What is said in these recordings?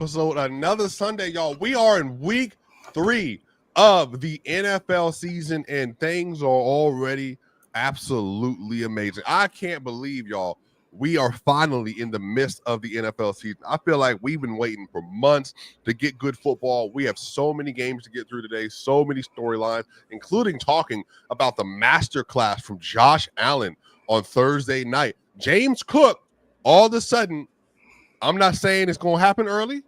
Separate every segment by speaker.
Speaker 1: Episode another Sunday, y'all. We are in week 3 of the NFL season, and things are already absolutely amazing. I can't believe, y'all, we are finally in the midst of the NFL season. I feel like we've been waiting for months to get good football. We have so many games to get through today, so many storylines, including talking about the masterclass from Josh Allen on Thursday night. James Cook, all of a sudden, I'm not saying it's going to happen early,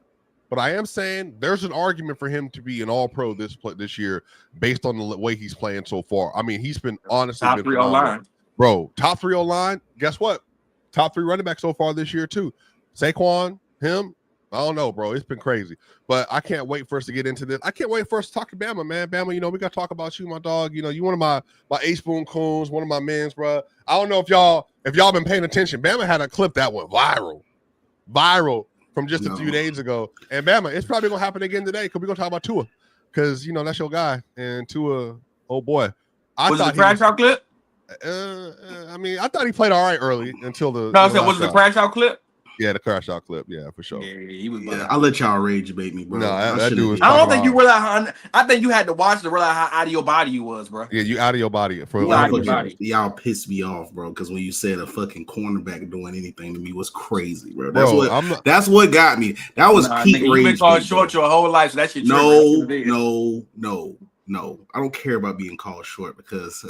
Speaker 1: but I am saying there's an argument for him to be an all-pro this year based on the way he's playing so far. I mean, he's been honestly
Speaker 2: top 3 O-line.
Speaker 1: Bro, top 3 O-line. Guess what? Top 3 running back so far this year too. Saquon, him, I don't know, bro. It's been crazy. But I can't wait for us to get into this. I can't wait for us to talk to Bama, man. Bama, we got to talk about you, my dog. You one of my A-Spoon coons, one of my mans, bro. I don't know if y'all been paying attention. Bama had a clip that went viral from just a few days ago. And Bama, it's probably going to happen again today because we're going to talk about Tua because, that's your guy. And Tua, oh, boy.
Speaker 2: Was it the crash out clip?
Speaker 1: I mean, I thought he played all right early until the.
Speaker 2: No, I said, was it the crash out clip?
Speaker 1: Yeah, the crash out clip. Yeah, for sure.
Speaker 2: Yeah, he was.
Speaker 3: Yeah, I'll let y'all rage debate me, bro.
Speaker 1: No, that dude was.
Speaker 2: I don't think you realize how. I think you had to watch to realize how out of your body you was, bro.
Speaker 1: Yeah, you out of your body for
Speaker 3: y'all pissed me off, bro. Because when you said a fucking cornerback doing anything to me was crazy, bro. That's what got me. That was peak rage.
Speaker 2: You've been called short your whole life, so that shit.
Speaker 3: No. I don't care about being called short because.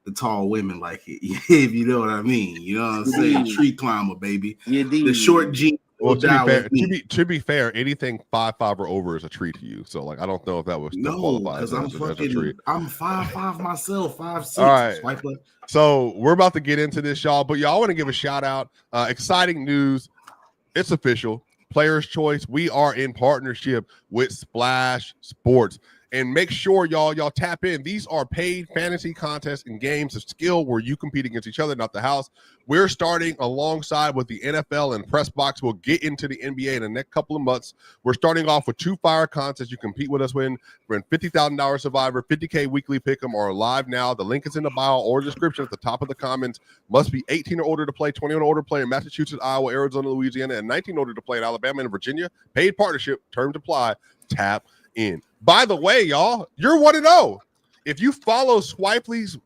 Speaker 3: The tall women like it, if you know what I mean. You know what I'm saying? Tree climber, baby. The short jeans.
Speaker 1: Well, to be fair, anything 5'5" or over is a treat to you. So, I don't know if that was qualified as a treat.
Speaker 3: I'm 5'5" myself, 5'6".
Speaker 1: All right. So we're about to get into this, y'all. But y'all want to give a shout out. Exciting news. It's official. Player's Choice. We are in partnership with Splash Sports. And make sure y'all tap in. These are paid fantasy contests and games of skill where you compete against each other, not the house. We're starting alongside with the NFL and Press Box. We'll get into the NBA in the next couple of months. We're starting off with 2 fire contests you compete with us in. We're in $50,000 Survivor, $50K weekly pick'em are live now. The link is in the bio or description at the top of the comments. Must be 18 or older to play, 20 or older to play in Massachusetts, Iowa, Arizona, Louisiana, and 19 or older to play in Alabama and Virginia. Paid partnership, terms apply. Tap in. By the way, y'all, you're 1-0. If you follow Swiper's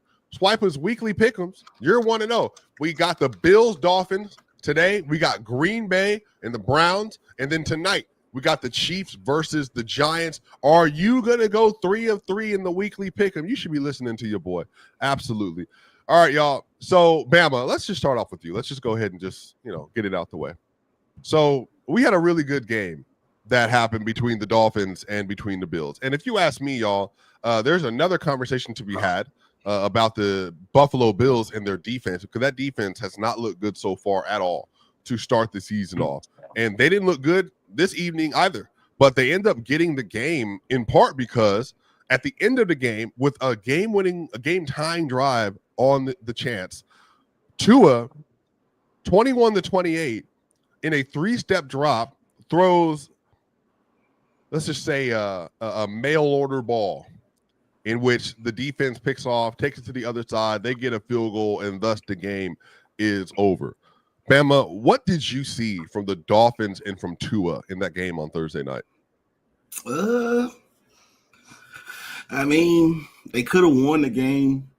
Speaker 1: weekly pick'ems, you're 1-0. We got the Bills-Dolphins today. We got Green Bay and the Browns. And then tonight, we got the Chiefs versus the Giants. Are you going to go 3 of 3 in the weekly pick'em? You should be listening to your boy. Absolutely. All right, y'all. So, Bama, let's just start off with you. Let's just go ahead and just, get it out the way. So, we had a really good game that happened between the Dolphins and between the Bills. And if you ask me, y'all, there's another conversation to be had about the Buffalo Bills and their defense, because that defense has not looked good so far at all to start the season off. And they didn't look good this evening either, but they end up getting the game in part because at the end of the game with a game-tying drive on the chance, Tua, 21-28 in a 3-step drop, throws let's just say a mail order ball in which the defense picks off, takes it to the other side, they get a field goal, and thus the game is over. Bama, what did you see from the Dolphins and from Tua in that game on Thursday night?
Speaker 3: I mean, they could have won the game,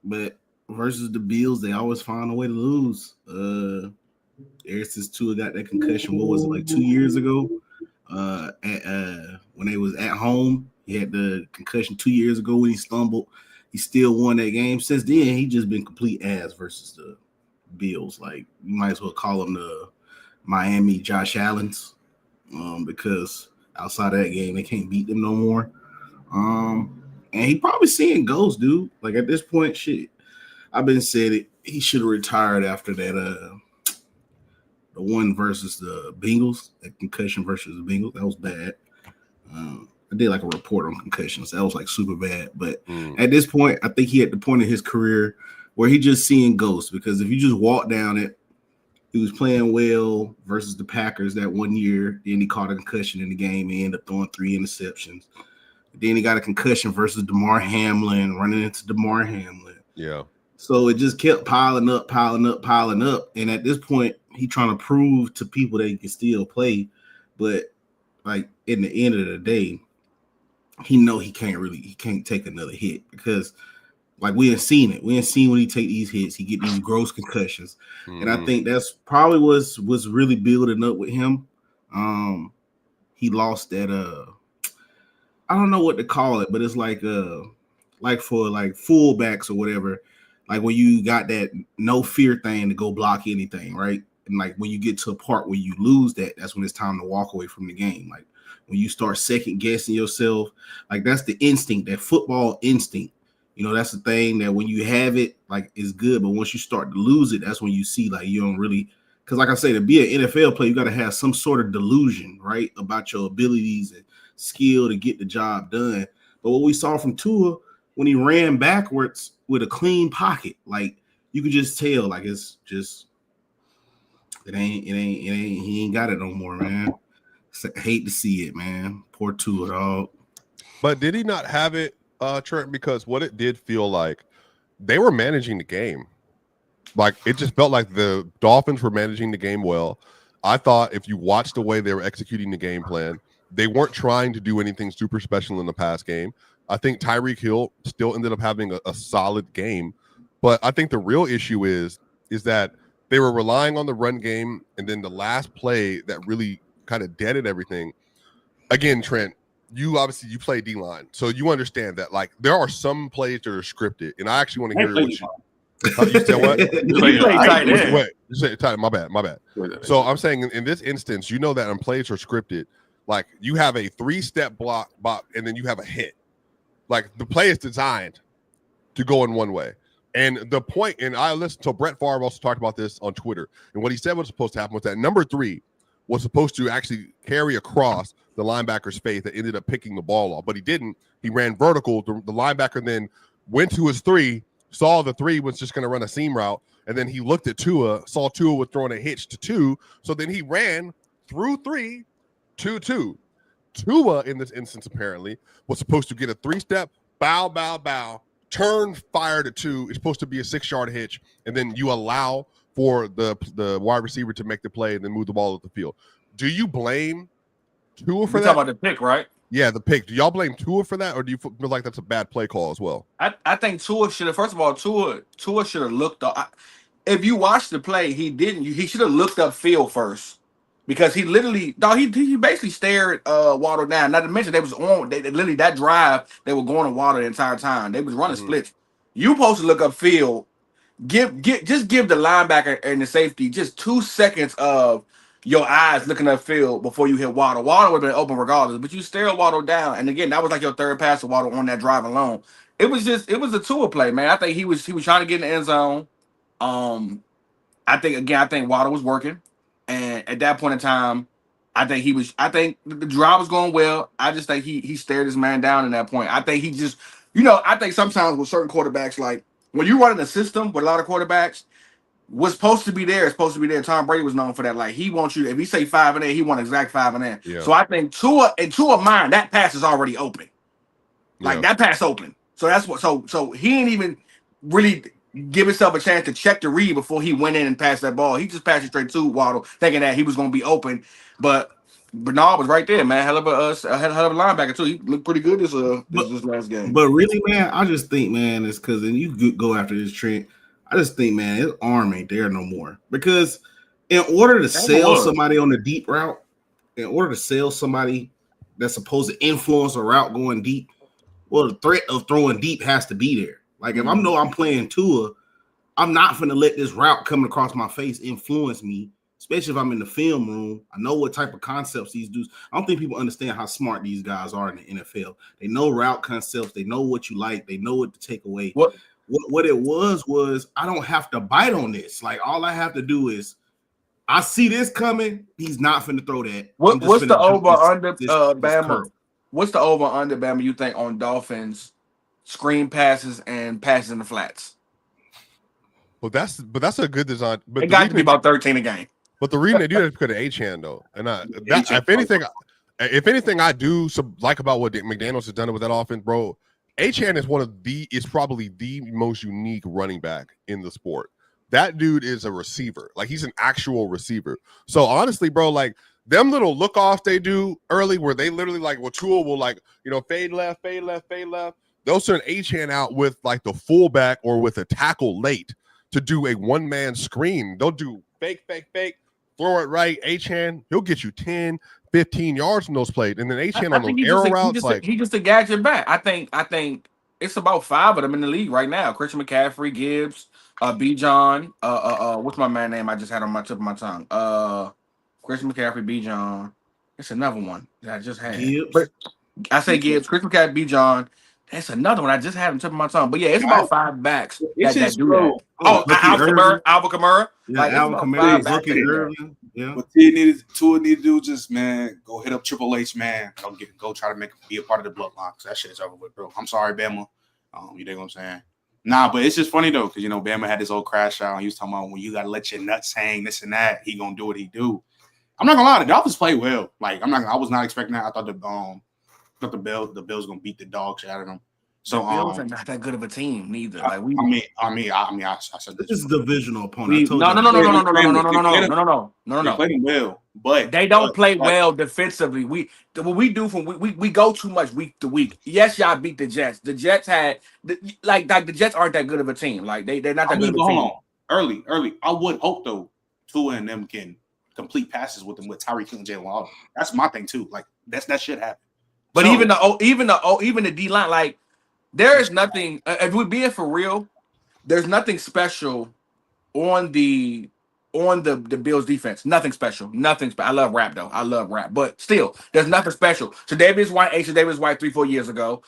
Speaker 3: but versus the Bills, they always find a way to lose. Ever since Tua got that concussion, what was it, 2 years ago? When they was at home, he had the concussion 2 years ago when he stumbled. He still won that game. Since then, he just been complete ass versus the Bills. You might as well call him the Miami Josh Allen's, because outside of that game, they can't beat them no more. And he probably seeing ghosts, dude. At this point, shit, I've been said it. He should have retired after that. The one versus the Bengals, that concussion versus the Bengals, that was bad. I did a report on concussions. That was super bad. But at this point, I think he at the point in his career where he just seeing ghosts, because if you just walk down it, he was playing well versus the Packers that 1 year. Then he caught a concussion in the game and ended up throwing 3 interceptions. Then he got a concussion versus DeMar Hamlin, running into DeMar Hamlin.
Speaker 1: Yeah.
Speaker 3: So it just kept piling up. And at this point, he trying to prove to people that he can still play. But like in the end of the day, he can't take another hit because like we ain't seen it. We ain't seen when he take these hits, he get these gross concussions. And I think that's probably was really building up with him. He lost that I don't know what to call it, but it's like for like fullbacks or whatever, like when you got that no fear thing to go block anything, right? And like when you get to a part where you lose that, that's when it's time to walk away from the game. Like when you start second guessing yourself, like that's the instinct, that football instinct. You know, that's the thing that when you have it, like it's good, but once you start to lose it, that's when you see like you don't really, because like I say, to be an NFL player, you got to have some sort of delusion, right, about your abilities and skill to get the job done. But what we saw from Tua when he ran backwards with a clean pocket, like you could just tell, like it's just he ain't got it no more, man. I hate to see it, man. Poor Tua, dog.
Speaker 1: But did he not have it, Trent? Because what it did feel like, they were managing the game. Like it just felt like the Dolphins were managing the game well. I thought if you watched the way they were executing the game plan, they weren't trying to do anything super special in the pass game. I think Tyreek Hill still ended up having a solid game. But I think the real issue is that they were relying on the run game, and then the last play that really kind of deaded everything. Again, Trent, you play D-line, so you understand that like there are some plays that are scripted, and I actually want to hear what you said. What?
Speaker 2: You play tight end.
Speaker 1: Wait, you said tight. My bad. So I'm saying in this instance, you know that when plays are scripted, like you have a 3-step block, and then you have a hit. Like the play is designed to go in one way. And the point, and I listened to Brett Favre also talked about this on Twitter, and what he said was supposed to happen was that number 3 was supposed to actually carry across the linebacker's face that ended up picking the ball off, but he didn't. He ran vertical. The linebacker then went to his 3, saw the 3 was just going to run a seam route, and then he looked at Tua, saw Tua was throwing a hitch to 2, so then he ran through 3 to 2. Tua, in this instance, apparently, was supposed to get a 3-step, bow, turn, fire to 2. It's supposed to be a 6-yard hitch, and then you allow for the wide receiver to make the play and then move the ball up the field. Do you blame Tua for that?
Speaker 2: Talking about the pick, right?
Speaker 1: Yeah, the pick. Do y'all blame Tua for that, or do you feel like that's a bad play call as well?
Speaker 2: I think Tua should have. First of all, Tua should have looked up. If you watch the play, he didn't. He should have looked up field first, because he literally, he basically stared Waddle down. Not to mention they literally that drive they were going to Waddle the entire time. They was running splits. You supposed to look up field. Give the linebacker and the safety just 2 seconds of your eyes looking up field before you hit Waddle. Waddle would have been open regardless, but you stare Waddle down. And again, that was like your third pass to Waddle on that drive alone. It was a Tua play, man. I think he was trying to get in the end zone. I think Waddle was working, and at that point in time, I think the drive was going well. I just think he stared his man down in that point. I think he just, I think sometimes with certain quarterbacks, like when you're running a system with a lot of quarterbacks, what's supposed to be there is supposed to be there. Tom Brady was known for that. Like he wants you, if he say 5 and 8, he want exact 5 and 8.
Speaker 1: Yeah.
Speaker 2: So I think Tua mind, that pass is already open. Like that pass open. So that's what. So he ain't even really give himself a chance to check the read before he went in and passed that ball. He just passed it straight to Waddle, thinking that he was going to be open. But Bernard was right there, man. Hell of a linebacker too. He looked pretty good this last game.
Speaker 3: But really, man, I just think, man, it's because then you go after this Trent. I just think, man, his arm ain't there no more. Because in order to sell somebody on the deep route, in order to sell somebody that's supposed to influence a route going deep, well, the threat of throwing deep has to be there. Like if I'm playing Tua, I'm not going to let this route coming across my face influence me, especially if I'm in the film room. I know what type of concepts these dudes. I don't think people understand how smart these guys are in the NFL. They know route concepts. They know what you like. They know what to take away. What it was I don't have to bite on this. Like all I have to do is I see this coming. He's not finna throw that.
Speaker 2: What's the over under Bama? What's the over under Bama you think on Dolphins screen passes and passes in the flats?
Speaker 1: Well, that's a good design. But
Speaker 2: it got to be about 13 a game.
Speaker 1: But the reason they do that is because of H-hand though. And if anything, I do like about what McDaniels has done with that offense, bro. H-hand is probably the most unique running back in the sport. That dude is a receiver. Like he's an actual receiver. So honestly, bro, like them little look offs they do early where they literally like Tua will like, fade left. They'll send Achane out with like the fullback or with a tackle late to do a one-man screen. They'll do fake, throw it right. Achane, he'll get you 10, 15 yards from those plays. And then Achane on those arrow routes.
Speaker 2: He just a gadget back. I think it's about 5 of them in the league right now. Christian McCaffrey, Gibbs, Bijan. What's my man name I just had on my tip of my tongue? Christian McCaffrey, Bijan. It's another one that I just had. But I say Gibbs, Christian McCaffrey, Bijan. That's another one I just had on the tip of my tongue. But yeah, it's about 5 backs that do that. Alvin Kamara.
Speaker 3: Yeah, Alvin Kamara. Yeah.
Speaker 4: What Tua needed to do just, man, go hit up Triple H, man. Go try to be a part of the bloodline. That shit is over with, bro. I'm sorry, Bama. You dig what I'm saying? Nah, but it's just funny though, because Bama had this old crash out, and he was talking about when you gotta let your nuts hang, this and that. He gonna do what he do. I'm not gonna lie, the Dolphins play well. Like I was not expecting that. I thought the Bills gonna beat the dog shit out of them. So
Speaker 2: the Bills are not that good of a team, neither. Like
Speaker 4: I said
Speaker 3: this is divisional opponent.
Speaker 2: No.
Speaker 4: They play them well, but
Speaker 2: they don't play well defensively. We go too much week to week. Yes, y'all beat the Jets. The Jets had the Jets aren't that good of a team. Like they're not that good of a team.
Speaker 4: Early. I would hope though Tua and them can complete passes with them with Tyreek Hill and Jaylen Hurts. That's my thing too. Like that shit happen.
Speaker 2: But even the D line, like there is nothing. If we're being for real, there's nothing special on the Bills defense. Nothing special. I love rap though. I love rap, but still, there's nothing special. So Davis White 3-4 years ago.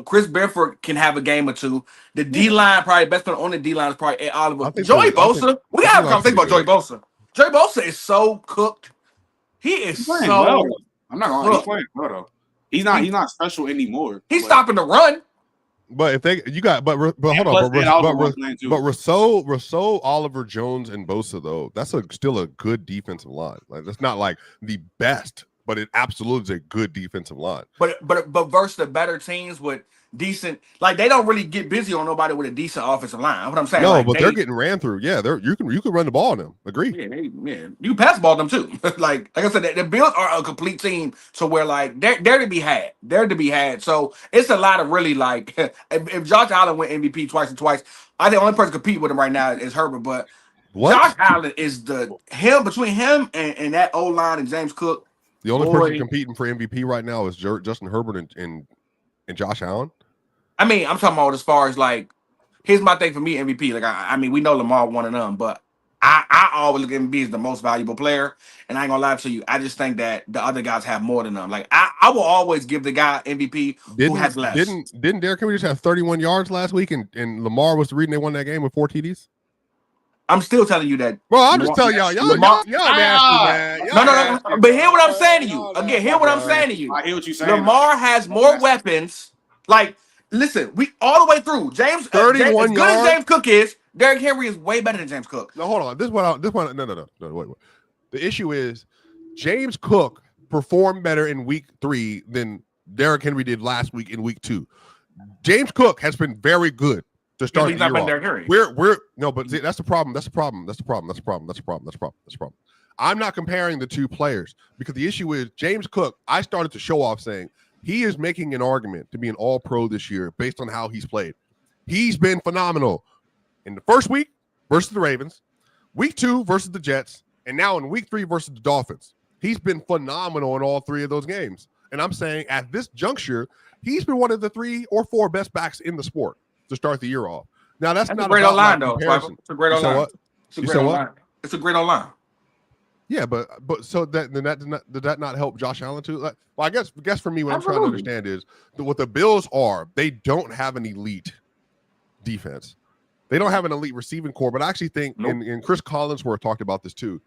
Speaker 2: Chris Benford can have a game or two. The D line probably best player on the D line is probably Oliver. Joey Bosa. We gotta have a conversation about Joey Bosa. Joey Bosa is so cooked. He is so.
Speaker 4: Well. I'm not gonna lie, he's playing well though. He's not special anymore.
Speaker 2: He's stopping the run.
Speaker 1: But hold on, but Rousseau, Oliver Jones, and Bosa though, that's still a good defensive line. Like that's not like the best, but it absolutely is a good defensive line.
Speaker 2: But versus the better teams with decent, like they don't really get busy on nobody with a decent offensive line. What I'm saying,
Speaker 1: no, but they're getting ran through. Yeah, you can run the ball on them. Agree?
Speaker 2: Yeah, you pass ball them too. like I said, the Bills are a complete team, so we're like they're to be had. They're to be had. So it's a lot of really like if Josh Allen went MVP twice, I think the only person compete with him right now is Herbert. But Josh Allen is between him and that O line and James Cook.
Speaker 1: The only person competing for MVP right now is Justin Herbert and Josh Allen.
Speaker 2: I mean, I'm talking about as far as like, here's my thing for me, MVP. Like, I mean, we know Lamar one of them, but I always look at MVP as the most valuable player. And I ain't gonna lie to you, I just think that the other guys have more than them. Like, I will always give the guy MVP who has less.
Speaker 1: Didn't Derrick Henry just have 31 yards last week, and Lamar was the reason they won that game with 4 TDs?
Speaker 2: I'm still telling you that.
Speaker 1: Bro, I'm just telling y'all nasty, man.
Speaker 2: No. But hear what I'm saying to you. Again, hear what I'm saying to you.
Speaker 4: I hear what you're saying.
Speaker 2: Lamar has more weapons. Like, listen, we all the way through. James,
Speaker 1: 31
Speaker 2: as good as James Cook is, Derrick Henry is way better than James Cook.
Speaker 1: No, hold on. This one. No. Wait. The issue is James Cook performed better in week 3 than Derrick Henry did last week in week 2. James Cook has been very good to start the year off. We're no, but see, that's the problem. I'm not comparing the two players because the issue is James Cook. I started to show off saying he is making an argument to be an all-pro this year based on how he's played. He's been phenomenal in the first week versus the Ravens, week 2 versus the Jets, and now in week 3 versus the Dolphins. He's been phenomenal in all 3 of those games. And I'm saying at this juncture, he's been one of the 3 or 4 best backs in the sport to start the year off. Now that's not
Speaker 2: a great online though.
Speaker 1: It's
Speaker 2: a great online. It's a great online.
Speaker 1: Yeah, but so did that not help Josh Allen too? Like, well, I guess for me, what I'm trying to understand is what the Bills are. They don't have an elite defense. They don't have an elite receiving core. But I actually think, and Chris Collinsworth talked about this too.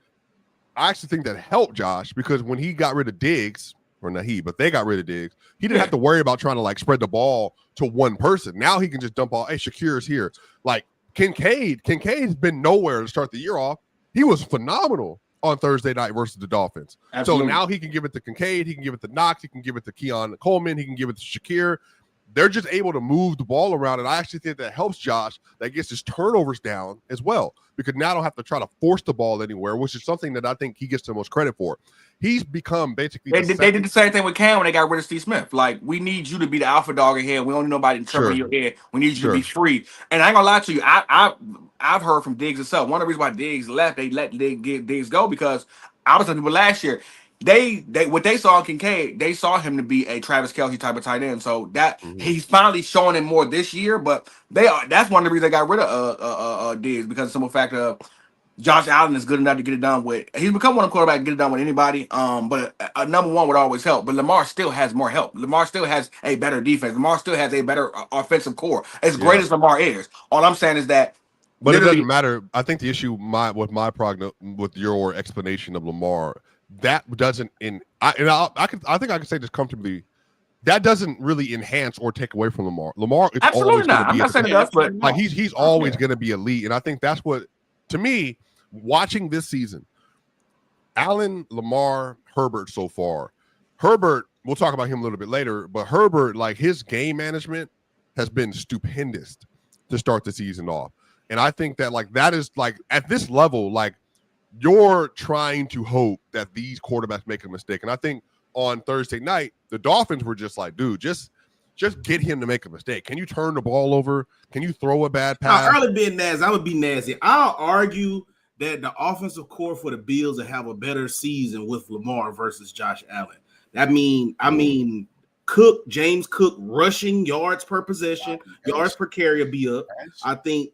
Speaker 1: I actually think that helped Josh because when he got rid of Diggs, or not he, but they got rid of Diggs, he didn't have to worry about trying to like spread the ball to one person. Now he can just dump all. Hey, Shakir's here. Like Kincaid's been nowhere to start the year off. He was phenomenal on Thursday night versus the Dolphins. Absolutely. So now he can give it to Kincaid, he can give it to Knox, he can give it to Keon Coleman, he can give it to Shakir. they're just able to move the ball around, and I actually think that helps Josh. That gets his turnovers down as well, because now I don't have to try to force the ball anywhere, which is something that I think he gets the most credit for. He's become basically
Speaker 2: they did the same thing with Cam when they got rid of Steve Smith. Like, we need you to be the alpha dog in here. We don't need nobody to trouble your head. We need you to be free. And I ain't gonna lie to you, I've heard from Diggs himself. One of the reasons why Diggs left, they let Diggs go, because I was telling people last year, they what they saw in Kincaid, they saw him to be a Travis Kelce type of tight end. So that he's finally showing it more this year. But that's one of the reasons they got rid of Diggs, because of the simple fact of Josh Allen is good enough to get it done with. He's become one of the quarterbacks to get it done with anybody. But a number one would always help. But Lamar still has more help. Lamar still has a better defense. Lamar still has a better offensive core. As great as Lamar is, all I'm saying is that.
Speaker 1: But it doesn't matter. I think the issue with your explanation of Lamar, that doesn't I think I can say this comfortably. That doesn't really enhance or take away from Lamar. Lamar is
Speaker 2: absolutely
Speaker 1: always
Speaker 2: not. I'm not saying it does, but
Speaker 1: like he's always going to be elite, and I think that's what, to me, watching this season, Allen, Lamar, Herbert so far. Herbert, we'll talk about him a little bit later, but Herbert, like, his game management has been stupendous to start the season off. And I think that, like, that is, like, at this level, like, you're trying to hope that these quarterbacks make a mistake. And I think on Thursday night, the Dolphins were just like, dude, just get him to make a mistake. Can you turn the ball over? Can you throw a bad pass?
Speaker 3: Early being nasty, I would be nasty. I'll argue that the offensive core for the Bills will have a better season with Lamar versus Josh Allen. I mean, James Cook rushing yards per possession, yards per carry will be up. I think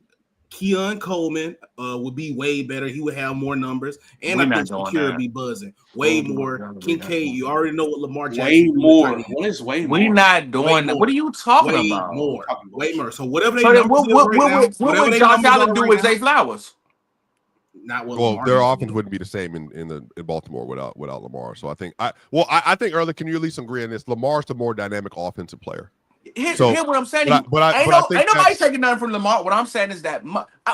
Speaker 3: Keon Coleman would be way better. He would have more numbers, and I think Secure would be buzzing way more. Kincaid, you already know what Lamar Jackson.
Speaker 4: Way more. What is way more?
Speaker 2: We're not doing that. What are you talking about?
Speaker 3: Way more. So whatever they
Speaker 2: do, what would Josh Allen do with Zay Flowers?
Speaker 3: Not what
Speaker 1: well,
Speaker 3: Lamar
Speaker 1: their offense wouldn't be the same in Baltimore without Lamar. So I think I think Early, can you at least agree on this? Lamar's the more dynamic offensive player.
Speaker 2: Here's what I'm saying. Ain't nobody taking nothing from Lamar. What I'm saying is that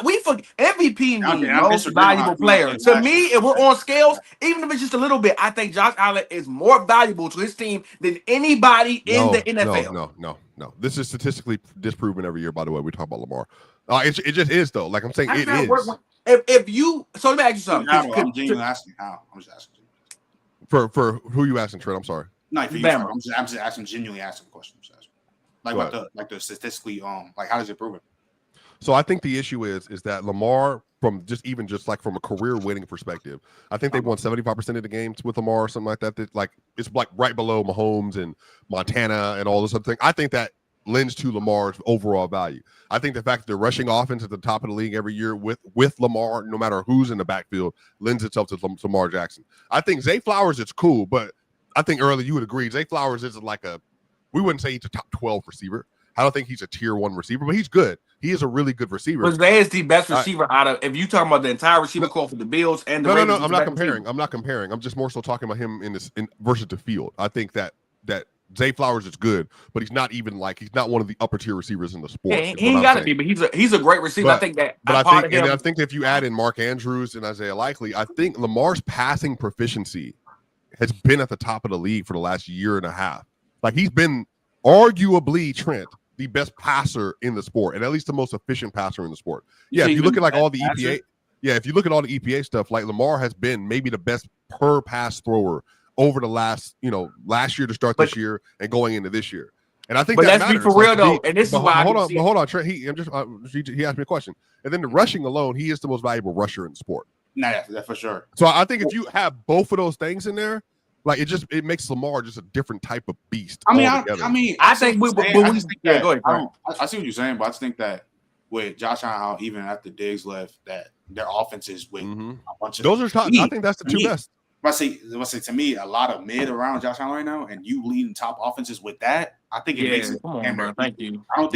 Speaker 2: we forget MVP means most valuable player. To me, if we're on scales, even if it's just a little bit, I think Josh Allen is more valuable to his team than anybody in the NFL.
Speaker 1: No. This is statistically disproven every year, by the way. We talk about Lamar. It just is, though. Like I'm saying, it is.
Speaker 2: If you, so let me ask you something.
Speaker 4: I'm genuinely asking how. I'm just asking.
Speaker 1: For who you asking, Trent? I'm sorry.
Speaker 4: No, for you. I'm just asking, genuinely asking a question. Like the statistically, like how does it prove it?
Speaker 1: So I think the issue is that Lamar, from just from a career winning perspective, I think they won 75% of the games with Lamar or something like that. That like it's like right below Mahomes and Montana and all this other thing. I think that lends to Lamar's overall value. I think the fact that they're rushing offense at the top of the league every year with Lamar, no matter who's in the backfield, lends itself to Lamar Jackson. I think Zay Flowers is cool, but I think Early you would agree Zay Flowers isn't like we wouldn't say he's a top 12 receiver. I don't think he's a tier 1 receiver, but he's good. He is a really good receiver.
Speaker 2: But Zay is the best receiver out of, if you talking about the entire receiver core for the Bills and the Ravens.
Speaker 1: No, I'm not comparing. I'm not comparing. I'm just more so talking about him versus the field. I think that Zay Flowers is good, but he's not one of the upper tier receivers in the sport.
Speaker 2: Yeah, he ain't got to be, but he's a great receiver. I think
Speaker 1: if you add in Mark Andrews and Isaiah Likely, I think Lamar's passing proficiency has been at the top of the league for the last year and a half. Like he's been arguably, Trent, the best passer in the sport, and at least the most efficient passer in the sport. Yeah, if you look at all the EPA, if you look at all the EPA stuff, like Lamar has been maybe the best per pass thrower over the last year to start this year and going into this year. And I think
Speaker 2: let's be for real though. And this is why
Speaker 1: hold on, Trent. He asked me a question, and then the rushing alone, he is the most valuable rusher in the sport.
Speaker 4: Nah, that's for sure.
Speaker 1: So I think if you have both of those things in there. Like it makes Lamar just a different type of beast.
Speaker 4: I see what you're saying, but I just think that with Josh Allen, even after Diggs left, that their offenses with a bunch of
Speaker 1: those are top. I think that's the two best.
Speaker 4: I say to me, a lot of mid around Josh Allen right now, and you leading top offenses with that, I think it makes it.
Speaker 2: Come on, bro. Thank you.
Speaker 4: I don't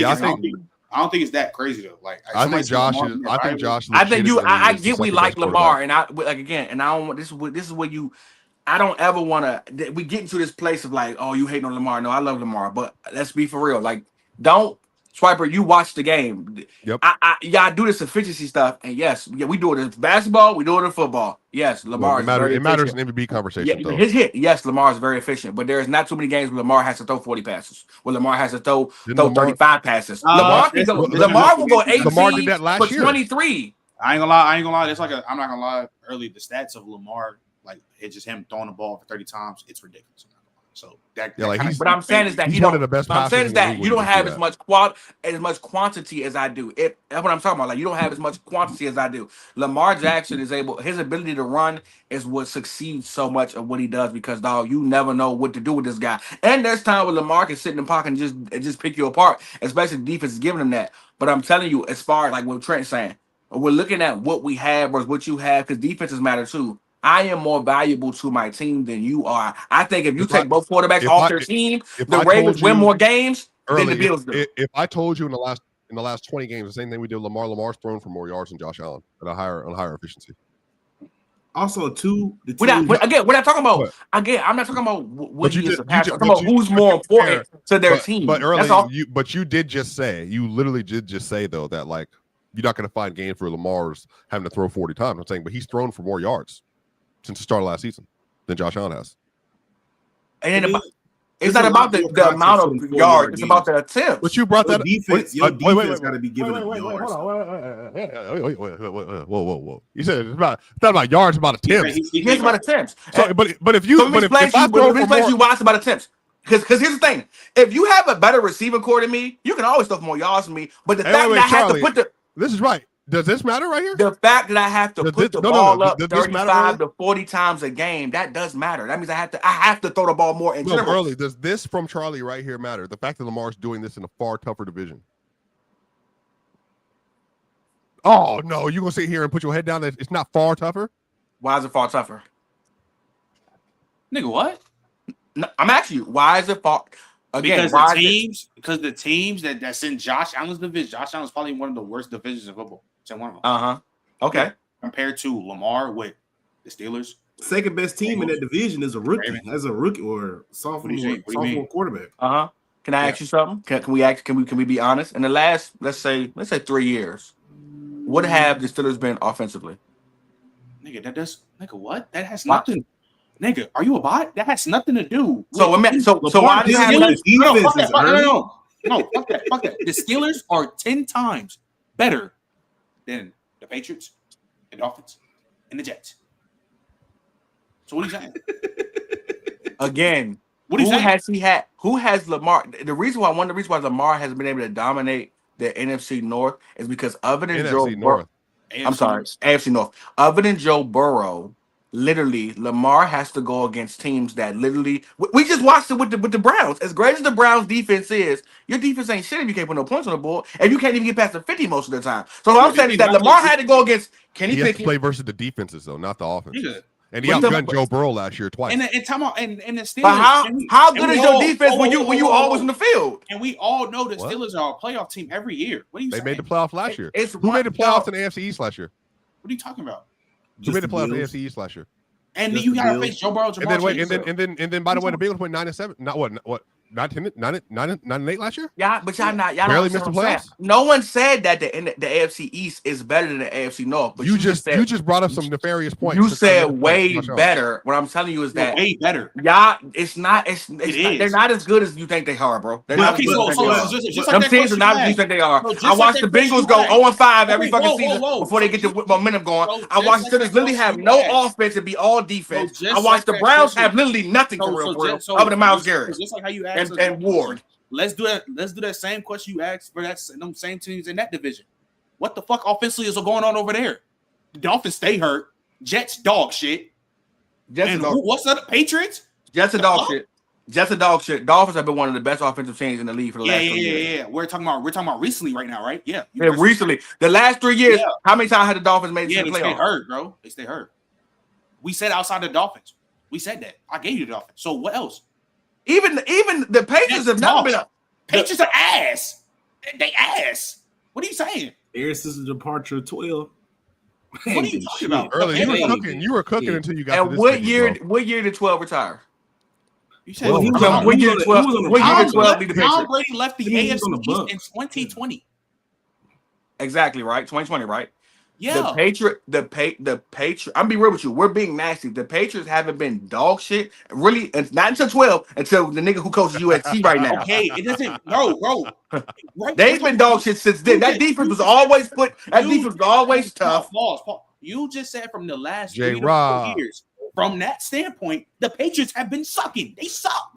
Speaker 4: think it's that crazy though. Like
Speaker 1: I think Josh.
Speaker 2: I get we like Lamar, and I don't want this is what you. I don't ever want to. We get into this place of like, oh, you hating on Lamar. No, I love Lamar, but let's be for real. Like, don't Swiper, you watch the game.
Speaker 1: Yep.
Speaker 2: Y'all do this efficiency stuff, and yes, we do it in basketball, we do it in football. Yes, Lamar is very
Speaker 1: it matters
Speaker 2: efficient.
Speaker 1: in MVP conversation.
Speaker 2: Yeah,
Speaker 1: though.
Speaker 2: his hit. Yes, Lamar is very efficient, but there is not too many games where Lamar has to throw 40 passes. Where Lamar has to throw 35 passes. Lamar will go 18
Speaker 1: Lamar did that last
Speaker 2: for
Speaker 1: year.
Speaker 2: 23.
Speaker 4: I ain't gonna lie. It's like I'm not gonna lie. Early, the stats of Lamar, like it's just him throwing the ball for 30 times. It's ridiculous. So that
Speaker 2: but I'm saying is that
Speaker 1: he's one of the best.
Speaker 2: I'm saying is that you don't have as much quantity as I do. That's what I'm talking about. Like you don't have as much quantity as I do. Lamar Jackson is able. His ability to run is what succeeds so much of what he does because dog, you never know what to do with this guy. And there's time where Lamar can sit in the pocket and just pick you apart, especially the defense is giving him that. But I'm telling you, as far as like what Trent's saying, we're looking at what we have versus what you have because defenses matter too. I am more valuable to my team than you are. I think if you take both quarterbacks off their team, the Ravens win more games than the Bills do.
Speaker 1: If I told you in the last 20 games, the same thing we did, Lamar's thrown for more yards than Josh Allen at a higher efficiency.
Speaker 3: Also,
Speaker 2: we're not talking about. Again, I'm not talking about what he is a passer. I'm talking about who's more important to their team.
Speaker 1: But earlier,
Speaker 2: that's all.
Speaker 1: you did just say, you literally did just say though that like you're not going to find games where Lamar's having to throw 40 times. I'm saying, but he's thrown for more yards since the start of last season than Josh Allen has.
Speaker 2: And it's not about the amount of yards; it's about the attempts.
Speaker 3: But you brought that defense. Your defense got to be giving up yards.
Speaker 1: Whoa! You said it's not about yards, it's about attempts.
Speaker 2: It's about attempts.
Speaker 1: So, but if I throw for more,
Speaker 2: you watch about attempts. Because here's the thing: if you have a better receiving core than me, you can always throw for more yards than me. But the fact that I have to put
Speaker 1: this is right. Does this matter right here?
Speaker 2: The fact that I have to put the ball up 35 to 40 times a game, that does matter. That means I have to throw the ball more in general.
Speaker 1: Early, does this from Charlie right here matter? The fact that Lamar's doing this in a far tougher division. Oh no, you gonna sit here and put your head down that it's not far tougher?
Speaker 2: Why is it far tougher?
Speaker 4: Nigga, what?
Speaker 2: No, I'm asking you, why is it far? Again,
Speaker 4: because the teams that's in Josh Allen's division, Josh Allen's probably one of the worst divisions in football. It's in one of them.
Speaker 2: Okay.
Speaker 4: Yeah, compared to Lamar with the Steelers.
Speaker 3: Second best team in that division is a rookie. As a rookie or sophomore quarterback.
Speaker 2: Can I ask you something? Can we be honest? In the last, let's say 3 years, what have the Steelers been offensively?
Speaker 4: Nigga, what? That has nothing. Nigga, are you a bot? That has nothing to do.
Speaker 2: So why do you have
Speaker 4: no, fuck that. The Steelers are 10 times better than the Patriots and Dolphins and the Jets. So what are you saying?
Speaker 2: Again,
Speaker 4: what is that?
Speaker 2: Who has Lamar? One of the reasons why Lamar has been able to dominate the NFC North is because other than Joe Burrow. I'm sorry, AFC North. Other than Joe Burrow, literally, Lamar has to go against teams that literally. We just watched it with the Browns. As great as the Browns defense is, your defense ain't shit if you can't put no points on the board, and you can't even get past the 50 most of the time. So what I'm saying is that Lamar had to go against Kenny Pickett.
Speaker 1: He has to play versus the defenses though, not the offense. And he outgunned Joe Burrow last year twice.
Speaker 4: And the Steelers.
Speaker 2: But how good is your defense when you always in the field?
Speaker 4: And we all know the Steelers are a playoff team every year. What are you saying?
Speaker 1: They made the playoffs last year. Who made the playoffs in the AFC East last year?
Speaker 4: What are you talking about?
Speaker 1: Who made the playoffs in the AFC East last year?
Speaker 4: And then you got to face Joe Burrow.
Speaker 1: And then by the way, the Bengals went 9-7. Not what? 9-8 last year?
Speaker 2: Yeah, but y'all
Speaker 1: barely missed the playoffs.
Speaker 2: No one said that the AFC East is better than the AFC North. But you
Speaker 1: just brought up some nefarious points.
Speaker 2: You said way better. What I'm telling you is that
Speaker 4: way better.
Speaker 2: Yeah, it's not. They're not as good as you think they are, bro. They're not. Some teams are not as good as you think they are. I watched the Bengals go 0-5 every fucking season before they get the momentum going. I watched the Steelers literally have no offense and be all defense. I watched the Browns have literally nothing for real other than Myles Garrett.
Speaker 4: Just like how you asked
Speaker 2: and Ward.
Speaker 4: Let's do that same question you asked for them same teams in that division. What the fuck offensively is going on over there? The Dolphins stay hurt. Jets dog shit. What's up? Patriots?
Speaker 2: Jets are dog shit. Jets are dog shit. Dolphins have been one of the best offensive teams in the league for the last 3 years.
Speaker 4: Yeah. We're talking about recently right now, right? Yeah.
Speaker 2: Recently. The last 3 years, how many times had the Dolphins made it to the playoffs?
Speaker 4: They stay hurt, bro. They stay hurt. We said outside the Dolphins. We said that. I gave you the Dolphins. So what else?
Speaker 2: Even the Patriots have never been up.
Speaker 4: Patriots are ass. They ass. What are you saying?
Speaker 3: Ever since the departure of 12.
Speaker 4: What are you talking about?
Speaker 1: Early, you were cooking until you got.
Speaker 2: And what year did 12 retire?
Speaker 4: You said
Speaker 3: Well, he was on-
Speaker 2: when
Speaker 3: he
Speaker 2: you
Speaker 3: was
Speaker 2: get
Speaker 3: on the-
Speaker 2: 12, when you get 12, lead the
Speaker 4: Tom
Speaker 2: Patriots.
Speaker 4: Brady left the
Speaker 3: He was on
Speaker 4: AFC
Speaker 3: the
Speaker 4: East
Speaker 3: Bucs.
Speaker 4: in 2020.
Speaker 2: Exactly right. 2020, right?
Speaker 4: Yeah.
Speaker 2: The Patriot. I'm be real with you. We're being nasty. The Patriots haven't been dog shit. Really, it's not until 12 until the nigga who coaches USC right now.
Speaker 4: Okay, it doesn't. No, bro. Right,
Speaker 2: They've been dog shit since then. That defense was always tough.
Speaker 4: Pause. You just said from the last 3 to 4
Speaker 1: J-Rob.
Speaker 4: years. From that standpoint, the Patriots have been sucking. They suck.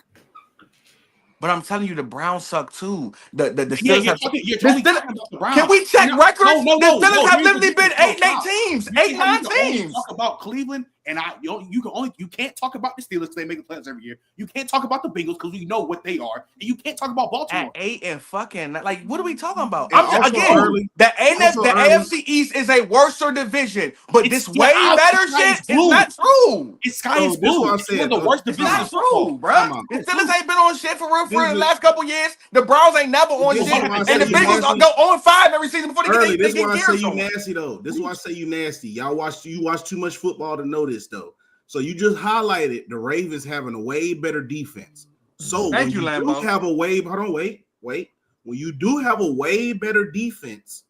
Speaker 2: But I'm telling you, the Browns suck too. The
Speaker 4: Yeah,
Speaker 2: Steelers have.
Speaker 4: you're
Speaker 2: the
Speaker 4: totally
Speaker 2: Steelers-
Speaker 4: talking about the Browns.
Speaker 2: Can we check records?
Speaker 4: No,
Speaker 2: the Steelers have
Speaker 4: here's
Speaker 2: literally
Speaker 4: the
Speaker 2: been
Speaker 4: difference.
Speaker 2: 8 teams, 8, 9 teams.
Speaker 4: Talk about Cleveland, and you can't talk about the Steelers because they make the playoffs every year. You can't talk about the Bengals because we know what they are, and you can't talk about Baltimore.
Speaker 2: At 8 and fucking like, what are we talking about?
Speaker 3: And
Speaker 2: I'm just,
Speaker 3: also
Speaker 2: again,
Speaker 3: early-
Speaker 2: the
Speaker 3: also early-
Speaker 2: AFC East is a worser division, but
Speaker 4: It's-
Speaker 2: this way
Speaker 4: yeah,
Speaker 2: better
Speaker 4: it's sky
Speaker 2: shit
Speaker 4: is
Speaker 2: is
Speaker 4: blue.
Speaker 2: not true.
Speaker 4: It's sky
Speaker 3: So
Speaker 4: is
Speaker 3: this
Speaker 4: blue.
Speaker 3: what I
Speaker 4: It's
Speaker 3: said,
Speaker 4: one of the
Speaker 3: though.
Speaker 4: worst
Speaker 2: It's
Speaker 4: divisions
Speaker 2: not
Speaker 4: of football.
Speaker 2: true, bro.
Speaker 3: Come on.
Speaker 2: The Steelers ain't been on shit for real for
Speaker 3: This
Speaker 2: the
Speaker 3: is-
Speaker 2: last couple years. The Browns ain't never on
Speaker 3: This
Speaker 2: shit,
Speaker 3: is why I
Speaker 2: and
Speaker 3: say
Speaker 2: the
Speaker 3: you
Speaker 2: Bengals
Speaker 3: nasty.
Speaker 2: go 0-5 every season before
Speaker 3: Early,
Speaker 2: they
Speaker 3: this is
Speaker 2: get
Speaker 3: why I say
Speaker 2: gears
Speaker 3: you
Speaker 2: on.
Speaker 3: nasty though. This is why I say you nasty. You watch too much football to know this though. So you just highlighted the Ravens having a way better defense. So
Speaker 2: Thank
Speaker 3: when
Speaker 2: you,
Speaker 3: do
Speaker 2: Lambo.
Speaker 3: have a way, hold on, wait. When you do have a way better defense,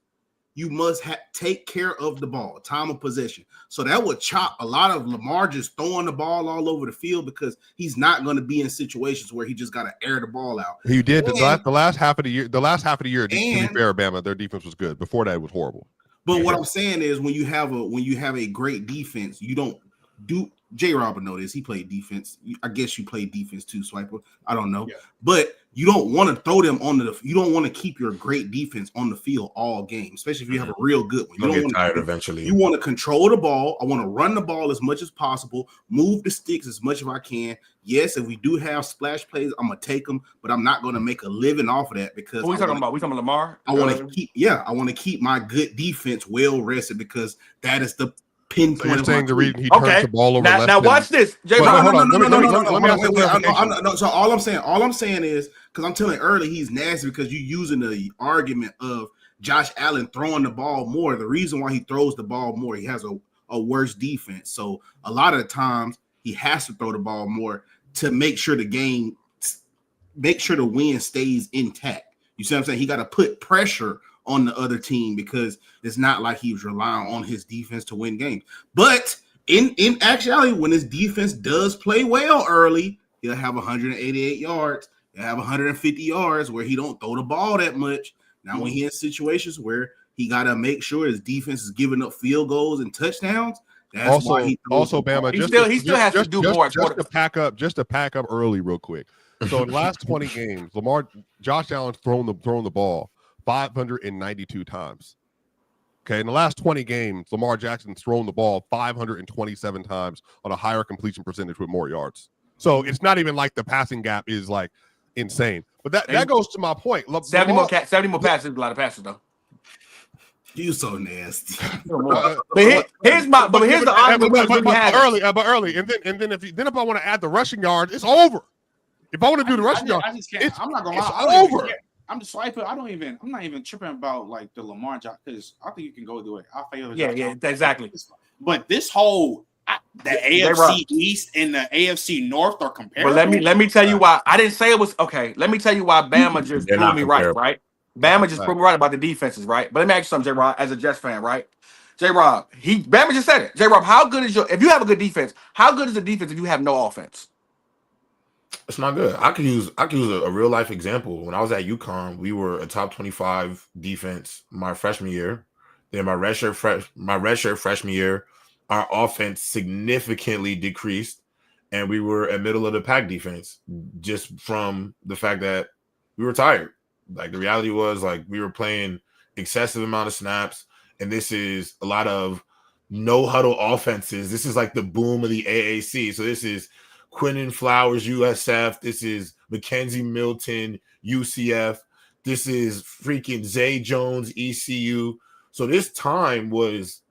Speaker 3: you must take care of the ball, time of possession. So that would chop a lot of Lamar just throwing the ball all over the field because he's not going to be in situations where he just got to air the ball out.
Speaker 1: He did
Speaker 3: And-
Speaker 1: the last half of the year. The last half of the year, to be
Speaker 3: And-
Speaker 1: fair, Bama, their defense was good. Before that, it was horrible.
Speaker 3: But what I'm saying is when you have a great defense, you don't do. J-Rob know this. He played defense. I guess you played defense too, Swiper. I don't know.
Speaker 4: Yeah.
Speaker 3: But you don't want to throw them on you don't want to keep your great defense on the field all game, especially if you have a real good one. You
Speaker 5: You'll
Speaker 3: don't
Speaker 5: get
Speaker 3: want
Speaker 5: tired
Speaker 3: to,
Speaker 5: eventually.
Speaker 3: You want to control the ball. I want to run the ball as much as possible, move the sticks as much as I can. Yes, if we do have splash plays, I'm gonna take them, but I'm not gonna make a living off of that because
Speaker 2: What we talking about? We talking about Lamar?
Speaker 3: I want to keep my good defense well rested because that is the pinpoint.
Speaker 1: So you're
Speaker 3: of
Speaker 1: saying
Speaker 3: my
Speaker 1: the reason he
Speaker 2: Okay.
Speaker 1: turns the ball over less
Speaker 2: Now
Speaker 1: than-
Speaker 2: watch this, J.
Speaker 1: Well,
Speaker 2: Rob.
Speaker 1: hold on. Let me ask you a
Speaker 3: Wait,
Speaker 1: clarification.
Speaker 3: no, so all I'm saying is because I'm telling early he's nasty because you're using the argument of Josh Allen throwing the ball more. The reason why he throws the ball more, he has a worse defense. So a lot of the times he has to throw the ball more to make sure the win stays intact. You see what I'm saying? He got to put pressure on the other team because it's not like he was relying on his defense to win games. But in actuality, when his defense does play well early, he'll have 188 yards. He'll have 150 yards where he don't throw the ball that much. Now, when he in situations where he got to make sure his defense is giving up field goals and touchdowns, that's why he throws the ball.
Speaker 1: Bama.
Speaker 2: He still has to do more.
Speaker 1: Just to pack up early, real quick. So in the last 20 games, Josh Allen's thrown the ball 592 times. Okay, in the last 20 games, Lamar Jackson's thrown the ball 527 times on a higher completion percentage with more yards. So it's not even like the passing gap is like insane. But that goes to my point.
Speaker 2: 70 more passes, a lot of passes though.
Speaker 3: You so nasty.
Speaker 2: But here's the argument
Speaker 1: early, and then if I want to add the rushing yards, it's over. If I want to do the rushing yards,
Speaker 4: I just can't. I'm not gonna lie.
Speaker 1: It's over.
Speaker 4: I'm just swiping. I'm not even tripping about like the Lamar job because I think you can go do it. I fail.
Speaker 2: Exactly.
Speaker 4: But this whole the AFC East and the AFC North are comparable.
Speaker 2: But let me tell you why. I didn't say it was okay. Let me tell you why Bama just proved me right. Bama just proved me right about the defenses, right? But let me ask you something, J-Rob, as a Jets fan, right? J-Rob, Bama just said it. J-Rob, how good is if you have a good defense, how good is the defense if you have no offense?
Speaker 5: It's not good. I could use a real life example. When I was at UConn, we were a top 25 defense my freshman year. Then my redshirt freshman year, our offense significantly decreased, and we were a middle of the pack defense just from the fact that we were tired. Like the reality was like we were playing excessive amount of snaps, and this is a lot of no huddle offenses. This is like the boom of the AAC. So this is Quentin Flowers, USF. This is Mackenzie Milton, UCF. This is freaking Zay Jones, ECU. So this time was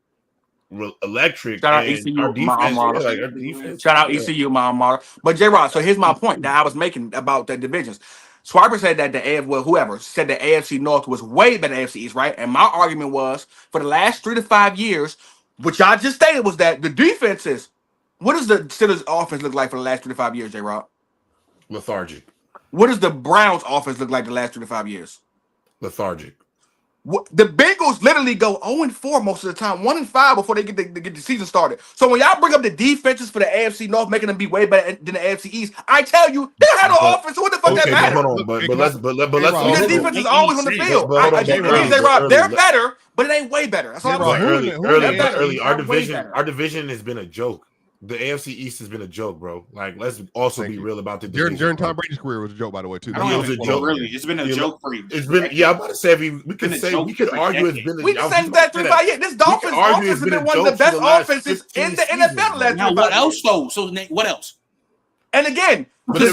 Speaker 5: electric.
Speaker 2: Shout out ECU,
Speaker 5: our defense,
Speaker 2: our defense. Shout out ECU, my alma mater. But J-Rod, so here's my point that I was making about the divisions. Swiper said that whoever said the AFC North was way better than AFC East, right? And my argument was for the last 3 to 5 years, which y'all just stated was that the defenses. What does the Steelers offense look like for the last 3 to 5 years, J-Rob?
Speaker 5: Lethargic.
Speaker 2: What does the Browns offense look like the last 3 to 5 years?
Speaker 5: Lethargic.
Speaker 2: The Bengals literally go 0-4 most of the time, 1-5 before they get the season started. So when y'all bring up the defenses for the AFC North, making them be way better than the AFC East, I tell you, they don't have no offense. So what the fuck that matter?
Speaker 5: Hold on, but let's
Speaker 2: The defense is always on the field. They're better, but it ain't way better. That's all I'm saying.
Speaker 5: Early. Our division has been a joke. The AFC East has been a joke, bro. Like, let's also be real about the division.
Speaker 1: During Tom Brady's career, it was a joke, by the way, too.
Speaker 4: It was a joke. Really, it's been a joke for you.
Speaker 5: It's been, I'm about to say, we could argue it's been.
Speaker 2: We can say that 3 to 5 years. This Dolphins offense has been one of the best offenses in the NFL last 3 to 5 years.
Speaker 4: Now, what else though? So, what else?
Speaker 2: And again,
Speaker 4: the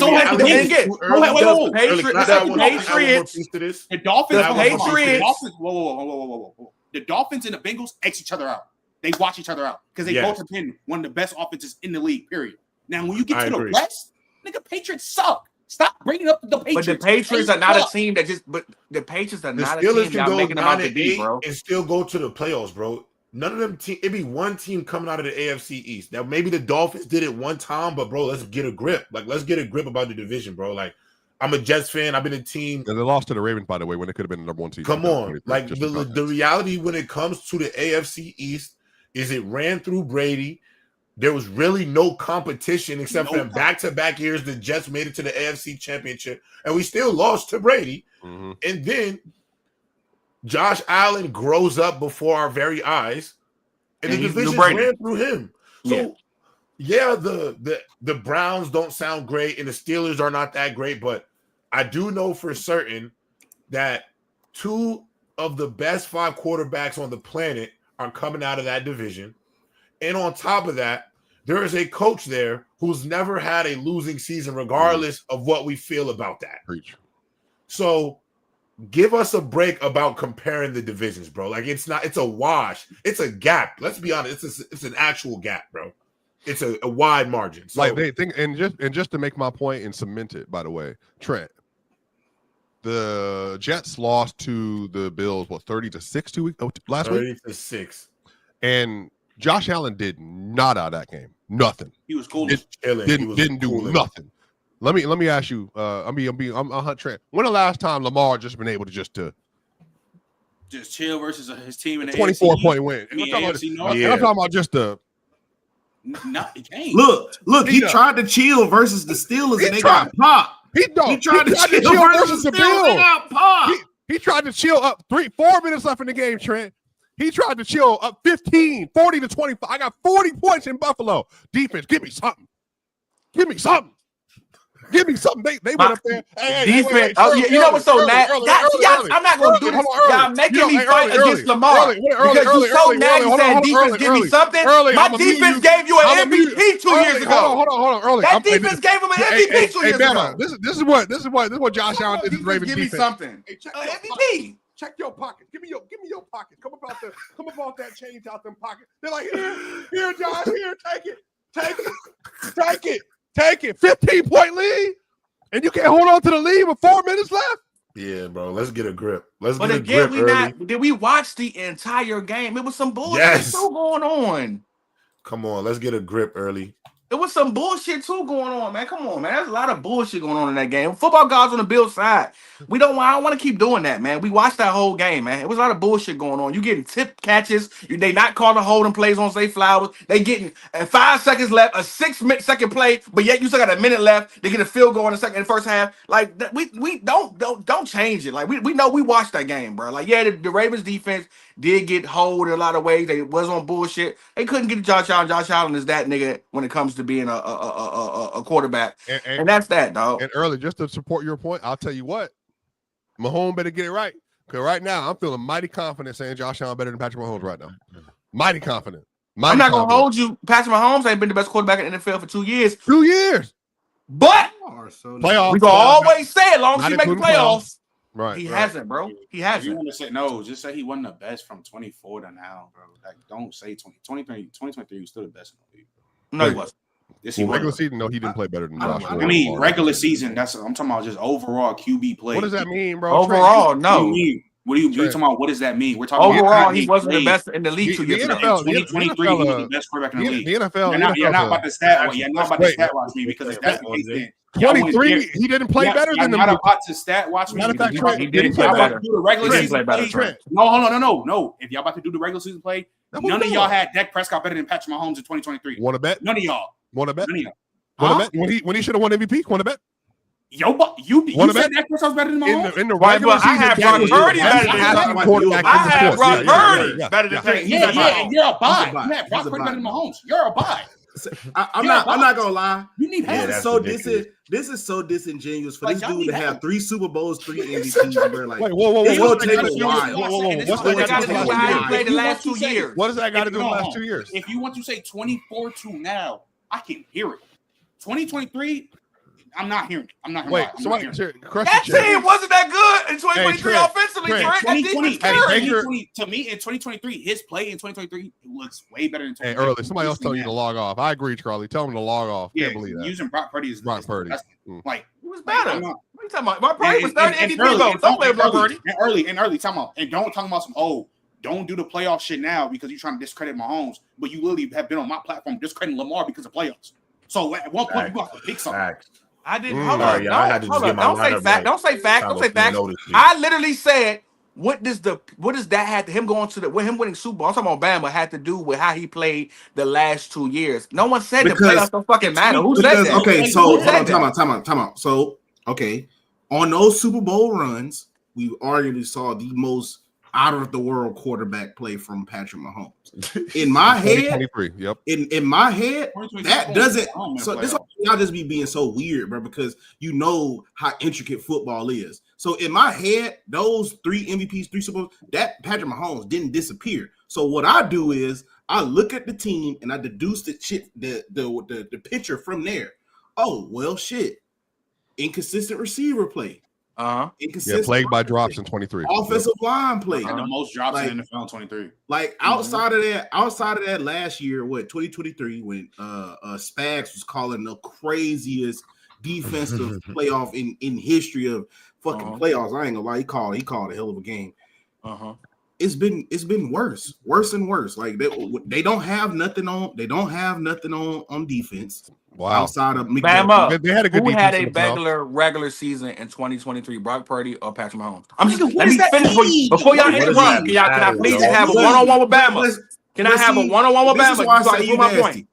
Speaker 4: Dolphins and the Bengals X each other out. They watch each other out because they both have been one of the best offenses in the league, period. Now, when you get to the West, nigga, Patriots suck. Stop bringing up the Patriots.
Speaker 2: But the Patriots are not a team that just – but the Patriots are not a team y'all making them out to be, bro.
Speaker 5: And still go to the playoffs, bro. None of them teams – it'd be one team coming out of the AFC East. Now, maybe the Dolphins did it one time, but, bro, let's get a grip. Like, let's get a grip about the division, bro. Like, I'm a Jets fan. I've been a team.
Speaker 1: And they lost to the Ravens, by the way, when it could have been the number 1 team.
Speaker 5: Come on. Like, the reality when it comes to the AFC East is it ran through Brady. There was really no competition except for back-to-back years the Jets made it to the AFC Championship, and we still lost to Brady. Mm-hmm. And then Josh Allen grows up before our very eyes, and the division ran through him. So, the Browns don't sound great, and the Steelers are not that great, but I do know for certain that 2 of the best 5 quarterbacks on the planet are coming out of that division. And on top of that, there is a coach there who's never had a losing season, regardless of what we feel about that.
Speaker 1: Preach.
Speaker 5: So give us a break about comparing the divisions, bro. Like, it's a wash. It's a gap. Let's be honest. It's an actual gap, bro. It's a wide margin. So,
Speaker 1: like, they think, and just to make my point and cement it, by the way, Trent, the Jets lost to the Bills, 30-6 last week?
Speaker 5: 30-6.
Speaker 1: And Josh Allen did not out of that game. Nothing.
Speaker 4: He was cool.
Speaker 1: Didn't do nothing. Let me ask you. I'm Hunt Trent. When the last time Lamar just been able to just
Speaker 4: chill versus his team in the
Speaker 1: 24-point win? I'm talking about just the.
Speaker 4: No, he can't.
Speaker 3: Look. He tried to chill versus the Steelers and they got popped.
Speaker 1: He tried to chill versus the Bills. He tried to chill up 4 minutes left in the game, Trent. He tried to chill up 15, 40-25. I got 40 points in Buffalo. Defense, give me something. Give me something. They went up there.
Speaker 2: Defense. You know what's so nasty? I'm not going to do this. Y'all making me fight against Lamar. Because you're so nasty saying defense, give me something. My defense gave you an MVP 2 years ago.
Speaker 1: Hold on.
Speaker 2: That defense gave him an MVP 2 years ago.
Speaker 1: This is what Josh Allen did to Ravens defense.
Speaker 2: Give me something. MVP.
Speaker 1: Check your pockets. Give me your pockets. Come about that change out them pockets. They're like, here, Josh, here, take it. 15-point lead, and you can't hold on to the lead with 4 minutes left.
Speaker 5: Yeah, bro. Let's get a grip.
Speaker 2: Did we watch the entire game? It was some bullshit still going on.
Speaker 5: Come on, let's get a grip early.
Speaker 2: There was some bullshit too going on, man. Come on, man. There's a lot of bullshit going on in that game. Football guys on the Bills side. I don't want to keep doing that, man. We watched that whole game, man. It was a lot of bullshit going on. You getting tip catches. They not calling holding plays on Zay Flowers. They getting 5 seconds left, a 6-second play, but yet you still got a minute left. They get a field goal in the first half. Like, we don't change it. Like, we know we watched that game, bro. Like, yeah, the Ravens defense did get hold in a lot of ways. They was on bullshit. They couldn't get to Josh Allen. Josh Allen is that nigga when it comes to being a quarterback. And that's that, dog.
Speaker 1: And early, just to support your point, I'll tell you what. Mahomes better get it right. Because right now, I'm feeling mighty confident saying Josh Allen better than Patrick Mahomes right now. Mighty confident.
Speaker 2: I'm not going to hold you. Patrick Mahomes ain't been the best quarterback in the NFL for 2 years.
Speaker 1: 2 years.
Speaker 2: But
Speaker 1: playoffs.
Speaker 2: We can always say it as long as he makes the playoffs.
Speaker 1: Right.
Speaker 2: He hasn't, bro. He hasn't.
Speaker 4: If you want to say no, just say he wasn't the best from 24 to now, bro. Like, don't say 2023 was still the best in the league.
Speaker 2: No, he wasn't.
Speaker 1: Regular season, no, he didn't play better than Josh.
Speaker 4: I mean, regular season. I'm talking about just overall QB play.
Speaker 1: What does that mean, bro?
Speaker 2: Overall, no.
Speaker 4: What are you talking about? What does that mean? We're talking
Speaker 2: overall.
Speaker 4: about
Speaker 2: He wasn't the best in the league 2 years ago.
Speaker 4: 2023, he was the best quarterback in the league.
Speaker 1: The NFL.
Speaker 4: You're not about to stat. You're not about to stat watch me because if that's the case, then
Speaker 1: 23, he didn't play better than them.
Speaker 4: You're not about to stat watch me.
Speaker 1: Matter of fact,
Speaker 2: he didn't play better.
Speaker 4: Do the regular season play. No, hold on, no. If y'all about to do the regular season play, none of y'all had Dak Prescott better than Patrick Mahomes in 2023.
Speaker 1: Want to bet?
Speaker 4: None of y'all.
Speaker 1: Want to bet?
Speaker 4: None of y'all.
Speaker 1: Want to bet? When he should have won MVP? Want to bet?
Speaker 4: Yo, but you said Dak Prescott's better than Mahomes?
Speaker 1: In the regular season,
Speaker 2: I had Brock Purdy better than Patrick.
Speaker 4: Yeah, you're a buy. You had Brock Purdy better than Mahomes. You're a buy.
Speaker 3: I'm not gonna lie.
Speaker 4: You need
Speaker 3: this is so disingenuous for this dude to have 3 Super Bowls, 3 MVPs, bro. Like,
Speaker 1: wait, whoa.
Speaker 3: It's gonna take a while.
Speaker 2: What's that got to do with how he played the last 2 years?
Speaker 1: What does that got to do with the last 2 years?
Speaker 4: If you want to say 24-2 now, I can hear it. 2023. I'm not hearing it. I'm not hearing it.
Speaker 2: That team wasn't that good in 2023 offensively.
Speaker 4: To me, in 2023, his play in 2023 looks way better than 2023.
Speaker 1: Hey, early. Somebody else telling you to log off. I agree, Charlie. Tell him to log off. Can't believe that.
Speaker 4: Using Brock Purdy is
Speaker 1: Brock Purdy.
Speaker 4: Like,
Speaker 2: he was better. What are you talking about? Brock Purdy was 30 MVP votes.
Speaker 4: Don't play Brock Purdy. And early, talking about, and don't talk about some, don't do the playoff shit now because you're trying to discredit Mahomes, but you literally have been on my platform discrediting Lamar because of playoffs. So at one point, you have to pick something.
Speaker 2: I didn't. Hold on.
Speaker 5: Don't
Speaker 2: say fact. Don't say fact. I literally said, what does that have to him going to with him winning Super Bowl? I'm talking about Bama had to do with how he played the last 2 years. No one said the playoffs don't fucking matter. Who said that?
Speaker 3: Okay, so time out. So on those Super Bowl runs, we arguably saw the most out of the world quarterback play from Patrick Mahomes. In my head,
Speaker 1: yep.
Speaker 3: In my head, that doesn't. So this y'all just be being so weird, bro, because you know how intricate football is. So in my head, those 3 MVPs, 3 Super Bowls, that Patrick Mahomes didn't disappear. So what I do is I look at the team and I deduce the picture from there. Oh well, shit. Inconsistent receiver play.
Speaker 1: Plagued by drops in 23.
Speaker 3: Offensive line play.
Speaker 4: And the most drops in the NFL in 23.
Speaker 3: Like outside of that last year, 2023, when Spags was calling the craziest defensive playoff in history of fucking playoffs. I ain't gonna lie, he called a hell of a game. It's been worse and worse. Like they don't have nothing on defense.
Speaker 1: Wow.
Speaker 3: Outside of
Speaker 2: Bama,
Speaker 1: they had a good.
Speaker 2: Who had a regular season in 2023? Brock Purdy or Patrick Mahomes? Let me finish before y'all interrupt. Can I please have a one-on-one with Bama? Can I have a one-on-one with Bama? So I can prove my point.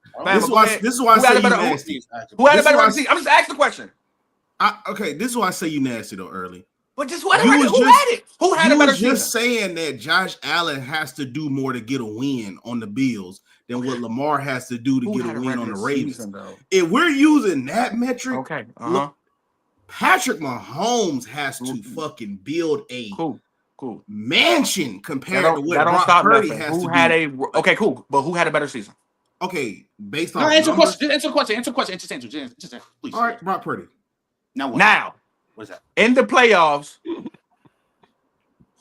Speaker 3: This is why I say you nasty.
Speaker 2: Who had a better season? I'm just asking the question.
Speaker 3: This is why I say you nasty though early.
Speaker 2: But just what? Who had it? Who had a better season?
Speaker 3: Just saying that Josh Allen has to do more to get a win on the Bills than what Lamar has to do to get a win on the Ravens. If we're using that metric, look, Patrick Mahomes has to fucking build a mansion compared to what Brock Purdy has to do.
Speaker 2: Okay, cool. But who had a better season?
Speaker 3: Okay, based on
Speaker 4: answer question, please.
Speaker 3: All right, Brock Purdy.
Speaker 4: Now what? What is that?
Speaker 2: In the playoffs,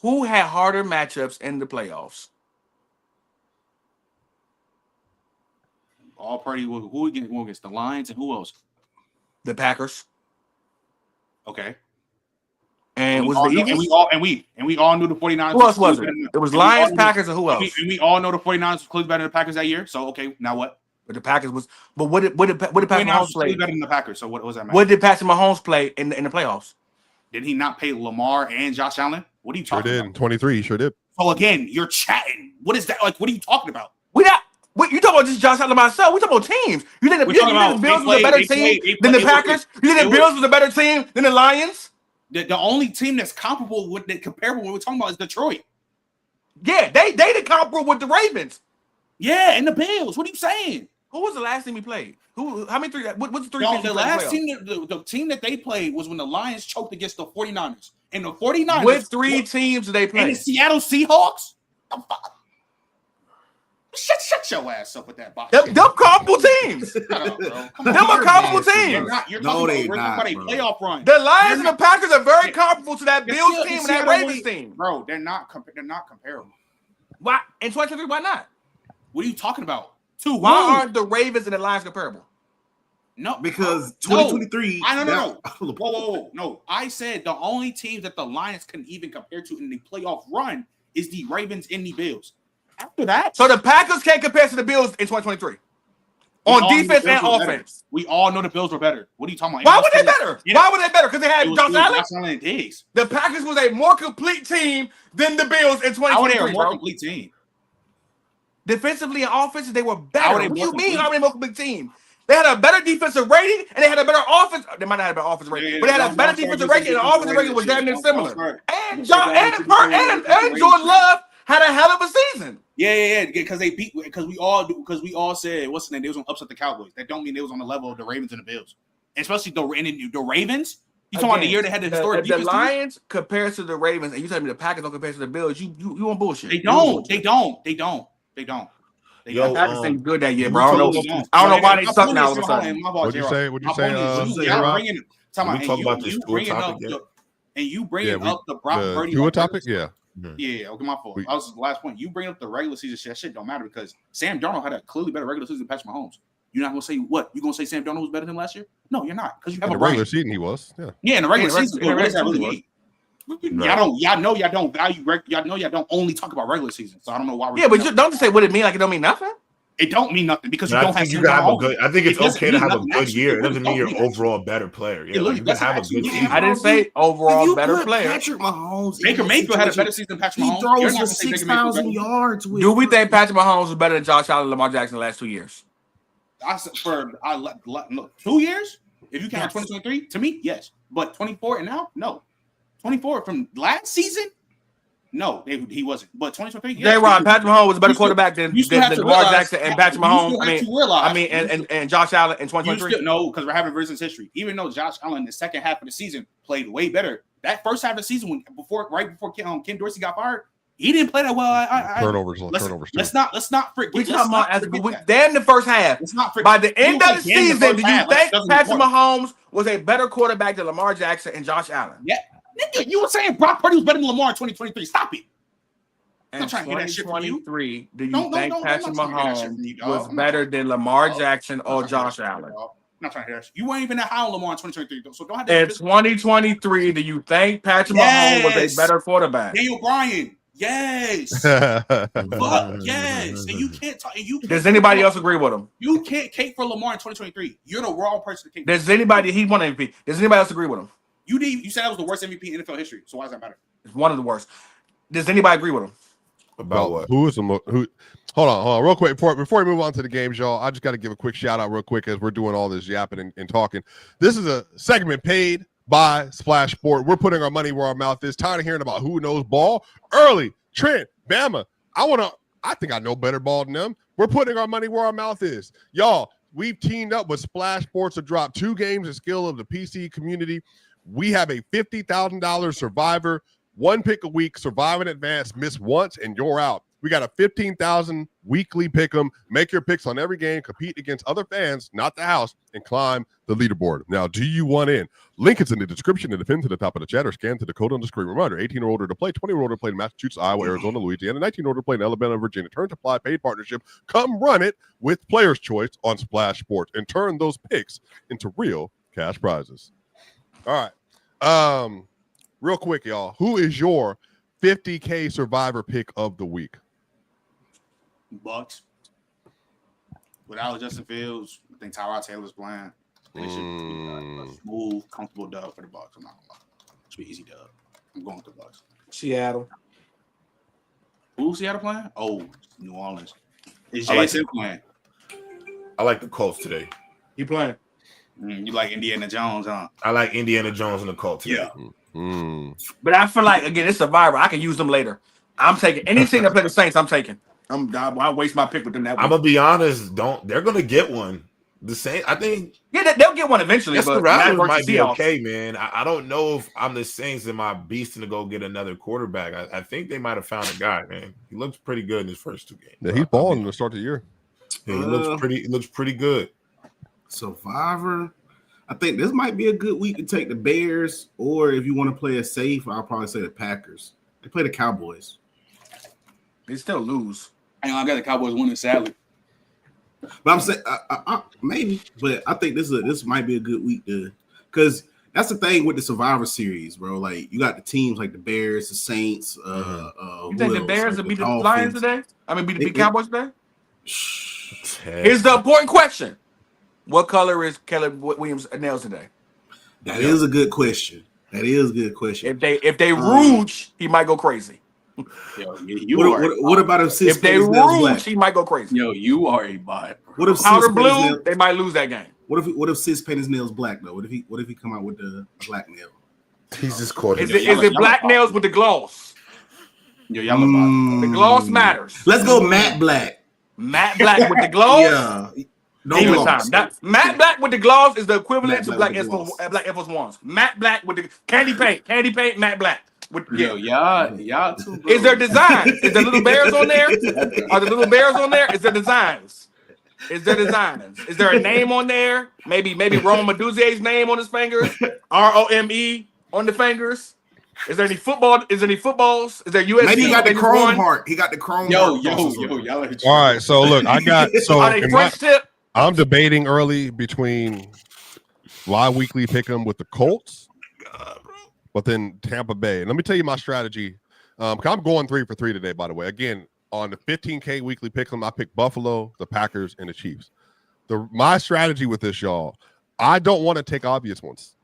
Speaker 2: who had harder matchups in the playoffs?
Speaker 4: All Purdy. Who against the Lions and who else?
Speaker 2: The Packers.
Speaker 4: Okay.
Speaker 2: And was the Eagles?
Speaker 4: We all knew the 49ers.
Speaker 2: Who else was it? It was Lions, Packers, and who else?
Speaker 4: And we all know the 49ers was better than the Packers that year. So okay, now what?
Speaker 2: But the Packers was. But what did Patrick Mahomes play?
Speaker 4: Better than the Packers. So what was that? Matter?
Speaker 2: What did Patrick Mahomes play in the playoffs?
Speaker 4: Did he not pay Lamar and Josh Allen? What are you talking about?
Speaker 1: In 23, sure did.
Speaker 4: So again, you're chatting. What is that? Like, what are you talking about?
Speaker 2: What you talking about? Just Josh Allen myself? We talking about teams. You think the Bills was a better team than the Packers? You think the Bills was a better team than the Lions?
Speaker 4: The only team that's comparable with comparable what we're talking about is Detroit.
Speaker 2: Yeah, they the comparable with the Ravens.
Speaker 4: Yeah, and the Bills. What are you saying?
Speaker 2: Who was the last team he played? How many three? What's the three?
Speaker 4: No, the last team, the team that they played was when the Lions choked against the 49ers. And the 49ers.
Speaker 2: What three teams did they play?
Speaker 4: And the Seattle Seahawks? Shut your ass up with that box.
Speaker 2: Them comparable teams. Them are comparable teams.
Speaker 4: You're talking about a playoff run.
Speaker 2: The Lions and the Packers are very comparable to that Bills team and that Ravens team.
Speaker 4: Bro, they're not comparable.
Speaker 2: Why? In 2023, why not?
Speaker 4: What are you talking about?
Speaker 2: Why aren't the Ravens and the Lions comparable?
Speaker 4: No,
Speaker 3: because 2023.
Speaker 4: No. Whoa. No, I said the only teams that the Lions can even compare to in the playoff run is the Ravens and the Bills. After that,
Speaker 2: So the Packers can't compare to the Bills in 2023 on defense and offense.
Speaker 4: We all know the Bills were better. What are you talking about?
Speaker 2: Why were they better? Why were they better? Because they had Josh Allen.
Speaker 4: And Diggs.
Speaker 2: The Packers was a more complete team than the Bills in 2023.
Speaker 4: How were they a more complete team?
Speaker 2: Defensively and offensively, they were better. What do you mean?
Speaker 4: complete?
Speaker 2: How were they more complete team? They had a better defensive rating and they had a better offense. They might not have a better offensive rating, but they had a better defensive rating and the offensive rating was damn near similar. And Jordan Love had a hell of a season.
Speaker 4: Yeah. Because we all said what's the name? They was gonna upset the Cowboys. That don't mean they was on the level of the Ravens and the Bills, and especially the Ravens. You talking about the year they had the historic defense?
Speaker 2: The Lions compares to the Ravens, and you tell me the Packers don't compare to the Bills. You want bullshit.
Speaker 4: They don't.
Speaker 2: The Packers ain't good that year, bro. I don't know why they suck now all of a sudden.
Speaker 1: What'd you say?
Speaker 4: You bringing up the Brock Purdy
Speaker 1: Tua topic? Yeah.
Speaker 4: Yeah, okay, my fault. That was the last point. You bring up the regular season shit. That shit don't matter because Sam Darnold had a clearly better regular season than Patrick Mahomes. You're not gonna say what? You gonna say Sam Darnold was better than last year? No, you're not because you have
Speaker 1: a regular season. He was.
Speaker 4: Yeah, in the regular season. What does that really mean? Y'all know y'all don't value. Y'all know y'all don't only talk about regular season. So I don't know why.
Speaker 2: Yeah, but you don't just say what it mean like it don't mean nothing.
Speaker 4: It don't mean nothing because you don't have.
Speaker 5: You gotta have a good. I think it's okay to have a good year. It doesn't mean you're overall better player. Yeah, you can have a good season.
Speaker 2: I didn't say overall better player.
Speaker 3: Patrick Mahomes.
Speaker 4: Baker Mayfield had a better season than Patrick Mahomes.
Speaker 3: He throws for 6,000 yards.
Speaker 2: Do we think Patrick Mahomes was better than Josh Allen and Lamar Jackson the last 2 years?
Speaker 4: Look, 2 years. If you count 2023, to me, yes. But 24 and now, no. 24 from last season. No, he wasn't. But 2023,
Speaker 2: yeah. J-Rod, Patrick Mahomes was a better quarterback than Lamar Jackson and Patrick Mahomes. And Josh Allen in 2023.
Speaker 4: No, because we're having versus history. Even though Josh Allen in the second half of the season played way better, that first half of the season, right before Ken Dorsey got fired, he didn't play that well.
Speaker 1: Turnovers.
Speaker 4: Let's not forget.
Speaker 2: We talking about they're in the first half. Let's not forget. By the end of the season, do you think Patrick Mahomes was a better quarterback than Lamar Jackson and Josh Allen?
Speaker 4: Yeah. Nigga, you were saying Brock Purdy was better than Lamar in 2023. Stop it.
Speaker 2: And in 2023, do you think Patrick Mahomes was better than Lamar Jackson or Josh Allen?
Speaker 4: I'm not trying to hear that. You weren't even that high on Lamar in 2023, so don't have that.
Speaker 2: In 2023, do you think Patrick Mahomes was a better quarterback?
Speaker 4: Daniel Bryan, yes. Fuck, yes. And you can't talk.
Speaker 2: Does anybody else agree with him?
Speaker 4: You can't cape for Lamar in 2023. You're the wrong person to cape.
Speaker 2: Does anybody? He won MVP. Does anybody else agree with him?
Speaker 4: You said that was the worst MVP in NFL history. So why does that matter?
Speaker 2: It's one of the worst. Does anybody agree with him?
Speaker 5: About what?
Speaker 1: Who is the who? Hold on, real quick before we move on to the games, y'all. I just got to give a quick shout out, real quick, as we're doing all this yapping and talking. This is a segment paid by Splash Sport. We're putting our money where our mouth is. Tired of hearing about who knows ball. Early, Trent, Bama. I think I know better ball than them. We're putting our money where our mouth is, y'all. We've teamed up with Splash Sports to drop 2 games in skill of the PC community. We have a $50,000 survivor, 1 pick a week, survive in advance, miss once, and you're out. We got a $15,000 weekly pick 'em. Make your picks on every game, compete against other fans, not the house, and climb the leaderboard. Now, do you want in? Link is in the description and the pin to the top of the chat or scan to the code on the screen. Reminder, 18 or older to play, 20 or older to play in Massachusetts, Iowa, Arizona, Louisiana, 19 or older to play in Alabama, Virginia. Terms apply, paid partnership. Come run it with Player's Choice on Splash Sports and turn those picks into real cash prizes. All right. Real quick, y'all. Who is your 50K survivor pick of the week?
Speaker 4: Bucs. Without Justin Fields, I think Tyrod Taylor's playing. I think it should be a smooth, comfortable dub for the Bucs. I'm not gonna lie. It should be easy dub. I'm going with the Bucs.
Speaker 2: Seattle.
Speaker 4: Who's Seattle playing? Oh, New Orleans. Is Jason playing?
Speaker 5: I like the Colts today.
Speaker 2: You playing?
Speaker 4: You like Indiana Jones, huh?
Speaker 5: I like Indiana Jones and the Colts today.
Speaker 4: Yeah.
Speaker 2: But I feel like, again, it's Survivor. I can use them later. I'm taking anything that play the Saints. I'm taking. I waste my pick with them that way.
Speaker 5: I'm gonna be honest. They're gonna get one. The Saints, I think.
Speaker 2: Yeah, they'll get one eventually.
Speaker 5: But the Raptors might be okay, man. I don't know if I'm the Saints and my beasting to go get another quarterback. I think they might have found a guy, man. He looks pretty good in his first 2 games.
Speaker 1: Yeah, he's balling to start the year.
Speaker 5: Yeah, he looks pretty good.
Speaker 3: Survivor. I think this might be a good week to take the Bears, or if you want to play it safe, I'll probably say the Packers. They play the Cowboys.
Speaker 2: They still lose.
Speaker 4: I got the Cowboys winning, sadly.
Speaker 3: But I'm saying maybe, but I think this might be a good week because that's the thing with the Survivor Series, bro. Like you got the teams like the Bears, the Saints.
Speaker 2: You think the Bears
Speaker 3: like
Speaker 2: will beat the
Speaker 3: Dolphins.
Speaker 2: Lions today? I mean, beat the Cowboys today?
Speaker 3: Shh.
Speaker 2: Here's the important question: what color is Caleb Williams' nails today?
Speaker 3: That is a good question.
Speaker 2: If they rouge, he might go crazy.
Speaker 4: Yo,
Speaker 3: what about if
Speaker 2: they rouge, he might go crazy.
Speaker 4: Yo, you are a bot.
Speaker 3: What if
Speaker 2: powder blue? They might lose that game.
Speaker 3: What if Sis paint his nails black though? What if he come out with the black nail?
Speaker 5: He's just caught.
Speaker 2: Is it black nails with the gloss?
Speaker 4: Yo, y'all about
Speaker 2: the gloss matters.
Speaker 3: Let's go matte black.
Speaker 2: Matte black with the gloss.
Speaker 3: Yeah. No gloss.
Speaker 2: Matte black with the gloss is the equivalent to black Air Force Ones. Matte black with the candy paint, matte black.
Speaker 4: Yo, y'all too. Bro.
Speaker 2: Is there design? Is there little bears on there? Are there little bears on there? Is there designs? Is there designs? Is there a name on there? Maybe Rome Meduzier's name on his fingers. ROME on the fingers. Is there any football? Is there any footballs? Is there USC?
Speaker 3: Maybe he got the chrome heart. He got the chrome heart.
Speaker 4: Yo, y'all are
Speaker 1: all right. So look, I got
Speaker 2: Are they French tip?
Speaker 1: I'm debating early between live weekly pick'em with the Colts, but then Tampa Bay. And let me tell you my strategy. I'm going 3 for 3 today, by the way. Again, on the 15K weekly pick'em, I picked Buffalo, the Packers, and the Chiefs. My strategy with this, y'all, I don't want to take obvious ones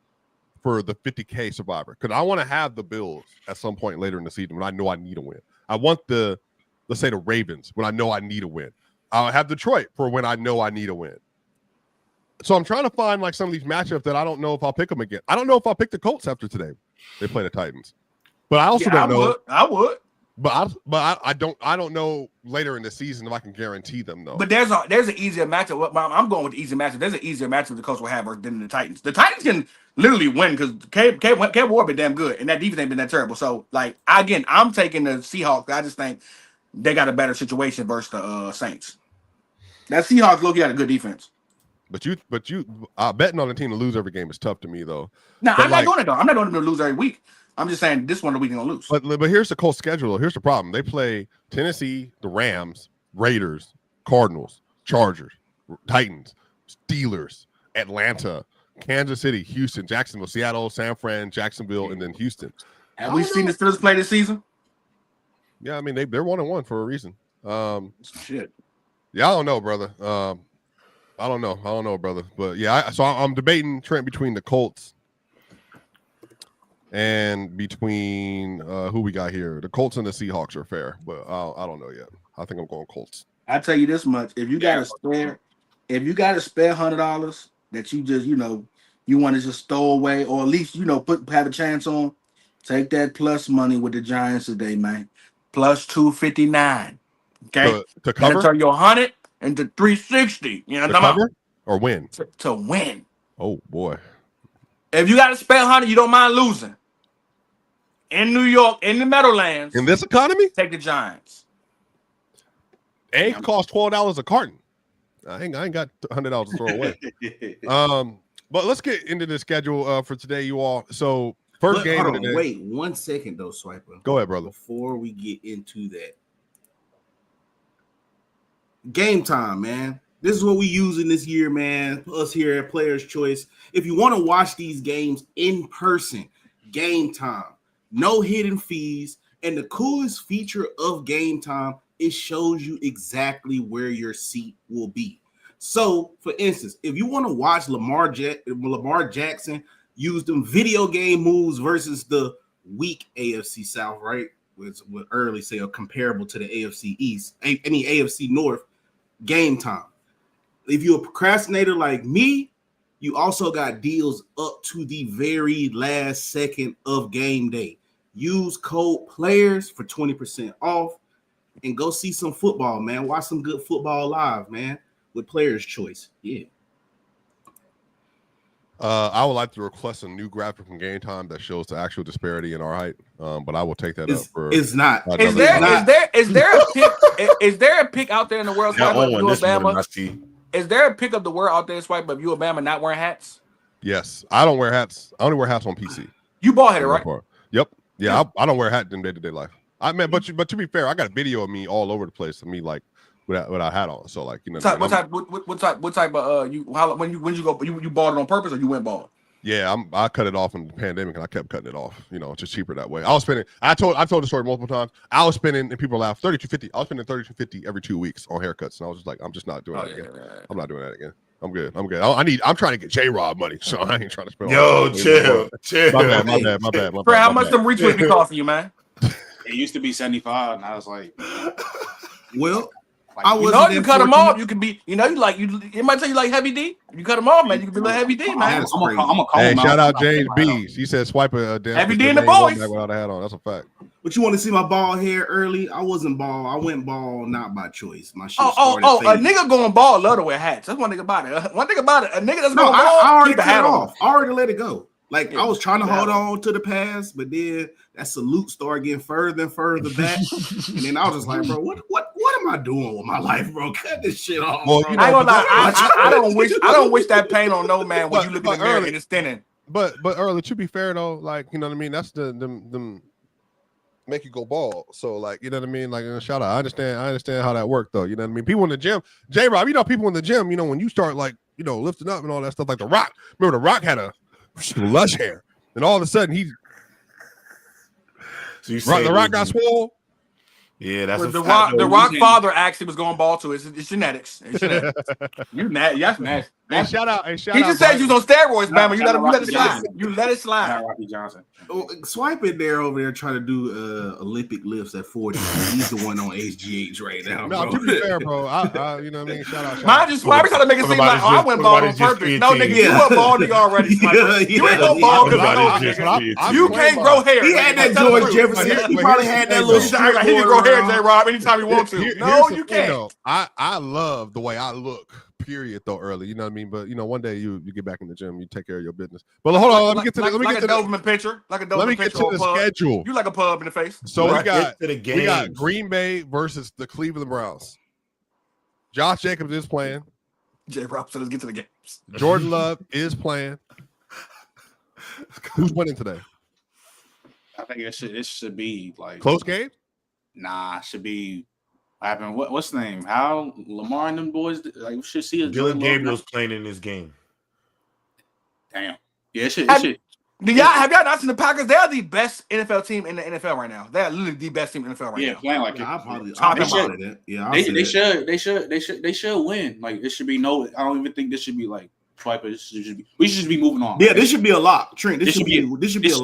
Speaker 1: for the 50K survivor because I want to have the Bills at some point later in the season when I know I need a win. I want let's say the Ravens when I know I need a win. I'll have Detroit for when I know I need a win. So I'm trying to find like some of these matchups that I don't know if I'll pick them again. I don't know if I'll pick the Colts after today. They play the Titans. But I also don't know.
Speaker 2: I would.
Speaker 1: But I don't know later in the season if I can guarantee them though.
Speaker 2: But there's an easier matchup. I'm going with the easy matchup. There's an easier matchup the Colts will have than the Titans. The Titans can literally win because Cam Ward been damn good, and that defense ain't been that terrible. So like again, I'm taking the Seahawks. I just think they got a better situation versus the Saints. That Seahawks look got a good defense.
Speaker 1: But you betting on the team to lose every game is tough to me though.
Speaker 2: No, I'm not doing it though. I'm not doing them to lose every week. I'm just saying this one the week they're gonna lose.
Speaker 1: But here's the Colts schedule. Here's the problem. They play Tennessee, the Rams, Raiders, Cardinals, Chargers, Titans, Steelers, Atlanta, Kansas City, Houston, Jacksonville, Seattle, San Fran, Jacksonville, and then Houston.
Speaker 2: Have we seen the Steelers play this season?
Speaker 1: Yeah, I mean they're 1-1 for a reason.
Speaker 2: Shit.
Speaker 1: Yeah, I don't know, brother. I don't know, brother. But yeah, so I'm debating Trent between the Colts and between who we got here. The Colts and the Seahawks are fair, but I don't know yet. I think I'm going Colts.
Speaker 2: I tell you this much: if you got to spare $100 that you just you want to just throw away, or at least have a chance on, take that plus money with the Giants today, man. Plus 259. Okay,
Speaker 1: to cover,
Speaker 2: turn your 100 into 360. You know what I'm talking about?
Speaker 1: Or win
Speaker 2: to win.
Speaker 1: Oh boy!
Speaker 2: If you got to spend 100, you don't mind losing. In New York, in the Meadowlands,
Speaker 1: in this economy,
Speaker 2: take the Giants.
Speaker 1: Eggs cost $12 a carton. I ain't got $100 to throw away. But let's get into the schedule for today, you all. So first game of the day.
Speaker 3: Wait 1 second though, Swiper.
Speaker 1: Go ahead, brother.
Speaker 3: Before we get into that, game time, man. This is what we using this year, man. Us here at Players Choice. If you want to watch these games in person, game time. No hidden fees. And the coolest feature of game time, it shows you exactly where your seat will be. So, for instance, if you want to watch Lamar Jackson use them video game moves versus the weak AFC South, right? Which would early say are comparable to the AFC East, any AFC North, game time. If you're a procrastinator like me, you also got deals up to the very last second of game day. Use code PLAYERS for 20% off and go see some football, man. Watch some good football live, man, with Players Choice. Yeah.
Speaker 1: I would like to request a new graphic from Game Time that shows the actual disparity in our height. But I will take that up for.
Speaker 3: It's not.
Speaker 2: Is there a pick out there in the world? Is there a pick of the world out there, Swipe, of you, Obama, not wearing hats?
Speaker 1: Yes, I don't wear hats. I only wear hats on PC.
Speaker 2: You bald headed, right?
Speaker 1: Yep. Yeah, I don't wear hats in day-to-day life. But to be fair, I got a video of me all over the place of me like without a hat on. So like, you know,
Speaker 2: What type of when you go you bought it on purpose or you went bald?
Speaker 1: Yeah, I cut it off in the pandemic, and I kept cutting it off. You know, it's just cheaper that way. I was spending. I've told the story multiple times. I was spending, and people laugh, $32.50. I was spending $32.50 every 2 weeks on haircuts, and I was just like, I'm just not doing that again. I'm not doing that again. I'm good. I'm trying to get J-Rob money, so I ain't trying to spend.
Speaker 5: Chill.
Speaker 1: My bad.
Speaker 2: Fred, how much them retweets be costing you, man?
Speaker 4: It used to be 75, and I was like,
Speaker 3: well.
Speaker 4: like,
Speaker 3: I was
Speaker 2: you cut them off. You can be, it might tell you like Heavy D. You cut them off, man. You can be like Heavy D, man.
Speaker 4: I'm a call
Speaker 1: Hey,
Speaker 4: him
Speaker 1: shout
Speaker 4: out.
Speaker 1: out James B. She said swipe a damn.
Speaker 2: Heavy D and the boys.
Speaker 1: Without a hat on. That's a fact.
Speaker 3: But you want to see my bald hair early? I wasn't bald. I went bald not by choice. My shit
Speaker 2: A nigga going bald love to wear hats. That's one thing about it. One thing about it. A nigga that's going bald,
Speaker 3: I already
Speaker 2: keep a
Speaker 3: cut
Speaker 2: hat
Speaker 3: it
Speaker 2: on.
Speaker 3: off. I already let it go. Like
Speaker 2: Yeah,
Speaker 3: I was trying to hold
Speaker 2: yeah.
Speaker 3: on to the past, but then that salute started getting further and further back. And then I was just like, bro, what am I doing with my life, bro? Cut this shit off.
Speaker 1: Well,
Speaker 3: bro.
Speaker 1: you know,
Speaker 2: I ain't gonna lie. I don't wish that pain on no man when you look in the mirror and it's thinning.
Speaker 1: But early, to be fair though, like, you know what I mean, that's them make you go bald. So like, you know what I mean, like, shout out. I understand how that worked though. You know what I mean. People in the gym, J-Rob, you know, people in the gym, you know, when you start like, you know, lifting up and all that stuff, like The Rock. Remember, The Rock had a lush hair, and all of a sudden The Rock got swole.
Speaker 5: Yeah, that's
Speaker 2: the Rock father actually was going bald too. It's genetics. You nasty. That's nasty.
Speaker 1: And shout out.
Speaker 2: He just said you was on steroids, man. But you let it slide. You let it slide.
Speaker 4: Not Rocky Johnson.
Speaker 3: Swipe it there over there trying to do Olympic lifts at 40. He's the one on HGH right now.
Speaker 1: No,
Speaker 3: bro.
Speaker 1: to be fair, bro. I you know what I mean. Shout out.
Speaker 2: Mine just Swipe trying to make it seem like I went bald on purpose. No, nigga, you were bald already. You ain't no bald because you can't grow hair.
Speaker 3: He had that George Jefferson. He probably had that little.
Speaker 2: He can grow hair, J-Rob, anytime he wants to. No, you can't.
Speaker 1: I love the way I look. Period, though, early. You know what I mean? But you know, one day you get back in the gym, you take care of your business. But hold on, let me get to the
Speaker 2: Doberman picture. Like a Doberman
Speaker 1: let me get to the schedule.
Speaker 2: You like a pub in the face.
Speaker 1: So we got Green Bay versus the Cleveland Browns. Josh Jacobs is playing.
Speaker 2: J-Rob said, let's get to the games.
Speaker 1: Jordan Love is playing. Who's winning today?
Speaker 4: I think it should be like
Speaker 1: Close game?
Speaker 4: Nah, it should be. Happened. What's the name? How Lamar and them boys like should see a
Speaker 5: Dylan Gabriel's playing in this game.
Speaker 4: Damn. Yeah, it should.
Speaker 2: Have y'all not seen the Packers? They are the best NFL team in the NFL right now. They are literally the best team in the NFL right now.
Speaker 4: Yeah, playing like
Speaker 3: it.
Speaker 4: They should win. Like it should be no. I don't even think this should be like swipe. We should just be moving on.
Speaker 3: Yeah, this should be a lock. Trent, this should be a lock.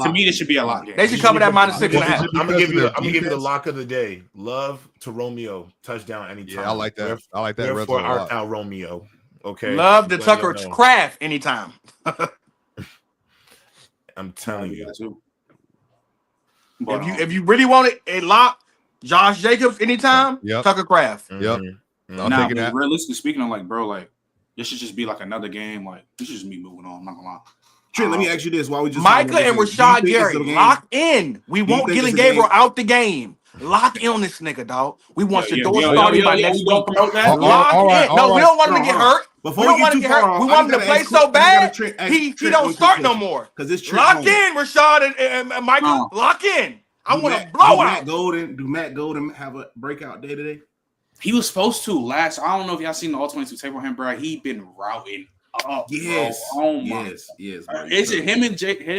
Speaker 4: To me, this should be a lock.
Speaker 2: They should cover that -6.5.
Speaker 5: I'm gonna give you the lock of the day. Love to Romeo touchdown anytime.
Speaker 1: Yeah, I like that. I like that.
Speaker 5: Therefore, art out Romeo. Okay.
Speaker 2: Love the Tucker Craft anytime.
Speaker 5: I'm telling you.
Speaker 2: If you really want it, a lock, Josh Jacobs anytime.
Speaker 1: Yep.
Speaker 2: Tucker Craft.
Speaker 1: Yep.
Speaker 4: Nah, but realistically speaking, I'm like, bro, like this should just be like another game. Like this should just be moving on. I'm not gonna lie.
Speaker 3: Trent, let me ask you this: while we just
Speaker 2: Micah and Rashad Gary lock in. We want Jaylen Gabriel out the game. Lock in on this nigga, dog. We want Shador starting by next week. Lock in. No, we don't want him to get hurt. We don't want him to get hurt. We want him to play so bad he don't start no more. Lock in, Rashad and Michael. Lock in. I want a blowout.
Speaker 3: Do Matt Golden have a breakout day today?
Speaker 4: He was supposed to last. I don't know if y'all seen the all 22 tape on him, bro. He been routing up.
Speaker 3: Yes.
Speaker 4: Bro. Oh my.
Speaker 3: Yes.
Speaker 4: It's him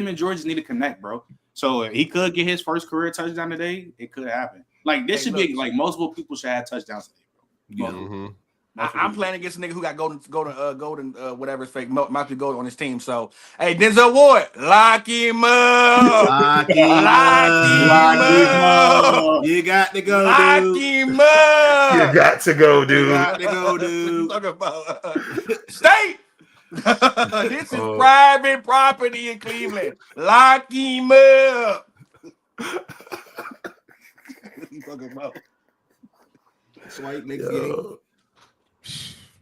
Speaker 4: and George just need to connect, bro. So if he could get his first career touchdown today, it could happen. Like this should be like multiple people should have touchdowns today, bro.
Speaker 2: I'm playing against a nigga who got golden, whatever is fake, might be golden on his team. So, hey, Denzel Ward, lock him up.
Speaker 3: Lock him up. You got to go,
Speaker 2: lock
Speaker 3: dude.
Speaker 2: him up.
Speaker 5: You got to go, dude.
Speaker 3: You got to go, dude.
Speaker 2: Talk about state. This is private property in Cleveland. Lock him up. Talking about
Speaker 3: Swipe next game.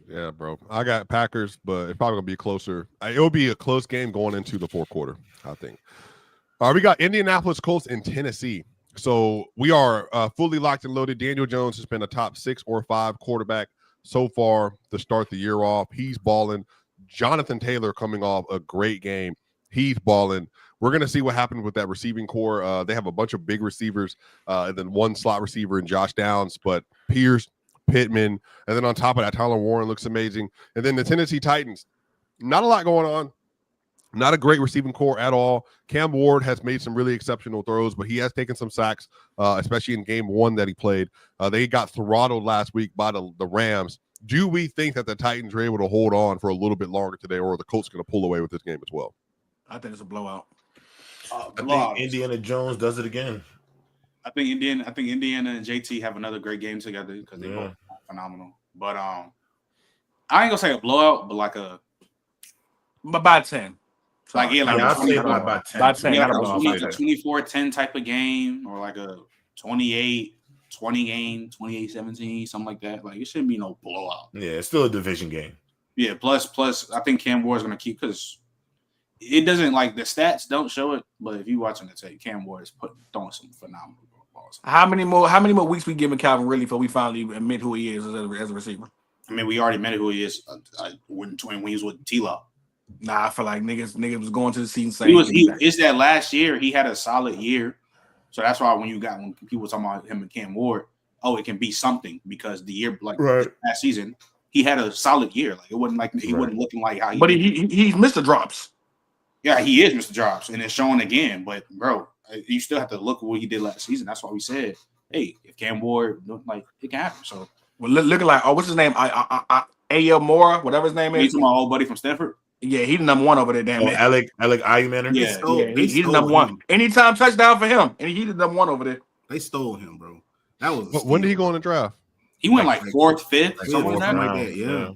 Speaker 1: Yeah, bro. I got Packers, but it's probably gonna be closer. It'll be a close game going into the fourth quarter, I think. All right, we got Indianapolis Colts in Tennessee. So we are fully locked and loaded. Daniel Jones has been a top 6 or 5 quarterback so far to start the year off. He's balling. Jonathan Taylor coming off a great game. He's balling. We're going to see what happens with that receiving core. They have a bunch of big receivers and then one slot receiver in Josh Downs, but Pierce Pittman, and then on top of that, Tyler Warren looks amazing. And then the Tennessee Titans, not a lot going on. Not a great receiving core at all. Cam Ward has made some really exceptional throws, but he has taken some sacks, especially in game 1 that he played. They got throttled last week by the Rams. Do we think that the Titans are able to hold on for a little bit longer today, or are the Colts going to pull away with this game as well?
Speaker 2: I think it's a blowout.
Speaker 5: I think Indiana Jones does it again.
Speaker 4: I think Indiana and JT have another great game together because they both phenomenal. But I ain't gonna say a blowout, but like
Speaker 2: by 10.
Speaker 4: Like
Speaker 5: I'd say by 10.
Speaker 2: By 10.
Speaker 4: Yeah,
Speaker 2: Not a
Speaker 4: like
Speaker 2: blowout.
Speaker 4: a 24-10 type of game, or like a 28-20 game, 28-17, something like that. Like it shouldn't be no blowout.
Speaker 5: Yeah, it's still a division game.
Speaker 4: Yeah, plus I think Cam Ward's gonna keep, because it doesn't, like, the stats don't show it, but if you watching the tape, Cam Ward is throwing some phenomenal balls.
Speaker 2: How many more weeks we giving Calvin Ridley before we finally admit who he is as a receiver?
Speaker 4: I mean, we already admitted who he is when he was with T-Law.
Speaker 2: Nah, I feel like niggas was going to the season saying
Speaker 4: it's that last year he had a solid year, so that's why when people talking about him and Cam Ward, it can be something, because the year last season he had a solid year. Like it wasn't like he wasn't looking like how he.
Speaker 2: But he's Mr. Drops.
Speaker 4: Yeah, he is Mr. Drops, and it's showing again. But bro, you still have to look at what he did last season. That's why we said, hey, if Cam Ward like it can happen. So
Speaker 2: looking like what's his name? A.L. Mora, whatever his name is.
Speaker 4: He's my old buddy from Stanford.
Speaker 2: Yeah, he's the number 1 over there, damn it.
Speaker 5: Alec Ayumaner?
Speaker 2: Yeah, he's the number 1. Anytime touchdown for him, and he's the number 1 over there.
Speaker 3: They stole him, bro. That was.
Speaker 1: But when did he go in the draft?
Speaker 4: He went like 4th, 5th, something like
Speaker 3: that. Yeah.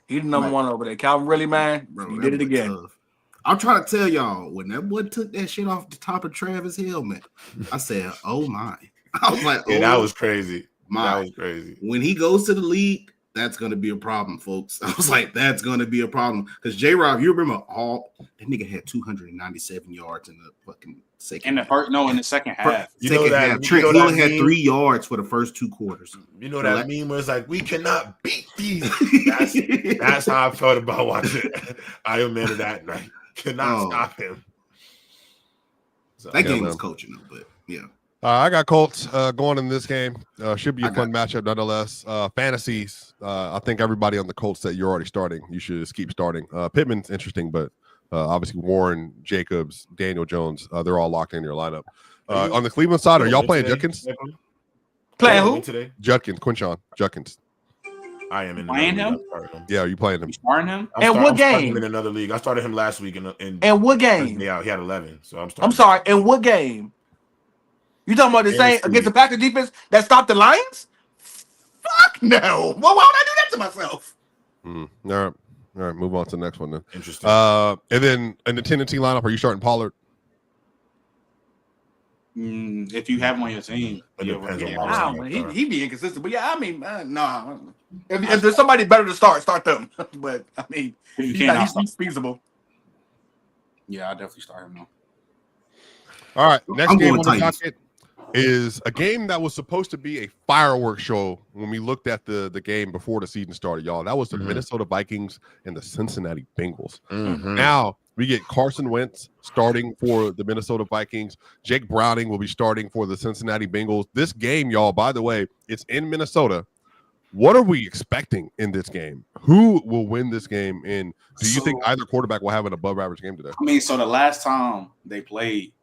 Speaker 2: He's the number 1 over there. Calvin Ridley, man,
Speaker 3: Bro,
Speaker 2: he did it again.
Speaker 3: Tough. I'm trying to tell y'all, when that boy took that shit off the top of Travis' helmet, I said, "Oh my!" I was like, "Oh,
Speaker 5: that was crazy."
Speaker 3: My.
Speaker 5: That was crazy.
Speaker 3: When he goes to the league, that's going to be a problem, folks. I was like, that's going to be a problem. Because J-Rob, you remember that nigga had 297 yards in the fucking second half.
Speaker 4: In the second half.
Speaker 3: He only had 3 yards for the first 2 quarters.
Speaker 5: You know that meme was like, we cannot beat these. That's how I felt about watching Iron Man that night. Cannot stop him.
Speaker 3: So, that game was coaching though, but yeah.
Speaker 1: I got Colts going in this game. Should be a fun matchup nonetheless. Fantasies. I think everybody on the Colts that you're already starting, you should just keep starting. Pittman's interesting, but obviously Warren, Jacobs, Daniel Jones, they're all locked in your lineup. On the Cleveland side, are y'all playing Judkins?
Speaker 2: Playing who?
Speaker 5: Today?
Speaker 1: Judkins, Quinshon Judkins.
Speaker 5: I am in
Speaker 4: playing him.
Speaker 1: Yeah, are you playing him?
Speaker 4: You starting him?
Speaker 2: And what game?
Speaker 5: Him in another league. I started him last week.
Speaker 2: And what game?
Speaker 5: Yeah, he had 11. So I'm starting.
Speaker 2: I'm sorry. And what game? You talking about the same against the Packers defense that stopped the Lions? Fuck no. Well, why would I do that to myself?
Speaker 1: All right. Move on to the next one then.
Speaker 5: Interesting.
Speaker 1: And then in the Tennessee lineup, are you starting Pollard?
Speaker 4: If you have him on your team,
Speaker 2: he be inconsistent. But yeah, I mean, no. If there's somebody better to start them. But I mean, he's feasible.
Speaker 4: Yeah, I definitely start him now.
Speaker 1: All right, next game on the docket is a game that was supposed to be a fireworks show when we looked at the game before the season started, y'all. That was the Minnesota Vikings and the Cincinnati Bengals. Now we get Carson Wentz starting for the Minnesota Vikings. Jake Browning will be starting for the Cincinnati Bengals. This game, y'all, by the way, it's in Minnesota. What are we expecting in this game? Who will win this game? And do you think either quarterback will have an above average game today?
Speaker 4: I mean, so the last time they played,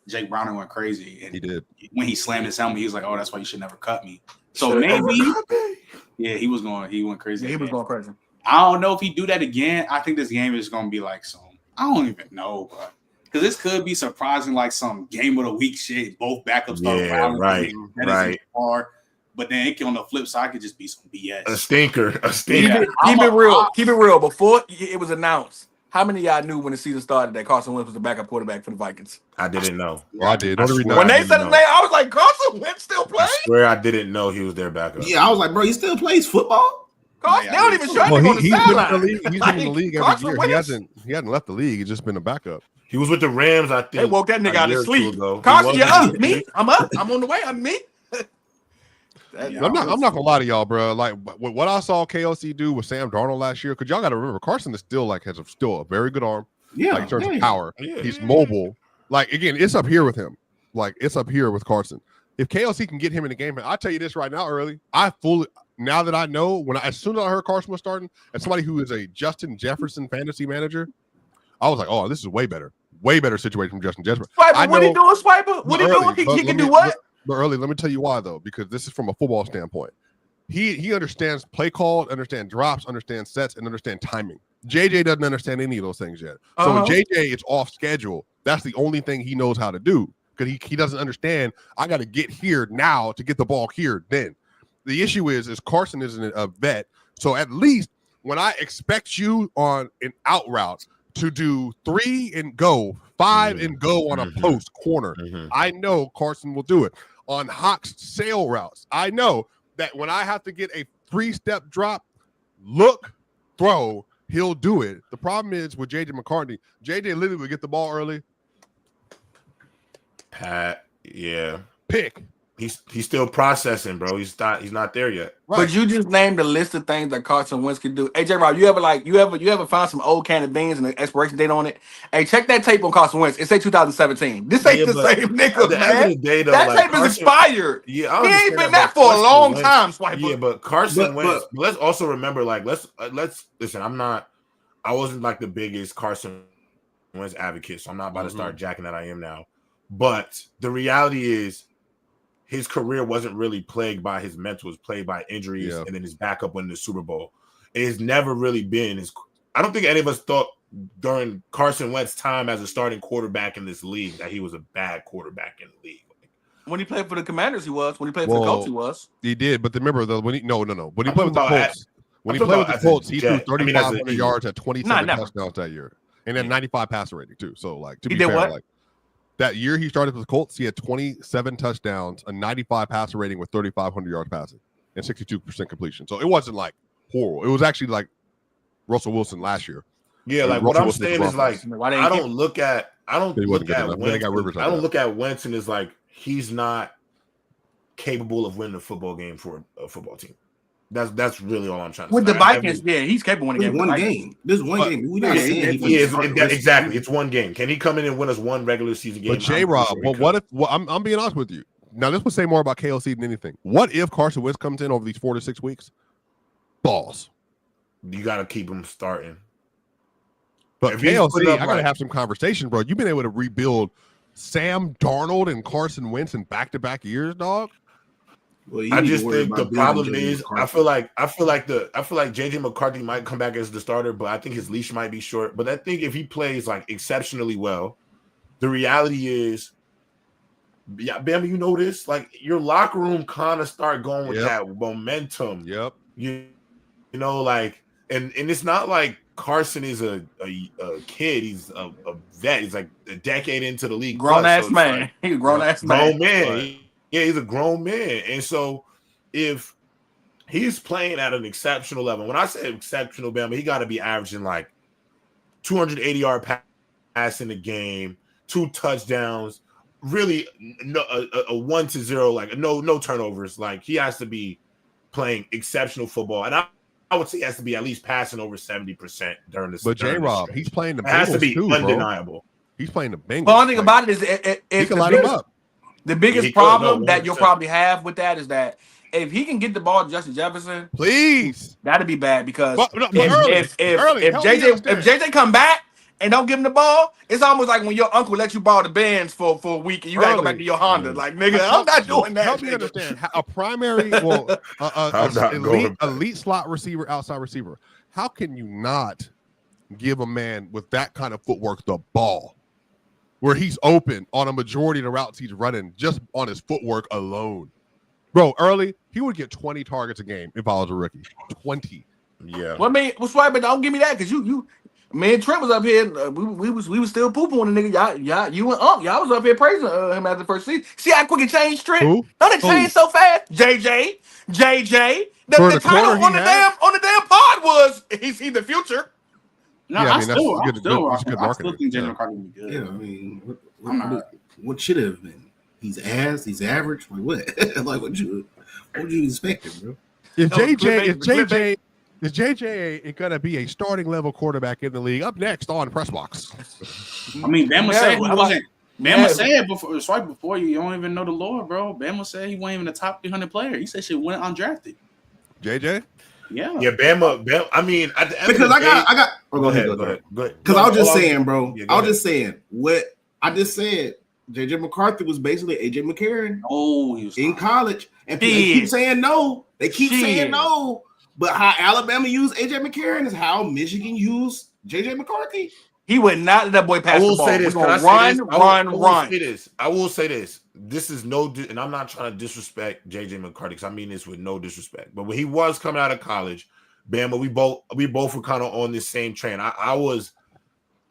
Speaker 4: Jake Browning went crazy. And
Speaker 1: he did. When
Speaker 4: he slammed his helmet, he was like, "Oh, that's why you should never cut me." So maybe, he went crazy.
Speaker 2: Yeah, he was going crazy.
Speaker 4: I don't know if he do that again. I think this game is going to be like I don't even know, but because this could be surprising, like some game of the week shit. Both backups start
Speaker 5: right.
Speaker 4: But then on the flip side, it could just be some BS.
Speaker 5: A stinker.
Speaker 2: Keep it real. Keep it real. Before it was announced, how many of y'all knew when the season started that Carson Wentz was the backup quarterback for the Vikings?
Speaker 5: I didn't know.
Speaker 1: Well, I did.
Speaker 2: When they said his name, I was like, Carson Wentz still playing?
Speaker 5: I swear I didn't know he was their backup.
Speaker 3: Yeah, I was like, bro, he still plays football?
Speaker 2: Carson, they don't even show him on the sideline.
Speaker 1: He's been in the league every year. He hasn't left the league. He's just been a backup.
Speaker 5: He was with the Rams, I think.
Speaker 2: They woke that nigga out of sleep. Carson, you're up. Me? I'm up. I'm on the way. I'm me.
Speaker 1: I'm not gonna lie to y'all, bro. Like what I saw KLC do with Sam Darnold last year, because y'all got to remember Carson is still has a very good arm.
Speaker 3: Yeah,
Speaker 1: in terms of power, he's mobile. Like again, it's up here with him. Like it's up here with Carson. If KLC can get him in the game, I'll tell you this right now, early. now that I know, as soon as I heard Carson was starting, as somebody who is a Justin Jefferson fantasy manager, I was like, oh, this is way better situation from Justin Jefferson.
Speaker 2: Swiper, what he doing, Swiper? What he doing? He can do what?
Speaker 1: But early, let me tell you why though, because this is from a football standpoint. He understands play call, understands drops, understands sets, and understands timing. JJ doesn't understand any of those things yet. So when JJ is off schedule, that's the only thing he knows how to do, because he doesn't understand. I got to get here now to get the ball here. Then the issue is Carson isn't a vet, so at least when I expect you on an out route to do 3 and go, 5 and go on a post corner, I know Carson will do it. On Hawk's sail routes, I know that when I have to get a 3-step drop, look, throw, he'll do it. The problem is with JJ McCarthy, JJ literally would get the ball early.
Speaker 5: Pick. He's still processing, bro. He's not there yet.
Speaker 2: Right. But you just named a list of things that Carson Wentz could do. Hey, J-Rob, you ever found some old can of beans and the expiration date on it? Hey, check that tape on Carson Wentz. It say 2017. This ain't the same nigga, man. That tape is expired. Yeah, he ain't been that for a long time, Swiper.
Speaker 5: Yeah, but Carson Wentz. But let's also remember, like, let's listen. I wasn't like the biggest Carson Wentz advocate, so I'm not about to start jacking that I am now. But the reality is, his career wasn't really plagued by his mental. It was plagued by injuries and then his backup winning the Super Bowl. It has never really been I don't think any of us thought during Carson Wentz's time as a starting quarterback in this league that he was a bad quarterback in the league.
Speaker 2: When he played for the Commanders, he was. When he played for the Colts, he was.
Speaker 1: He did, but remember when he played with the Colts. When he played with the Colts, he threw 3,500 yards at 27 touchdowns that year, and then 95 passer rating too. So, like, to be fair, like, that year he started with the Colts, he had 27 touchdowns, a 95 passer rating with 3,500 yards passing, and 62% completion. So it wasn't like horrible. It was actually like Russell Wilson last year.
Speaker 5: Yeah, like what I'm saying is, like, I don't look at Wentz and it's like he's not capable of winning a football game for a football team. That's really all I'm trying to say.
Speaker 2: With the Vikings, he's capable of winning
Speaker 3: one game. This one game. We
Speaker 5: exactly. It's one game. Can he come in and win us one regular season game?
Speaker 1: But J-Rob, what if? Well, I'm being honest with you. Now, this would say more about KLC than anything. What if Carson Wentz comes in over these 4 to 6 weeks? Balls.
Speaker 5: You got to keep him starting.
Speaker 1: But if KLC, I got to have some conversation, bro. You've been able to rebuild Sam Darnold and Carson Wentz in back-to-back years, dog.
Speaker 3: Well,
Speaker 5: I just think the problem is I feel like JJ McCarthy might come back as the starter, but I think his leash might be short. But I think if he plays like exceptionally well, the reality is, Bama, you know this, like your locker room kind of start going with that momentum.
Speaker 1: Yep.
Speaker 5: You know, like, and it's not like Carson is a kid. He's a vet. He's like a decade into the league.
Speaker 2: Grown ass man. Like, he's a grown ass man.
Speaker 5: Right. Yeah, he's a grown man. And so if he's playing at an exceptional level, when I say exceptional, Bama, he got to be averaging like 280-yard pass in the game, 2 touchdowns, really no, a 1-0, like no turnovers. Like, he has to be playing exceptional football. And I would say he has to be at least passing over 70% during this.
Speaker 1: But J-Rob, he's playing the Bengals.
Speaker 5: It has to be
Speaker 1: too,
Speaker 5: undeniable.
Speaker 1: Bro. He's playing the Bengals.
Speaker 2: One thing about it is
Speaker 1: he can light him up.
Speaker 2: The biggest problem that you'll probably have with that is that if he can get the ball to Justin Jefferson,
Speaker 1: please,
Speaker 2: that'd be bad because
Speaker 1: if
Speaker 2: JJ come back and don't give him the ball, it's almost like when your uncle lets you borrow the Benz for a week and you gotta go back to your Honda. Like, nigga, I'm not doing that.
Speaker 1: Help me understand. A primary, elite slot receiver, outside receiver. How can you not give a man with that kind of footwork the ball, where he's open on a majority of the routes he's running just on his footwork alone? Bro, early, he would get 20 targets a game if I was a rookie. 20.
Speaker 5: Yeah.
Speaker 2: Well, man, what's right, but don't give me that because me and Trent was up here. We was still pooping on the nigga. Y'all, you and y'all was up here praising him after the first season. See how quick it changed, Trent?
Speaker 1: Who?
Speaker 2: Don't it change so fast? JJ. The title on the damn pod was "He's the future."
Speaker 4: No, I still think Jaylen McCarthy would be good.
Speaker 3: Yeah, I mean, what should have been? He's average. Like what? Like what you expecting, bro?
Speaker 1: If JJ is gonna be a starting level quarterback in the league, up next on Press Box.
Speaker 4: I mean, Bama said he wasn't. Bama said before you don't even know the lore, bro. Bama said he wasn't even a top 300 player. He said she went undrafted.
Speaker 1: JJ?
Speaker 4: Yeah.
Speaker 5: Yeah, Bama. I mean, at the end
Speaker 3: Because
Speaker 5: of the day,
Speaker 3: I got. Oh,
Speaker 5: go ahead.
Speaker 3: Because I was just saying, bro.
Speaker 5: Yeah,
Speaker 3: I was just saying what I just said. JJ McCarthy was basically AJ McCarron.
Speaker 4: Oh, he was
Speaker 3: in college, and people keep saying no. They keep saying no. But how Alabama used AJ McCarron is how Michigan used JJ McCarthy.
Speaker 2: He would not let that boy pass the ball.
Speaker 5: Say this. I will say this. This is no, and I'm not trying to disrespect JJ McCarthy because I mean this with no disrespect. But when he was coming out of college, Bama, we both were kind of on this same train. I was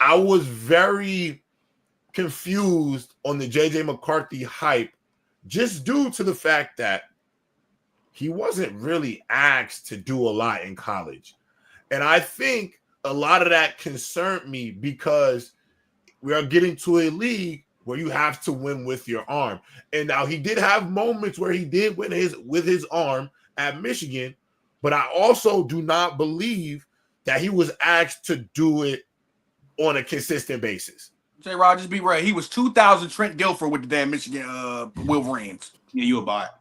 Speaker 5: very confused on the JJ McCarthy hype, just due to the fact that he wasn't really asked to do a lot in college, and I think a lot of that concerned me because we are getting to a league where you have to win with your arm. And now he did have moments where he did win with his arm at Michigan, but I also do not believe that he was asked to do it on a consistent basis.
Speaker 2: J. Rodgers be right. He was 2000 Trent Dilfer with the damn Michigan Wolverines.
Speaker 4: Yeah, you a bot.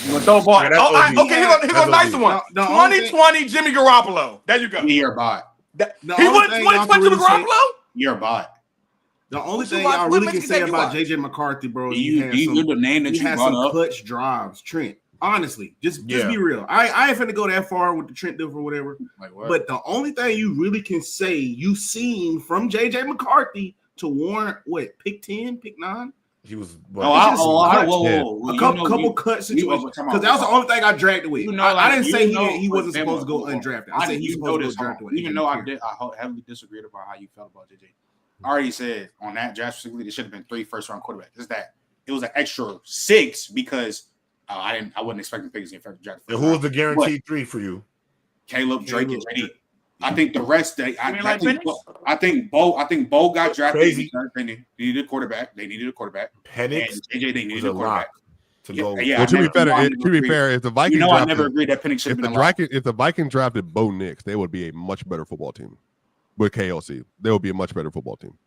Speaker 2: You gonna throw a ball?
Speaker 5: Yeah,
Speaker 2: okay, here's a nice one. 2020 Jimmy Garoppolo. There you go.
Speaker 4: You're a bot.
Speaker 2: He went to the Garoppolo?
Speaker 4: You're a bot.
Speaker 3: The only thing y'all really can say about JJ McCarthy, bro,
Speaker 4: you the name that you
Speaker 3: had
Speaker 4: brought
Speaker 3: some
Speaker 4: up.
Speaker 3: clutch drives, Trent. Honestly, just be real. I ain't finna go that far with the Trent Dilfer or whatever.
Speaker 4: Like what?
Speaker 3: But the only thing you really can say you seen from JJ McCarthy to warrant what, pick 10, pick 9?
Speaker 5: He was
Speaker 3: a couple cuts situations. Because that was the only thing I dragged away. I didn't say he wasn't supposed to go undrafted. I said he was supposed to go drafted.
Speaker 4: Even though I heavily disagreed about how you felt about JJ. I already said on that draft specifically, there should have been 3 first-round quarterbacks. It's that it was an extra 6 because I wasn't expecting Pickens in the draft.
Speaker 5: And who was the guaranteed 3 for you?
Speaker 4: Caleb, Drake, and JD. I think the rest. I think Bo got drafted. They needed a quarterback.
Speaker 5: Penix
Speaker 4: and JJ, they needed a quarterback.
Speaker 5: To go.
Speaker 1: Yeah, well, to be fair, if the Vikings,
Speaker 4: I never agreed that Penix should have been.
Speaker 1: If the Vikings drafted Bo Nix, they would be a much better football team. With KLC, they would be a much better football team.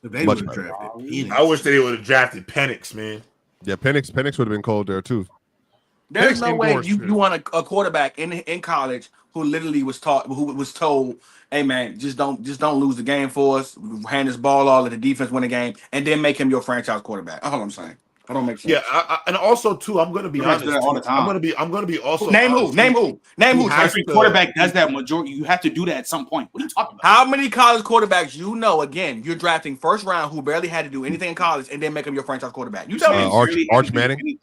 Speaker 3: They would have drafted.
Speaker 5: I wish they would have drafted Penix, man.
Speaker 1: Yeah, Penix would have been cold there too.
Speaker 2: There's no way you want a quarterback in college who literally was told, hey man, just don't lose the game for us. Hand this ball all, let the defense win the game, and then make him your franchise quarterback. That's all I'm saying. I don't make sense.
Speaker 5: Yeah, and also too, I'm going to be honest.
Speaker 4: All the time.
Speaker 5: I'm going to be also
Speaker 2: name who.
Speaker 4: Every quarterback does that majority. You have to do that at some point. What are you talking about?
Speaker 2: How many college quarterbacks again, you're drafting first round who barely had to do anything in college and then make him your franchise quarterback? You tell me.
Speaker 1: Arch Manning.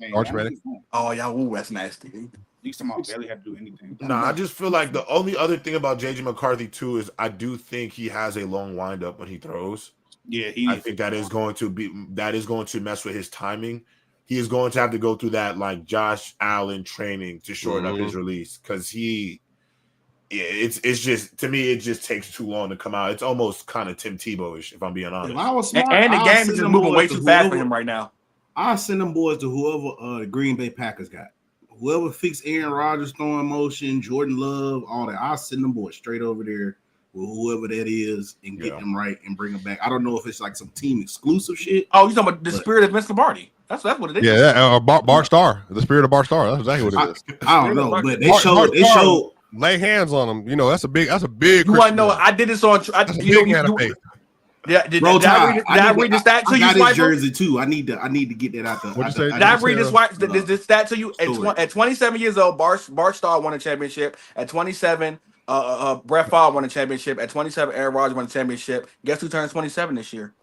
Speaker 2: Oh yeah, that's nasty.
Speaker 4: These somehow barely had to do anything.
Speaker 5: I just feel like the only other thing about JJ McCarthy too is I do think he has a long windup when he throws.
Speaker 4: Yeah,
Speaker 5: I think that is going to mess with his timing. He is going to have to go through that like Josh Allen training to shorten up his release because it's just, to me, it just takes too long to come out. It's almost kind of Tim Tebow-ish, if I'm being honest.
Speaker 3: If I was smart,
Speaker 2: and the game is just moving way too fast for him right now.
Speaker 3: I'll send them boys to whoever the Green Bay Packers got. Whoever fixed Aaron Rodgers throwing motion, Jordan Love, all that. I'll send them boys straight over there with whoever that is and get them right and bring them back. I don't know if it's like some team exclusive shit.
Speaker 2: Oh, you talking about the spirit of Vince Lombardi? That's what it is.
Speaker 1: Yeah, Bar Star, the spirit of Bar Star. That's exactly what it is.
Speaker 3: I don't know, but they showed.
Speaker 1: Lay hands on them. You know, that's a big.
Speaker 2: You want to know? I did this on. Did I read the stat to you?
Speaker 3: I got his jersey too. I need to get that out there.
Speaker 2: Did I read this stat to you? At 27 years old, Bart Starr won a championship. At 27, Brett Favre won a championship. At 27, Aaron Rodgers won a championship. Guess who turns 27 this year?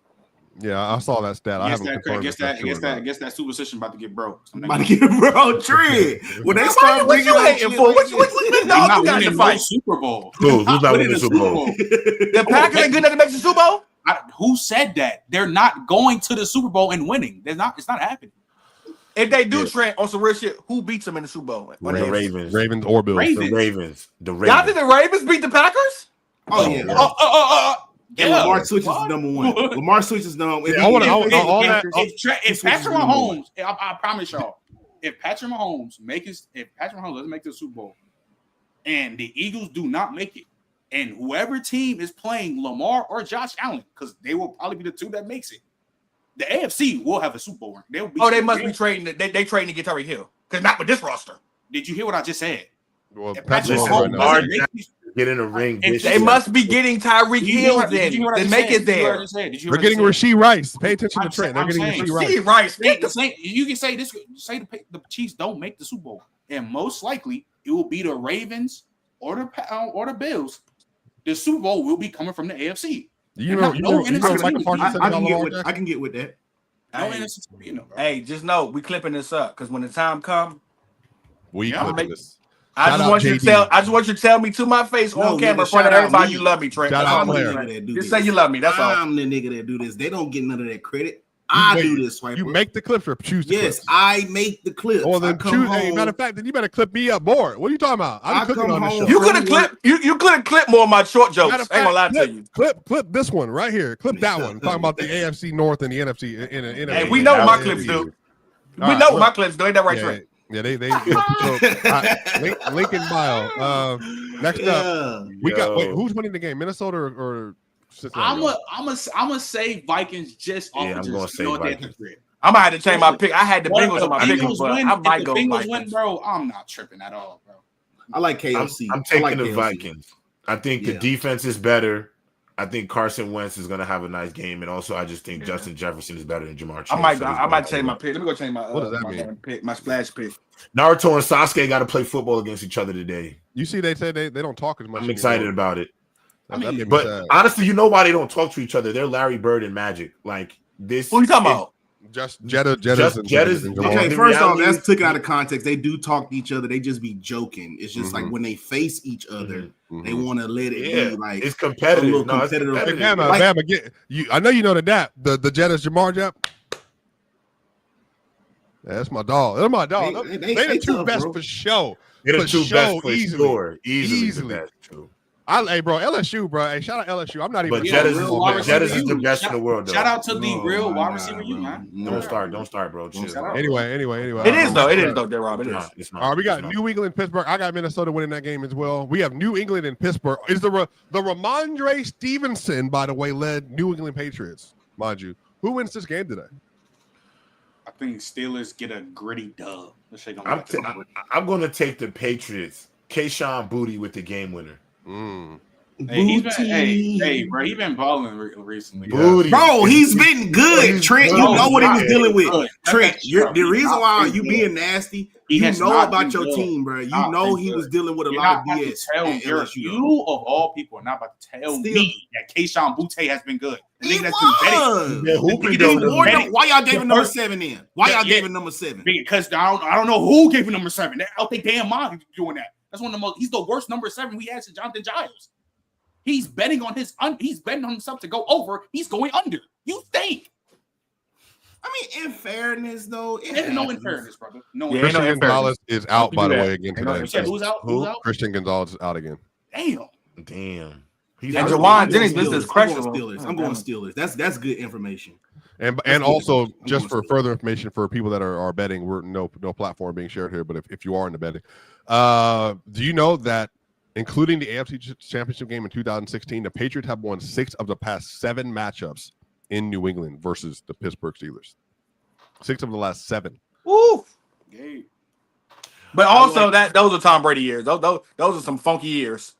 Speaker 1: Yeah, I saw that stat. I
Speaker 4: guess that superstition about to get broke.
Speaker 3: About to get broke. Trend. When they start
Speaker 2: what you hating for? What you got to fight?
Speaker 4: Super Bowl.
Speaker 5: Who's not winning the Super Bowl?
Speaker 2: The Packers ain't good enough to make the Super Bowl.
Speaker 4: Who said that? They're not going to the Super Bowl and winning. It's not happening.
Speaker 2: If they do, Trent, on some real shit, who beats them in the Super Bowl?
Speaker 5: The Ravens.
Speaker 1: Ravens or Bills.
Speaker 5: The Ravens.
Speaker 2: Y'all think the Ravens beat the Packers?
Speaker 3: Oh yeah. And Lamar switches to number 1. Lamar switches number 1.
Speaker 4: If Patrick Mahomes, I promise y'all, if Patrick Mahomes doesn't make the Super Bowl, and the Eagles do not make it, and whoever team is playing Lamar or Josh Allen, because they will probably be the 2 that makes it, the AFC will have a Super Bowl.
Speaker 2: They must be trading. They trading to get Tyreek Hill because not with this roster.
Speaker 4: Did you hear what I just said?
Speaker 1: Well,
Speaker 4: If
Speaker 1: Patrick
Speaker 4: Patrick
Speaker 1: right
Speaker 4: Mahomes
Speaker 1: now.
Speaker 4: doesn't make these-
Speaker 5: Get in the ring.
Speaker 4: If
Speaker 2: They must be getting Tyreek Hill then. Then make it there.
Speaker 1: They're getting Rasheed Rice. Pay attention to Trent. They're getting Rasheed Rice.
Speaker 2: Rasheed Rice.
Speaker 4: You can say this. Say the Chiefs don't make the Super Bowl, and most likely it will be the Ravens or the Bills. The Super Bowl will be coming from the AFC.
Speaker 1: You know, Michael Parsons said about Lamar Jackson?
Speaker 3: I can get with that.
Speaker 2: Hey, just know we clipping this up because when the time comes,
Speaker 1: We clipping this.
Speaker 2: I just want you to tell me to my face on camera in front of everybody you love me, Trent.
Speaker 1: Shout out Claire.
Speaker 2: Just say you love me. That's all.
Speaker 3: I'm the nigga that do this. They don't get none of that credit. I do this, Swiper.
Speaker 1: You make the clips or choose the clips?
Speaker 3: Yes, I make the clips.
Speaker 1: Well, then choose. Hey, matter of fact, then you better clip me up more. What are you talking about? I'm cooking on this show.
Speaker 2: You could have clipped. You could have clipped more of my short jokes. I ain't gonna lie to you.
Speaker 1: Clip this one right here. Clip that one. Talking about the AFC North and the NFC.
Speaker 2: Hey, we know what my clips do. We know what my clips do. Ain't that right, Trent?
Speaker 1: Yeah, they link in bio. Next up, we got. Wait, who's winning the game? Minnesota or
Speaker 4: I'm gonna say Vikings just off.
Speaker 5: Yeah, I'm gonna say Vikings.
Speaker 2: I might have to change my pick. I had the Bengals on my pick, but I might go
Speaker 4: Bengals
Speaker 2: Vikings.
Speaker 4: win, bro. I'm not tripping at all, bro.
Speaker 3: I like KFC.
Speaker 5: I'm taking
Speaker 3: like
Speaker 5: the
Speaker 3: KFC.
Speaker 5: Vikings. I think the defense is better. I think Carson Wentz is going to have a nice game, and also I just think Justin Jefferson is better than Jamar Chase.
Speaker 2: I might change my pick. Let me go change my.
Speaker 1: What does that mean?
Speaker 2: Pick, my splash pick.
Speaker 5: Naruto and Sasuke got to play football against each other today.
Speaker 1: You see, they said they don't talk as much.
Speaker 5: I'm excited about it.
Speaker 1: But
Speaker 5: honestly, you know why they don't talk to each other? They're Larry Bird and Magic. Like this.
Speaker 2: Who you talking about?
Speaker 1: Just Jettas.
Speaker 3: Okay, first off, that's taken out of context. They do talk to each other. They just be joking. It's just like when they face each other, they want to let it be like
Speaker 5: it's competitive.
Speaker 3: A little competitive.
Speaker 1: Hey, Bama, get you. I know you know the Jettas Jamar Jap. That's my dog. That's my dog. They the two best for show.
Speaker 5: They're the two best for
Speaker 1: easily.
Speaker 5: Easily.
Speaker 1: Hey, bro, LSU, bro. Hey, shout out LSU. I'm not even.
Speaker 5: But Jettas is the best in the world, though.
Speaker 4: Shout out to the real wide receiver, you man.
Speaker 5: Don't start, bro. Chill.
Speaker 1: Anyway.
Speaker 2: It is though, Rob. It is.
Speaker 1: All right, we got New England, Pittsburgh. I got Minnesota winning that game as well. We have New England and Pittsburgh. Is the Ramondre Stevenson, by the way, led New England Patriots, mind you. Who wins this game today?
Speaker 4: I think Steelers get a gritty dub.
Speaker 5: I'm going to take the Patriots. Kayshawn Booty with the game winner.
Speaker 4: Hey, bro, he's been balling recently.
Speaker 3: Bro, he's been good. Trent, you know what he was dealing with. Trent, the reason why you being nasty, you know about your team, bro. You know he was dealing with a lot of BS.
Speaker 4: You of all people are not about to tell me that Kayshawn Boutte has been good.
Speaker 3: He was. Why y'all gave him number 7 then? Why y'all gave him number 7?
Speaker 4: Because I don't know who gave him number 7. They're out their damn mind doing that. That's one of the most. He's the worst number 7 we had to Jonathan Giles. He's betting on he's betting on himself to go over. He's going under. You think?
Speaker 3: I mean, in fairness, though,
Speaker 4: there's no unfairness, brother. No.
Speaker 1: Christian Gonzalez is out, by the way, again today.
Speaker 4: Who's out? Who's out?
Speaker 1: Christian Gonzalez is out again.
Speaker 4: Damn.
Speaker 2: And Jawan Jennings, this is questionable.
Speaker 3: I'm going Steelers. That's good information.
Speaker 1: And also, just for further information for people that are betting, we're no platform being shared here. But if you are into betting, do you know that including the AFC Championship game in 2016, the Patriots have won 6 of the past 7 matchups in New England versus the Pittsburgh Steelers? 6 of the last 7.
Speaker 2: Woo! But also those are Tom Brady years. Those are some funky years.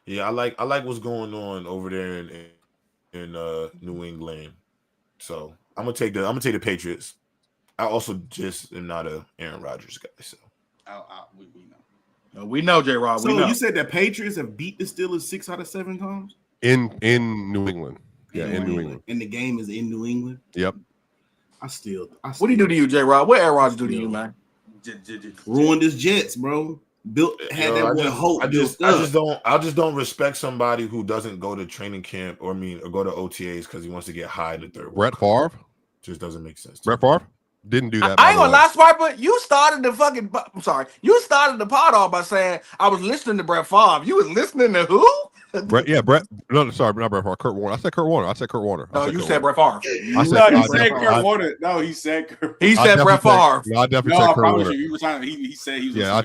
Speaker 5: Yeah, I like what's going on over there in New England. So I'm gonna take the Patriots. I also just am not a Aaron Rodgers guy. So
Speaker 2: we know, J-Rob.
Speaker 3: So
Speaker 2: we know.
Speaker 3: You said the Patriots have beat the Steelers 6 out of 7 times
Speaker 1: in New England. Yeah, in New England.
Speaker 3: And the game is in New England.
Speaker 1: Yep.
Speaker 3: I still.
Speaker 2: What do you do to you, J-Rob? What Aaron Rodgers do to you, man?
Speaker 3: Ruined his Jets, bro. I
Speaker 5: just don't respect somebody who doesn't go to training camp or go to OTAs because he wants to get high in the third.
Speaker 1: Brett Favre
Speaker 5: just doesn't make sense.
Speaker 1: Brett Favre didn't do that.
Speaker 2: I ain't gonna lie, Swiper. You started the pod off by saying I was listening to Brett Favre. You was listening to who?
Speaker 1: Brett. No, sorry, not Brett Favre. Kurt Warner. I said Kurt Warner.
Speaker 2: No, you said Brett Favre.
Speaker 4: He said Kurt Warner. No, he said Kurt.
Speaker 2: He said Brett Favre.
Speaker 1: No, I definitely said Kurt Warner.
Speaker 4: He said he was.
Speaker 1: Yeah,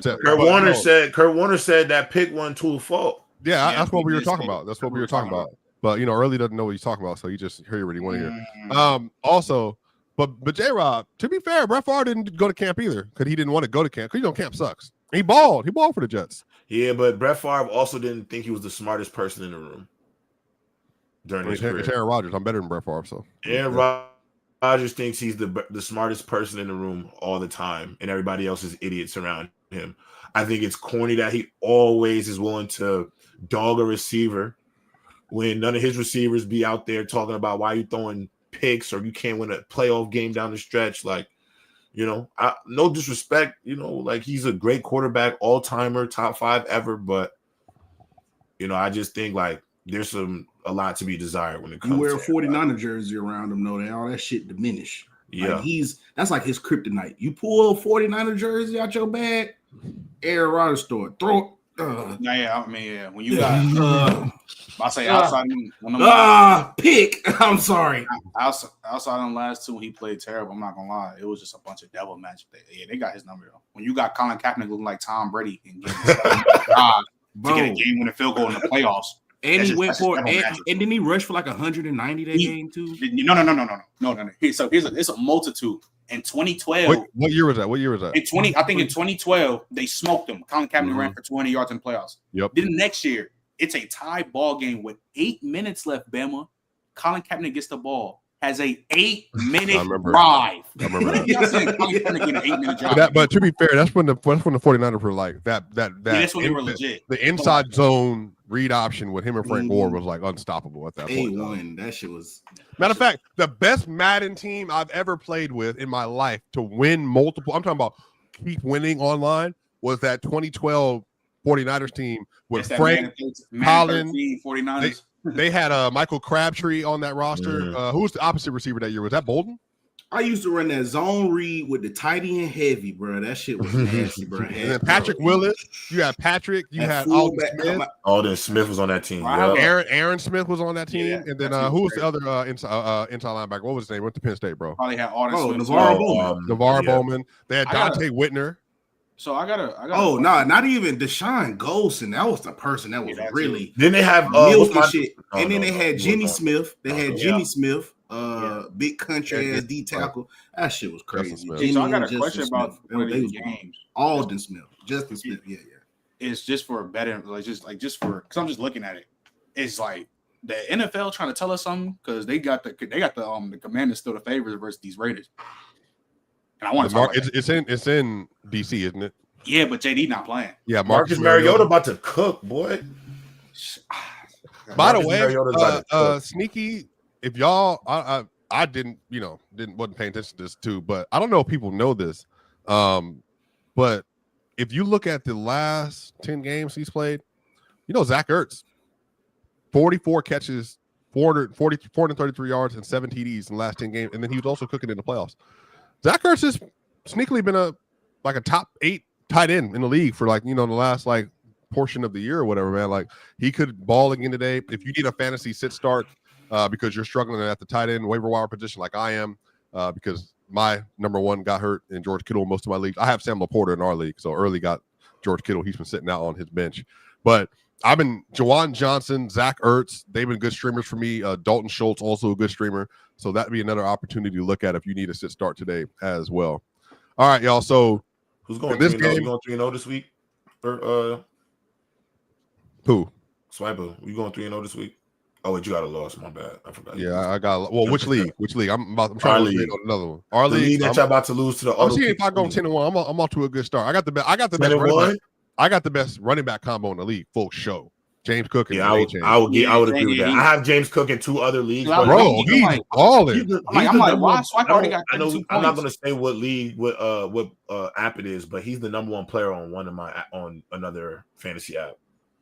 Speaker 5: Kurt Warner said that pick won to a fault.
Speaker 1: Yeah, that's what we were talking about. That's what we were talking about. But Early doesn't know what he's talking about, so he just hear what he want to hear. Also, but J-Rob, to be fair, Brett Favre didn't go to camp either because he didn't want to go to camp because camp sucks. He balled. He balled for the Jets.
Speaker 5: Yeah, but Brett Favre also didn't think he was the smartest person in the room during his career.
Speaker 1: It's Aaron Rodgers. I'm better than Brett Favre. So
Speaker 5: Aaron Rodgers thinks he's the smartest person in the room all the time, and everybody else is idiots around him. I think it's corny that he always is willing to dog a receiver when none of his receivers be out there talking about why you throwing picks or you can't win a playoff game down the stretch. Like, no disrespect, like he's a great quarterback, all-timer, top 5 ever, but I just think like there's a lot to be desired when it comes
Speaker 3: to wear a
Speaker 5: to
Speaker 3: 49er jersey around him, though, all that shit diminish.
Speaker 5: Yeah.
Speaker 3: Like that's like his kryptonite. You pull a 49er jersey out your bag, Aaron Rodgers store, throw it.
Speaker 4: When you got I say outside
Speaker 3: pick. I'm sorry.
Speaker 4: Outside on the last 2 when he played terrible, I'm not gonna lie. It was just a bunch of devil match. They got his number though. When you got Colin Kaepernick looking like Tom Brady and getting to get a game winning field goal in the playoffs.
Speaker 3: And he went for and didn't he rush for like 190 that game too?
Speaker 4: No. So it's a multitude. In 2012,
Speaker 1: what year was that?
Speaker 4: I think in 2012 they smoked him. Colin Kaepernick ran for 200 yards in the playoffs.
Speaker 1: Yep.
Speaker 4: Then next year it's a tie ball game with 8 minutes left. Bama, Colin Kaepernick gets the ball, has a 8-minute drive.
Speaker 1: I remember that.
Speaker 4: Y'all saying Colin Kaepernick get an 8-minute drive.
Speaker 1: But to be fair, that's when the 49ers were like that.
Speaker 4: That's when they were legit.
Speaker 1: The inside zone read option with him and Frank Gore was like unstoppable at that point.
Speaker 3: 8-1. That shit was.
Speaker 1: Matter of fact, the best Madden team I've ever played with in my life to win multiple. I'm talking about keep winning online was that 2012 49ers team with Frank Collins.
Speaker 4: 49ers.
Speaker 1: They had Michael Crabtree on that roster. Who was the opposite receiver that year? Was that Bolden?
Speaker 3: I used to run that zone read with the tight end heavy, bro. That shit was nasty, bro.
Speaker 1: And then Patrick Willis. You had Patrick. You had Alden Smith.
Speaker 5: Alden Smith was on that team.
Speaker 1: Aaron Smith was on that team. Yeah, and then who was the other inside linebacker? What was his name? Went to Penn State, bro.
Speaker 4: Probably had Alden Smith.
Speaker 1: Navarro Bowman. They had Dante Whitner.
Speaker 4: So I gotta.
Speaker 3: Not even Deshaun Golson. That was the person that was really.
Speaker 5: Then they have
Speaker 3: milky shit. And then they had Jimmy Smith. They had Jimmy Smith. Big country ass D tackle. That shit was crazy.
Speaker 4: So I got a question about one of these games.
Speaker 3: Alden Smith, Justin Smith. Yeah.
Speaker 4: It's just for better, just for because I'm just looking at it. It's like the NFL trying to tell us something because they got the Commanders still the favorites versus these Raiders. And I want to talk about
Speaker 1: it's in DC, isn't it?
Speaker 4: Yeah, but JD not playing.
Speaker 1: Yeah,
Speaker 5: Marcus Mariota about to cook, boy.
Speaker 1: By the way, sneaky. If y'all, I wasn't paying attention to this too, but I don't know if people know this. But if you look at the last 10 games he's played, Zach Ertz, 44 catches, 433 yards, and 7 TDs in the last 10 games, and then he was also cooking in the playoffs. Zach Ertz has sneakily been a top 8 tight end in the league for the last portion of the year or whatever, man. Like he could ball again today. If you need a fantasy sit start because you're struggling at the tight end waiver wire position like I am, because my number 1 got hurt in George Kittle in most of my leagues. I have Sam Laporta in our league, so early got George Kittle. He's been sitting out on his bench. But I've been Jawan Johnson, Zach Ertz. They've been good streamers for me. Dalton Schultz, also a good streamer. So that'd be another opportunity to look at if you need a sit start today as well. All right, y'all. So
Speaker 5: who's going this game? You going 3-0 this week? Or
Speaker 1: who?
Speaker 5: Swiper. You going 3-0 this week? Oh, wait, you got a loss. My bad. I forgot.
Speaker 1: Yeah, I got. Well, which league? Which league? I'm trying to lose on another one. Our league
Speaker 5: that y'all about to lose to the.
Speaker 1: I'm seeing if I go 10-1. I'm off to a good start. I got the best. I got the best running back combo in the league. Full show. James Cook.
Speaker 5: Yeah, I would agree with that. I have James Cook in 2 other leagues.
Speaker 1: Bro, he's balling.
Speaker 4: I'm like, why? So I already got 32 points.
Speaker 5: I'm not going to say what league, what app it is, but he's the number 1 player on on another fantasy app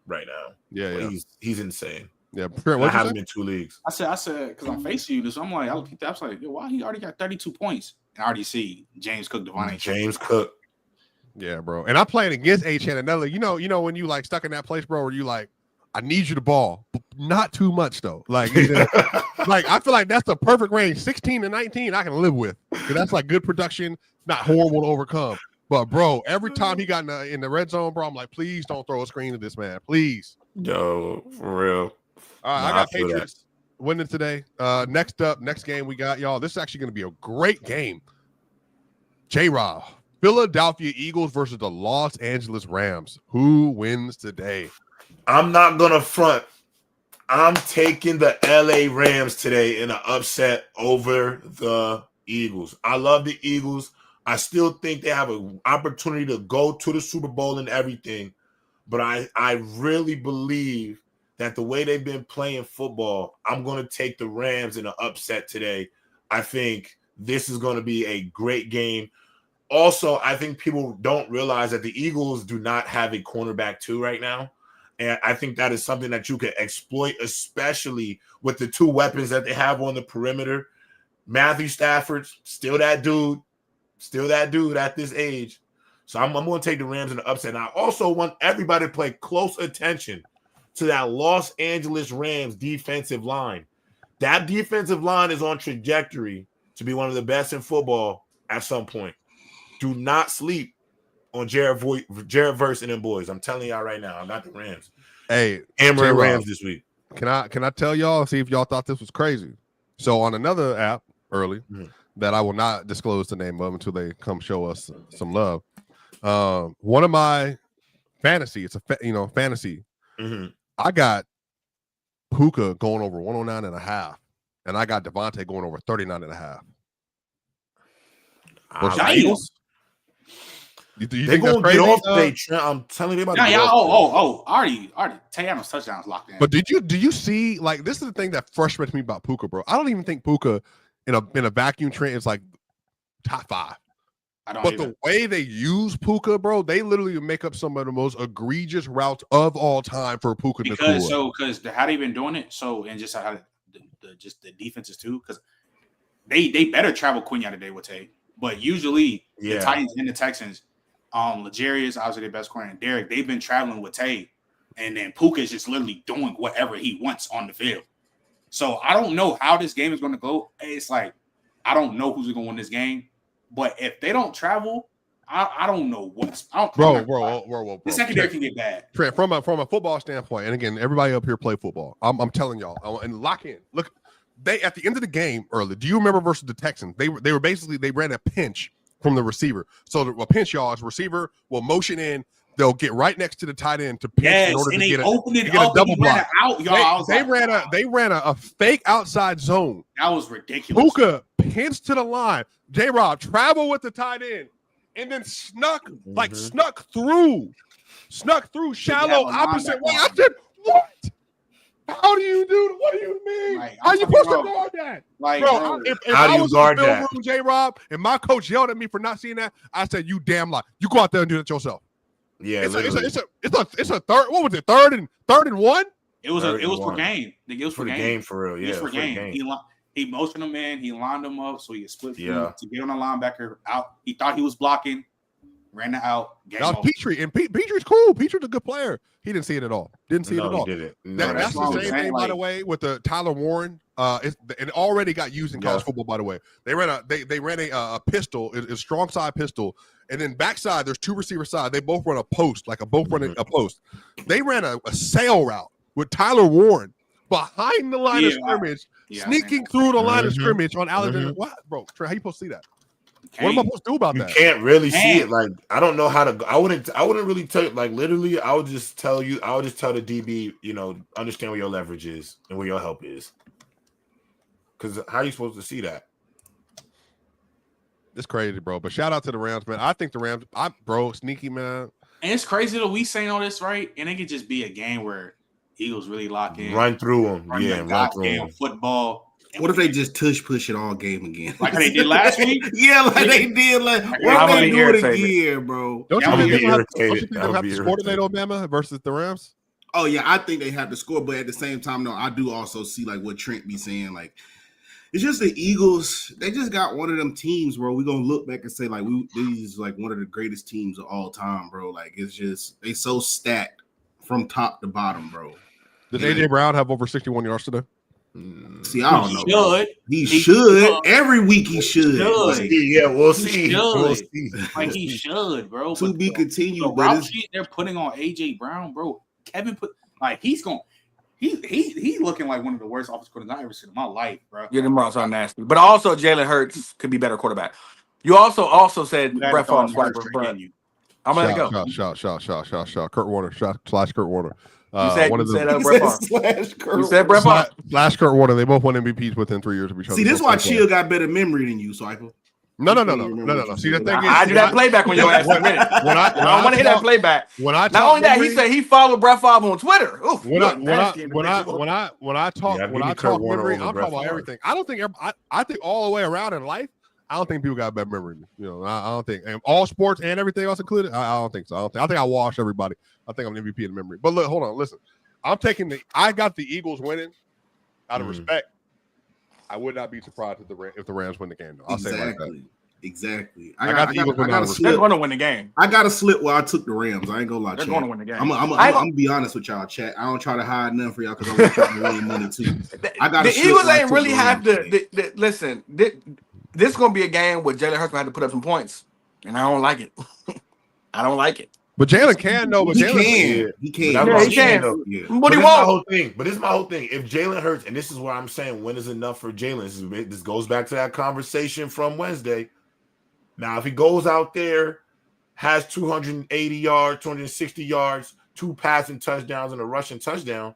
Speaker 5: right now.
Speaker 1: Yeah.
Speaker 5: He's insane.
Speaker 1: Yeah,
Speaker 5: I have him in 2 leagues.
Speaker 4: I said, because I'm facing you this. I'm like, I was like, why he already got 32 points? And I already see James Cook,
Speaker 5: James Cook.
Speaker 1: Yeah, bro. And I'm playing against H-Chan. Another, you know, when you stuck in that place, bro, where you I need you to ball, but not too much though. I feel like that's the perfect range. 16 to 19, I can live with. That's good production, not horrible to overcome. But bro, every time he got in the red zone, bro, I'm like, please don't throw a screen to this man, please.
Speaker 5: Yo, for real.
Speaker 1: All right, I got Patriots winning today. Next game we got y'all. This is actually going to be a great game. J-Rob, Philadelphia Eagles versus the Los Angeles Rams. Who wins today?
Speaker 5: I'm not gonna front. I'm taking the LA Rams today in an upset over the Eagles. I love the Eagles. I still think they have an opportunity to go to the Super Bowl and everything. But I really believe that the way they've been playing football, I'm going to take the Rams in an upset today. I think this is going to be a great game. Also, I think people don't realize that the Eagles do not have a cornerback too right now. And I think that is something that you can exploit, especially with the two weapons that they have on the perimeter. Matthew Stafford, still that dude at this age. So I'm going to take the Rams in the upset. And I also want everybody to pay close attention to that Los Angeles Rams defensive line. That defensive line is on trajectory to be one of the best in football at some point. Do not sleep on Jared Verse and them boys. I'm telling y'all right now, I got the Rams.
Speaker 1: Hey,
Speaker 5: Hammering Rams this week.
Speaker 1: Can I tell y'all, see if y'all thought this was crazy? So on another app early that I will not disclose the name of until they come show us some love. One of my fantasy, it's a fantasy. I got Puka going over 109.5, and I got Devontae going over 39.5. Versus the Eagles. You think
Speaker 5: they're
Speaker 1: that's crazy?
Speaker 5: Get off today, Trent. I'm telling you about.
Speaker 4: Already. Tayanos touchdowns locked in.
Speaker 1: But do you see, like, this is the thing that frustrates me about Puka, bro. I don't even think Puka in a vacuum train is like top 5. The way they use Puka, bro, they literally make up some of the most egregious routes of all time for Puka Nacua.
Speaker 4: Because how they been doing it, and just how the defenses too, because they better travel Quinn today with Tay. But usually the Titans and the Texans, L'Jarius, obviously their best corner, and Derek, they've been traveling with Tay, and then Puka is just literally doing whatever he wants on the field. So I don't know how this game is going to go. It's like I don't know who's going to win this game. But if they don't travel, I don't know what's. Bro. The secondary can get bad.
Speaker 1: Trent, from a football standpoint, and again, everybody up here play football. I'm telling y'all, and lock in. Look, they at the end of the game early. Do you remember versus the Texans? They were basically they ran a pinch from the receiver. So a pinch, y'all, is receiver will motion in. They'll get right next to the tight end to pinch in order to get a double block. They ran a fake outside zone.
Speaker 4: That was ridiculous.
Speaker 1: Puka pinched to the line. J-Rob traveled with the tight end and then snuck through shallow opposite way. I said, what? How do you do? What do you mean? How you supposed to guard that? If I was in the film room, J-Rob, and my coach yelled at me for not seeing that, I said, you damn lie. You go out there and do that yourself.
Speaker 5: Yeah,
Speaker 1: it's a third. What was it? Third and 1?
Speaker 4: It was for game. It was for game
Speaker 5: for real. Yeah,
Speaker 4: it was for game. He motioned him in. He lined him up so he could split to get on the linebacker out. He thought he was blocking, ran it out.
Speaker 1: That was Petrie, and Petrie's cool. Petrie's a good player. He didn't see it at all. Didn't see it at all.
Speaker 5: He didn't.
Speaker 1: That's the same thing, by the way, with the Tyler Warren. It already got used in college football, by the way. They ran a pistol, a strong side pistol, and then backside there's two receiver side. They both run a post, both running a post. They ran a sail route with Tyler Warren behind the line of scrimmage, sneaking through the line of scrimmage on Alexander. What, bro? Trey, how you supposed to see that? What am I supposed to do about that?
Speaker 5: You can't really see it. Like, I don't know how to. I wouldn't really tell you. Like, literally, I would just tell you. I would just tell the DB, understand where your leverage is and where your help is. Because how are you supposed to see that?
Speaker 1: It's crazy, bro. But shout out to the Rams, man. I think the Rams, sneaky, man.
Speaker 4: And it's crazy that we saying all this, right? And it could just be a game where Eagles really lock in,
Speaker 5: run through them,
Speaker 4: run through them. Football.
Speaker 3: What if they just push it all game again?
Speaker 4: Like they did last week?
Speaker 3: They did. Like, what if they do it again, bro?
Speaker 1: Don't you think they'll have to score today, Alabama versus the Rams?
Speaker 3: Oh, yeah, I think they have to score. But at the same time, no, I do also see, like, what Trent be saying. Like, it's just the Eagles. They just got one of them teams, bro. We're going to look back and say, like, these is, like, one of the greatest teams of all time, bro. Like, it's just, they so stacked from top to bottom, bro.
Speaker 1: Did A.J. Brown have over 61 yards today?
Speaker 3: See, I don't know. He should. Every week he should.
Speaker 5: Yeah, we'll see.
Speaker 4: Like, he should, bro.
Speaker 3: To be continued.
Speaker 4: The route sheet they're putting on A.J. Brown, bro. Kevin he's looking like one of the worst offensive coordinators I've ever seen in my life, bro.
Speaker 2: Yeah, them routes are nasty. But also Jaylen Hurts could be better quarterback. You also said
Speaker 4: You had
Speaker 2: Brett
Speaker 4: to throw
Speaker 2: Favre
Speaker 4: in the
Speaker 2: swiper,
Speaker 4: first
Speaker 2: but
Speaker 4: didn't you?
Speaker 2: I'm gonna let it go.
Speaker 1: Shout. Kurt Warner. / Kurt Warner.
Speaker 2: You said
Speaker 1: One
Speaker 2: you
Speaker 1: of
Speaker 2: said
Speaker 1: them.
Speaker 2: Brett Favre.
Speaker 3: Slash Kurt
Speaker 2: You said Brett Favre.
Speaker 1: / Kurt Warner. They both won MVPs within 3 years of each other.
Speaker 3: See, this is why Chill got better memory than you, Cypher.
Speaker 1: No. See, the thing is,
Speaker 2: I do that playback when your ass in a minute.
Speaker 1: when I
Speaker 2: don't want to hear that playback.
Speaker 1: When I
Speaker 2: Not only that, he said he followed Brett Favre on Twitter. Oof,
Speaker 1: when I talk memory, I'm talking about everything. I don't think I think all the way around in life, I don't think people got better memory. I don't think, and all sports and everything else included. I don't think so. I think I wash everybody. I think I'm an MVP in memory. But look, hold on, listen. I got the Eagles winning out of respect. I would not be surprised if the Rams win the game. I'll say it like that.
Speaker 3: Exactly.
Speaker 1: I got the Eagles winning out of respect.
Speaker 2: They're going to win the game.
Speaker 3: I got a slip where I took the Rams. I ain't gonna lie.
Speaker 2: They're going to win the game.
Speaker 3: I'm gonna be honest with y'all, chat. I don't try to hide nothing for y'all because I want y'all to win money too. The
Speaker 2: Eagles ain't really have to. Listen, this is gonna be a game where Jaylen Hurts gonna have to put up some points, and I don't like it. I don't like it.
Speaker 1: But Jaylen can though.
Speaker 3: He can.
Speaker 2: He can. But he won't.
Speaker 5: But this is my whole thing. If Jaylen Hurts, and this is where I'm saying when is enough for Jaylen. This goes back to that conversation from Wednesday. Now, if he goes out there, has 280 yards, 260 yards, 2 passing touchdowns, and a rushing touchdown,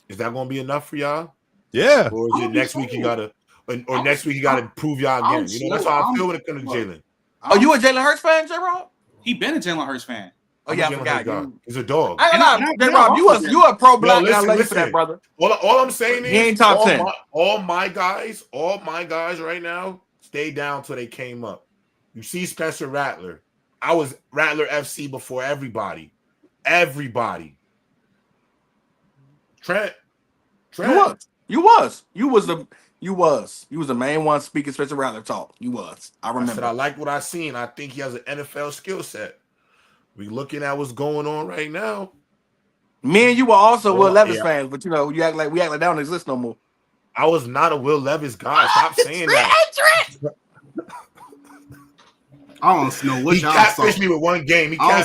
Speaker 5: is that going to be enough for y'all?
Speaker 1: Yeah.
Speaker 5: Or is it next week you got to, or next week you got to prove y'all again? That's how I feel when it comes to Jaylen.
Speaker 2: Are you a Jaylen Hurts fan, J-Rob?
Speaker 4: He been a Jaylen Hurts fan.
Speaker 2: Oh yeah, I forgot.
Speaker 5: He's a dog.
Speaker 2: J-Rob, you a pro black. I love you for that, brother.
Speaker 5: All I'm saying is,
Speaker 2: he ain't top 10.
Speaker 5: All my guys right now stayed down till they came up. You see Spencer Rattler. I was Rattler FC before everybody. Trent.
Speaker 2: You was the main one speaking Spencer Rattler talk. You was. I remember.
Speaker 5: I said I like what I seen. I think he has an NFL skill set. We looking at what's going on right now.
Speaker 2: Me and you were also Will Levis fans, but you act like that don't exist no more.
Speaker 5: I was not a Will Levis guy. Stop saying that.
Speaker 3: I don't know what y'all saw.
Speaker 5: He catfished me with one game. I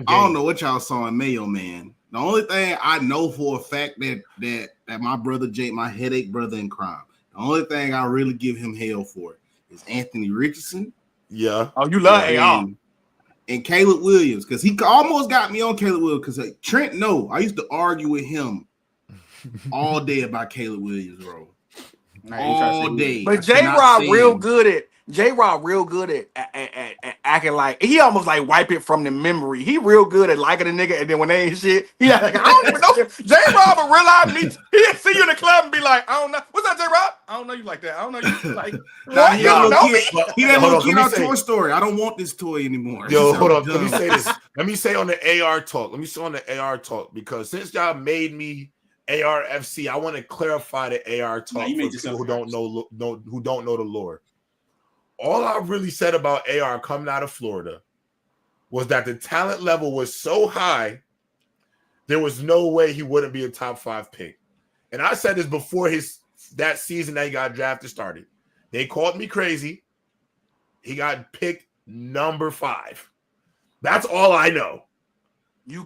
Speaker 3: don't know what y'all saw in Mayo, man. The only thing I know for a fact that my brother Jake, my headache brother in crime, the only thing I really give him hell for is Anthony Richardson.
Speaker 5: Yeah.
Speaker 2: Oh, you love AR.
Speaker 3: And Caleb Williams, because he almost got me on Caleb Williams. Because Trent, I used to argue with him all day about Caleb Williams, bro. All day.
Speaker 2: But J-Rob real good at acting like he almost like wipe it from the memory. He real good at liking a nigga, and then when they ain't shit, he like, I don't even know. J-Rob will realize me. He'll see you in the club and be like, I don't know. What's up, J-Rob? I don't know you like that. I don't know you like.
Speaker 3: He that little kid on Toy Story. I don't want this toy anymore.
Speaker 5: Yo, hold on. Let me say this. Let me say on the AR talk. Because since y'all made me ARFC, I want to clarify the AR talk for people who don't know the lore. All I really said about AR coming out of Florida was that the talent level was so high, there was no way he wouldn't be a top 5 pick. And I said this before that season that he got drafted started. They called me crazy. He got picked number 5. That's all I know.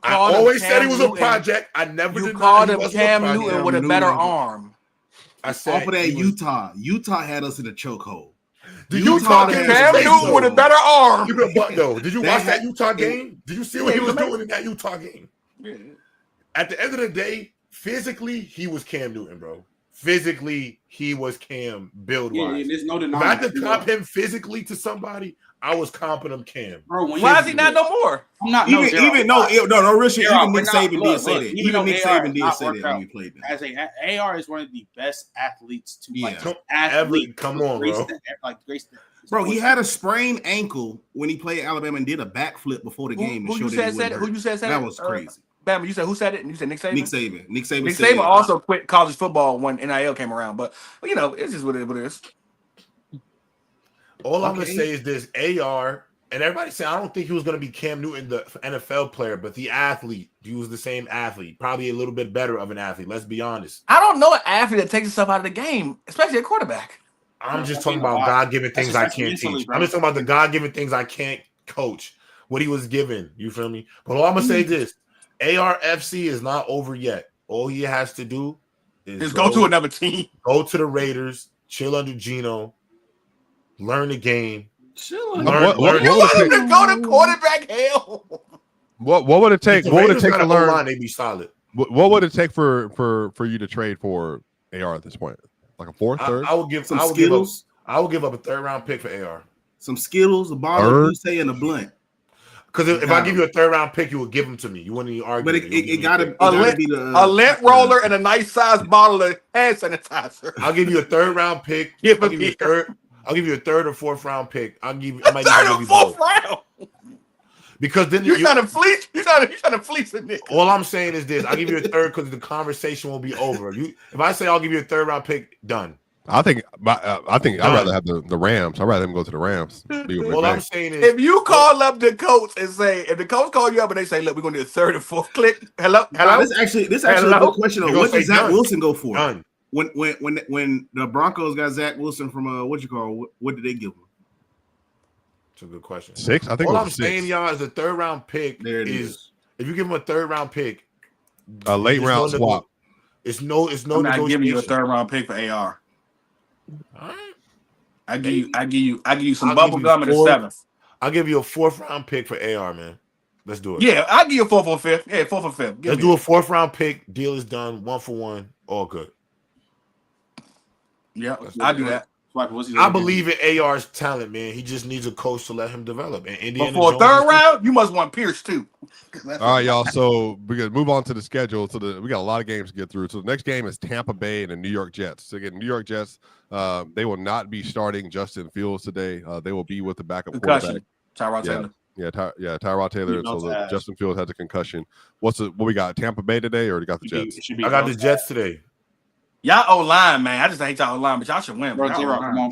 Speaker 5: I always said he was a project. I never did. You
Speaker 2: called him Cam Newton with a better arm.
Speaker 3: I said off of that Utah had us in a chokehold.
Speaker 5: The Utah game,
Speaker 2: Cam Newton with a better arm.
Speaker 5: Did you watch that Utah game? Did you see what he was doing in that Utah game? Yeah. At the end of the day, physically, he was Cam Newton, bro. Physically, he was Cam build-wise.
Speaker 4: There's no
Speaker 5: denying. If I had to comp him physically to somebody, I was comping him Cam.
Speaker 2: Bro, why is he not no more?
Speaker 3: I'm not real shit. Even Nick Saban did say that. Even Nick Saban did say that when he played that.
Speaker 4: As AR is one of the best athletes to
Speaker 5: come on, bro.
Speaker 3: Bro, he had a sprained ankle when he played Alabama and did a backflip before the game.
Speaker 2: Who you said said it? Who you said said it?
Speaker 3: That was crazy.
Speaker 2: Bama, you said who said it? And you said Nick Saban?
Speaker 3: Nick Saban
Speaker 2: also quit college football when NIL came around. But it's just what it is.
Speaker 5: All I'm going to say is this, AR, and everybody saying I don't think he was going to be Cam Newton, the NFL player, but the athlete, he was the same athlete, probably a little bit better of an athlete, let's be honest.
Speaker 2: I don't know an athlete that takes himself out of the game, especially a quarterback.
Speaker 5: I'm just talking about God-given things I can't teach. I'm just talking about the God-given things I can't coach, what he was given, you feel me? But all I'm going to say is this, ARFC is not over yet. All he has to do is
Speaker 2: go to another team.
Speaker 5: Go to the Raiders, chill under Geno, learn the game,
Speaker 1: What would
Speaker 2: You
Speaker 1: it
Speaker 2: want
Speaker 1: take?
Speaker 2: him to go to quarterback hell?
Speaker 1: What would it take?
Speaker 5: If the
Speaker 1: What would it
Speaker 5: Raiders
Speaker 1: take
Speaker 5: got
Speaker 1: to
Speaker 5: an
Speaker 1: learn?
Speaker 5: O-line, they'd be solid.
Speaker 1: What would it take for you to trade for AR at this point? Like a fourth, third?
Speaker 5: I would give
Speaker 3: Some
Speaker 5: I would
Speaker 3: Skittles.
Speaker 5: I would give up a 3rd round pick for AR.
Speaker 3: Some Skittles, a bottle of Douce, and a blunt.
Speaker 5: Because if I give you a 3rd round pick, you would give them to me. You wouldn't even argue.
Speaker 3: But it gotta be
Speaker 2: a lint roller and a nice sized bottle of hand sanitizer.
Speaker 5: I'll give you a 3rd round pick.
Speaker 2: Give
Speaker 5: I'll
Speaker 2: him
Speaker 5: give you a third. I'll give you a 3rd or 4th round pick. I might even
Speaker 2: Third
Speaker 5: give
Speaker 2: or
Speaker 5: you
Speaker 2: fourth
Speaker 5: both.
Speaker 2: round.
Speaker 5: Because then
Speaker 2: You're trying to fleece. You're trying to fleece a nigga.
Speaker 5: All I'm saying is this: I'll give you a 3rd because the conversation will be over. If I say I'll give you a 3rd round pick, done.
Speaker 1: I think I'd rather have the Rams. I'd rather them go to the Rams.
Speaker 5: All I'm saying is,
Speaker 2: if you call up the coach and say, if the coach call you up and they say, look, we're gonna do a 3rd and 4th click. Hello.
Speaker 3: This actually a good question. What did Zach Wilson go for?
Speaker 5: Done.
Speaker 3: When the Broncos got Zach Wilson from what did they give him?
Speaker 5: It's a good question.
Speaker 1: 6? I think
Speaker 5: all
Speaker 1: it
Speaker 5: I'm
Speaker 1: was
Speaker 5: saying,
Speaker 1: 6.
Speaker 5: y'all, is the 3rd round pick
Speaker 3: is
Speaker 5: if you give him a 3rd round pick,
Speaker 1: a late round swap.
Speaker 5: It's no
Speaker 2: I'm not giving you a 3rd round pick for AR.
Speaker 5: All right.
Speaker 2: I give you some bubble gum in the 7th.
Speaker 5: I'll give you a 4th round pick for AR, man. Let's do it.
Speaker 2: Yeah, I'll give you a 4th or 5th. Yeah, 4th or 5th.
Speaker 5: Let's do a 4th round pick. Deal is done. 1 for 1. All good.
Speaker 2: Yeah, I'll do that.
Speaker 5: I believe in AR's talent, man. He just needs a coach to let him develop. And Indiana
Speaker 2: But for a 3rd round, you must want Pierce too.
Speaker 1: All right, y'all. So we can move on to the schedule. So we got a lot of games to get through. So the next game is Tampa Bay and the New York Jets. So again, New York Jets, they will not be starting Justin Fields today. They will be with the backup quarterback.
Speaker 2: Tyrod Taylor.
Speaker 1: Tyrod Taylor. So Justin Fields has a concussion. What we got? Tampa Bay today, or you got the Jets?
Speaker 5: I got the Jets today.
Speaker 2: Y'all O-line, man. I just hate y'all O-line, but y'all should win.
Speaker 4: Bro, come on.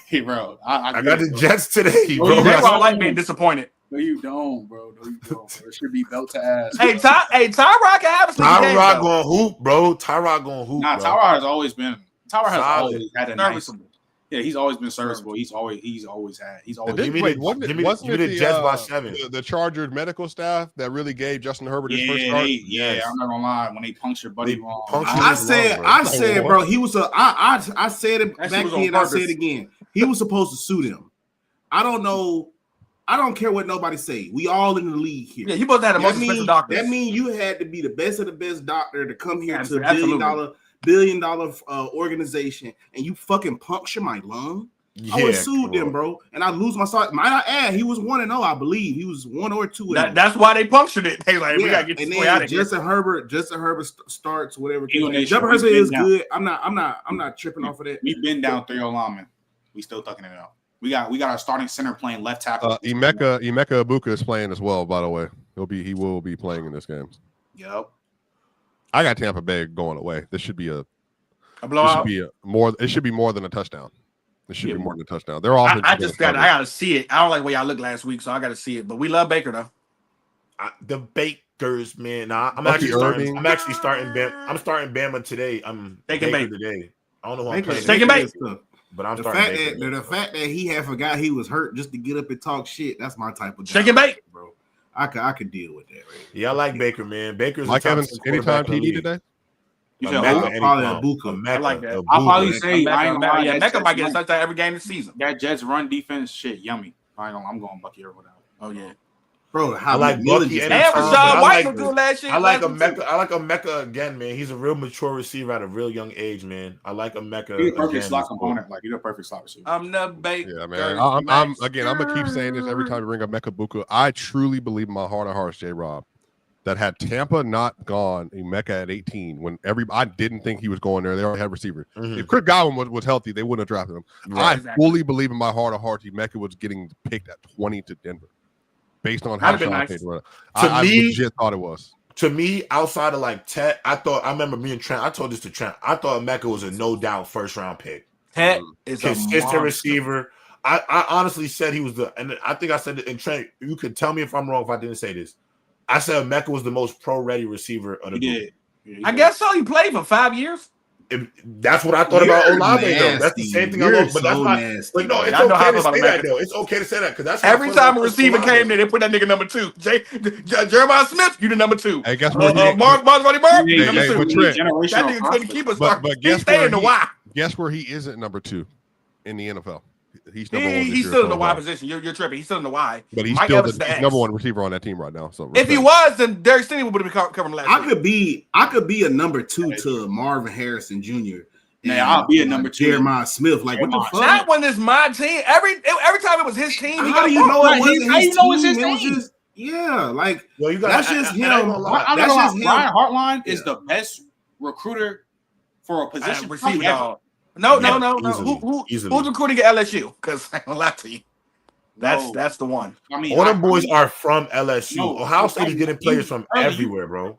Speaker 4: Hey, bro. I
Speaker 5: got the Jets today, bro.
Speaker 2: They don't like being disappointed.
Speaker 4: No, you don't, bro. No, you don't. It should be belt to ass.
Speaker 2: Hey, Tyrod can have a sleepy game,
Speaker 5: Tyrod going hoop, bro. Tyrod going hoop.
Speaker 4: Nah,
Speaker 5: bro.
Speaker 4: Tyrod has always had a nice.
Speaker 2: Serviceable.
Speaker 4: Yeah, he's always been serviceable. He's always had.
Speaker 1: Give me the
Speaker 5: Jets by 7.
Speaker 1: The Chargers medical staff that really gave Justin Herbert his first start.
Speaker 4: I'm not gonna lie. When they punctured Buddy wrong,
Speaker 3: I said, bro, he was I said it back then. I say it again. He was supposed to suit him. I don't know. I don't care what nobody say. We all in the league here.
Speaker 2: Yeah, you both had the most expensive doctors.
Speaker 3: That means you had to be the best of the best doctor to come here to a billion dollar organization, and you fucking puncture my lung. I would have sued them, bro, and I lose my start. Might I add, he was 1-0, I believe. He was 1 or 2.
Speaker 2: That's why they punctured it. They like, we gotta get this boy out of here.
Speaker 3: Justin Herbert starts whatever. Justin Herbert is good. I'm not tripping off of that.
Speaker 4: We've been down 3-0 linemen. We still tucking it out. We got our starting center playing left tackle.
Speaker 1: Emeka Ibuka is playing as well, by the way. He will be playing in this game.
Speaker 4: Yep.
Speaker 1: I got Tampa Bay going away. This should be a
Speaker 2: blowout.
Speaker 1: It should be more than a touchdown. It should be more than a touchdown. They're all.
Speaker 2: I gotta see it. I don't like the way y'all look last week, so I gotta see it. But we love Baker though.
Speaker 5: The Bakers, man. I'm actually starting Bama. I'm starting Bama today. I'm taking Baker today. I don't know who I'm playing.
Speaker 2: Taking Baker.
Speaker 5: But I'm
Speaker 3: the
Speaker 5: starting
Speaker 3: fact that he had forgot he was hurt just to get up and talk shit. That's my type of
Speaker 2: taking Baker,
Speaker 3: bro. I could deal with that. Right?
Speaker 5: Yeah, I like Baker, man. Baker's
Speaker 1: Mike Evans anytime TD today.
Speaker 3: You said probably Ibuka.
Speaker 2: I like that.
Speaker 4: I'll probably say
Speaker 2: Mecca might get a touchdown every game this season.
Speaker 4: That Jets run defense shit, yummy. I'm going Bucky or whatever.
Speaker 2: Oh yeah.
Speaker 3: Bro,
Speaker 5: I like Bucky and
Speaker 2: Rashad White was doing that shit.
Speaker 5: I like Emeka again, man. He's a real mature receiver at a real young age, man. I like Emeka.
Speaker 4: He's a perfect slot component. Like, he's a perfect slot receiver.
Speaker 2: I'm the Baker.
Speaker 1: Yeah, man. I'm gonna keep saying this every time we bring up Emeka Buka. I truly believe in my heart of hearts, J-Rob, that had Tampa not gone Emeka at 18, I didn't think he was going there. They already had receivers. Mm-hmm. If Chris Godwin was healthy, they wouldn't have drafted him. Right, I fully believe in my heart of hearts Emeka was getting picked at 20 to Denver. Based on how Sean Payton run. I legit thought it was.
Speaker 5: To me, outside of like Tet, I remember me and Trent, I told this to Trent. I thought Emeka was a no doubt first round pick.
Speaker 2: Tet is a
Speaker 5: consistent receiver. I honestly said he was and I think I said it, and Trent, you could tell me if I'm wrong if I didn't say this. I said Emeka was the most pro ready receiver of the group.
Speaker 2: I guess so. He played for 5 years.
Speaker 5: That's what I thought about Olave, though. That's the same thing I love, but that's not. Like, no, it's okay to say that, though. It's okay to say that because that's
Speaker 2: every time a receiver came there, they put that nigga number 2. Jeremiah Smith, you the number 2.
Speaker 1: Hey, guess what?
Speaker 2: Mark number 2. That
Speaker 1: nigga
Speaker 2: couldn't keep us.
Speaker 1: But
Speaker 2: He's staying the Y.
Speaker 1: Guess where he isn't number 2 in the NFL? He's number one.
Speaker 2: He's still in the Y position. You're tripping. He's still in the Y.
Speaker 1: But he's
Speaker 2: Mike
Speaker 1: still
Speaker 2: Evans
Speaker 1: the
Speaker 2: is X.
Speaker 1: number one receiver on that team right now. So
Speaker 2: if he was, then Derek Stingley would have been covering last.
Speaker 3: I could be a number 2 to Marvin Harrison Jr.
Speaker 4: Yeah, I'll be a number 2.
Speaker 3: Jeremiah Smith. Like, what the fuck?
Speaker 2: That one is my team. Every time it was his team.
Speaker 3: How do you know it wasn't
Speaker 4: How
Speaker 3: his
Speaker 4: you know it's
Speaker 3: team?
Speaker 4: his
Speaker 3: It was
Speaker 4: team?
Speaker 3: just, yeah, like,
Speaker 5: Well, you
Speaker 3: that's just him. That's just him.
Speaker 4: Brian Hartline is the best recruiter for a position.
Speaker 2: Receiver dog. No.
Speaker 5: Easily.
Speaker 2: Who's recruiting at LSU? Because I ain't gonna lie to you. That's the one.
Speaker 4: I mean,
Speaker 5: all them boys are from LSU.
Speaker 4: No,
Speaker 5: Ohio State is getting players from everywhere, bro.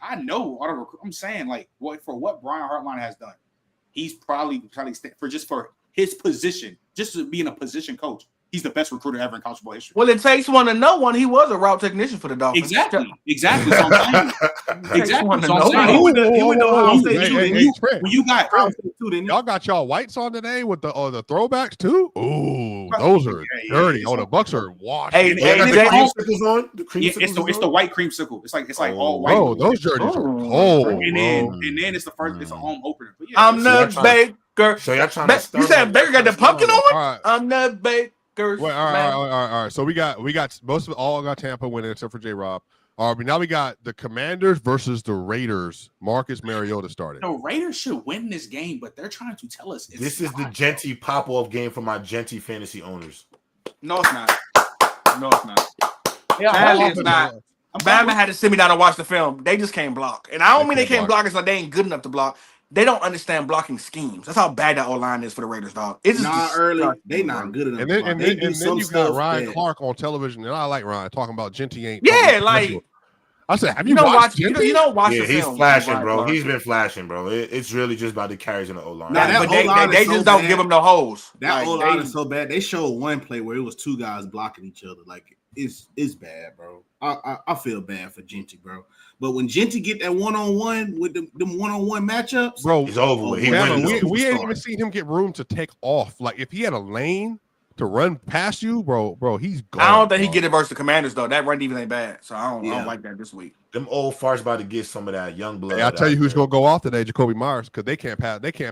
Speaker 4: I know all the I'm saying, like, what Brian Hartline has done, he's probably for his position, just to being a position coach. He's the best recruiter ever in college football history.
Speaker 2: Well, it takes one to know one. He was a route technician for the Dolphins.
Speaker 4: Exactly. So I'm saying. Exactly. So I'm saying.
Speaker 3: He would know Ohio State
Speaker 4: when you got
Speaker 1: y'all got y'all whites on today with the throwbacks too. Ooh, those are dirty. Oh, the Bucks are washed.
Speaker 2: Hey,
Speaker 5: the creamsicles on. The creamsicles
Speaker 4: it's the white creamsicle. It's like all white.
Speaker 1: Oh, those jerseys are cold.
Speaker 4: And then it's the first. It's a home opener. But
Speaker 2: I'm the Baker.
Speaker 5: So y'all trying to?
Speaker 2: You said Baker got the pumpkin on?
Speaker 1: All right.
Speaker 2: I'm the Baker.
Speaker 1: Wait, all right. So we got most of all got Tampa winning except for J-Rob. All right, now we got the Commanders versus the Raiders. Marcus Mariota started.
Speaker 4: The Raiders should win this game, but they're trying to tell us
Speaker 5: This is the Genty pop-off game for my Genty fantasy owners.
Speaker 2: No, it's not.
Speaker 4: Yeah,
Speaker 2: Sadly, it's not. Bama had to sit me down and watch the film. They just can't block. And I don't mean they can't block. It's like they ain't good enough to block. They don't understand blocking schemes. That's how bad that O-line is for the Raiders, dog. It's just
Speaker 3: early. They not good enough.
Speaker 1: And then you got Ryan Clark on television, and I like Ryan talking about Genty ain't.
Speaker 2: Yeah, like
Speaker 1: I said, have you watched Genty?
Speaker 2: You don't watch
Speaker 5: Yeah,
Speaker 2: the
Speaker 5: he's
Speaker 2: film.
Speaker 5: flashing, bro. He's been flashing, bro. It's really just about the carries in the O-line.
Speaker 3: Nah,
Speaker 2: but they just don't give him no holes.
Speaker 3: That O-line is so bad. They showed one play where it was 2 guys blocking each other. Like, it's bad, bro. I feel bad for Genty, bro. But when Genty get that one-on-one with them one-on-one matchups,
Speaker 1: bro,
Speaker 5: he's over with.
Speaker 1: We ain't even seen him get room to take off. Like, if he had a lane to run past you, bro, he's gone.
Speaker 2: I don't think he get it versus the Commanders though. That run defense ain't bad, so I don't like that this week.
Speaker 5: Them old farts about to get some of that young blood.
Speaker 1: Hey, I'll tell you who's gonna go off today, Jacoby Myers, because they can't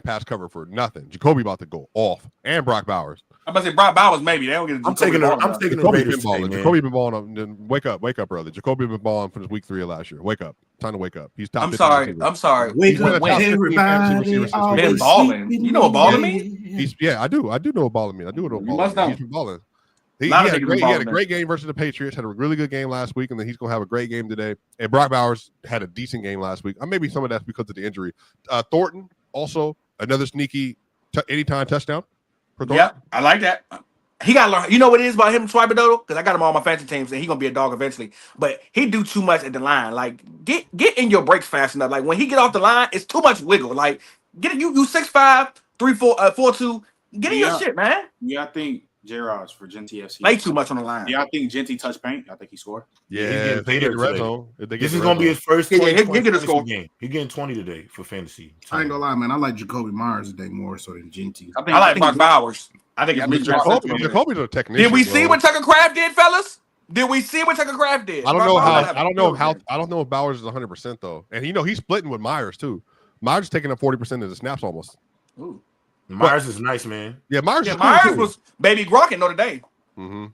Speaker 1: pass cover for nothing. Jacoby about to go off, and Brock Bowers.
Speaker 2: I'm about to say Brock Bowers maybe. They don't get.
Speaker 5: I'm taking the Raiders
Speaker 1: been balling. Jacoby been balling. Then wake up, brother. Jacoby been balling from week 3 of last year. Wake up, time to wake up. He's top.
Speaker 2: I'm sorry.
Speaker 3: Wake up, everybody.
Speaker 2: Been balling. You know what balling means?
Speaker 1: I do know what balling means. I do know what balling means. He's been balling. He had a great game versus the Patriots, had a really good game last week, and then he's going to have a great game today. And Brock Bowers had a decent game last week. Maybe some of that's because of the injury. Thornton, also another sneaky anytime touchdown.
Speaker 2: Yeah, I like that. He got to learn. You know what it is about him, Swiper Dodo? Because I got him on my fantasy teams, and he's going to be a dog eventually. But he do too much at the line. Like, get in your breaks fast enough. Like, when he get off the line, it's too much wiggle. Like, get it. You 6'5", 3'4", 4'2". Get in your shit, man.
Speaker 4: Yeah, I think J-Rod's for Genty FC.
Speaker 2: Play too much on the line.
Speaker 4: Yeah, I think Genty touched paint. I think he scored.
Speaker 1: Yeah, if they get the red zone.
Speaker 5: This is going to be his first 20 game. He's getting 20 today for fantasy.
Speaker 3: I ain't gonna lie, man. I like Jacoby Myers today more so than Genty.
Speaker 2: I like Brock Bowers. I think
Speaker 1: Jacoby's a technician.
Speaker 2: Did we see what Tucker Kraft did, fellas? Did we see what Tucker Kraft did?
Speaker 1: I don't know if Bowers is 100% though. And he's splitting with Myers too. Myers is taking up 40% of the snaps almost.
Speaker 2: Ooh.
Speaker 5: Myers is nice, man.
Speaker 1: Yeah, Myers
Speaker 2: was baby Gronk in Notre Dame.
Speaker 1: Mm-hmm.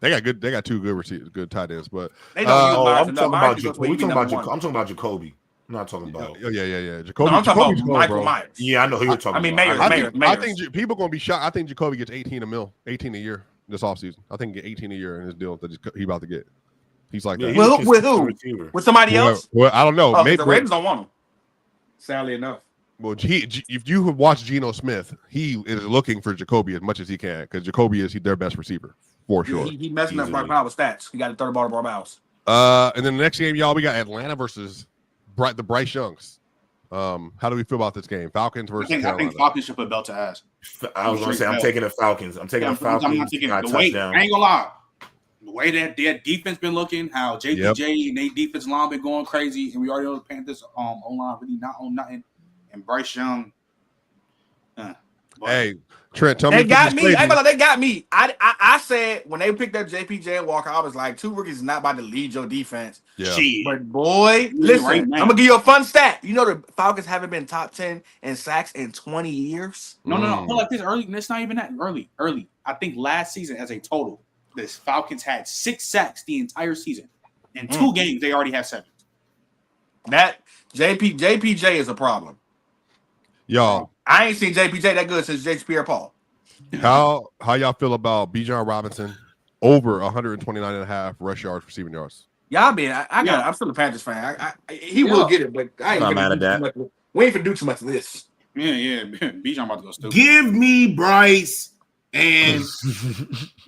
Speaker 1: They got 2 good tight ends, but
Speaker 2: they don't
Speaker 5: I'm talking about Jacoby. I'm not talking about.
Speaker 1: Yeah.
Speaker 2: Jacoby. No, I'm talking about Michael Myers.
Speaker 5: Yeah, I know who you're talking
Speaker 2: about.
Speaker 1: I think people gonna be shocked. I think Jacoby gets 18 a year this offseason. I think he get 18 a year in his deal that he about to get. He's like that.
Speaker 2: With who? With somebody else?
Speaker 1: Well, I don't know.
Speaker 2: Maybe the Ravens don't want him. Sadly enough.
Speaker 1: Well, if you have watched Geno Smith, he is looking for Jacoby as much as he can because Jacoby is their best receiver for sure.
Speaker 2: He messing up Brock Bowers' stats. He got to throw the ball to Brock Bowers.
Speaker 1: And then the next game, y'all, we got Atlanta versus the Bryce Youngs. How do we feel about this game? Falcons versus Carolina.
Speaker 4: I think Falcons should put belt to ass.
Speaker 5: I was going to say I'm taking the Falcons. I'm not taking
Speaker 4: the way. I ain't gonna lie. The way that their defense been looking, how JPJ and their defense line been going crazy, and we already know the Panthers online really not on nothing. And Bryce Young.
Speaker 1: Hey, Trent, tell me.
Speaker 2: They got me. They got me. I said when they picked up JPJ and Walker, I was like, 2 rookies is not about to lead your defense.
Speaker 1: Yeah.
Speaker 4: Shit.
Speaker 2: But boy, listen,
Speaker 4: right
Speaker 2: I'm
Speaker 4: now.
Speaker 2: gonna give you a fun stat. You know the Falcons haven't been top 10 in sacks in 20 years.
Speaker 4: No. But like this early, it's not even that early. I think last season as a total, the Falcons had 6 sacks the entire season. In 2 games, they already have 7.
Speaker 2: That JPJ is a problem.
Speaker 1: Y'all,
Speaker 2: I ain't seen JPJ that good since J. Pierre-Paul.
Speaker 1: how y'all feel about Bijan Robinson over 129.5 rush yards, receiving yards?
Speaker 2: Y'all been, I'm still a Panthers fan. He will get it, but I ain't
Speaker 5: Not
Speaker 2: gonna
Speaker 5: mad at
Speaker 2: do too much. We ain't gonna do too much of this.
Speaker 4: Yeah. Bijan about to go stupid.
Speaker 3: Give me Bryce and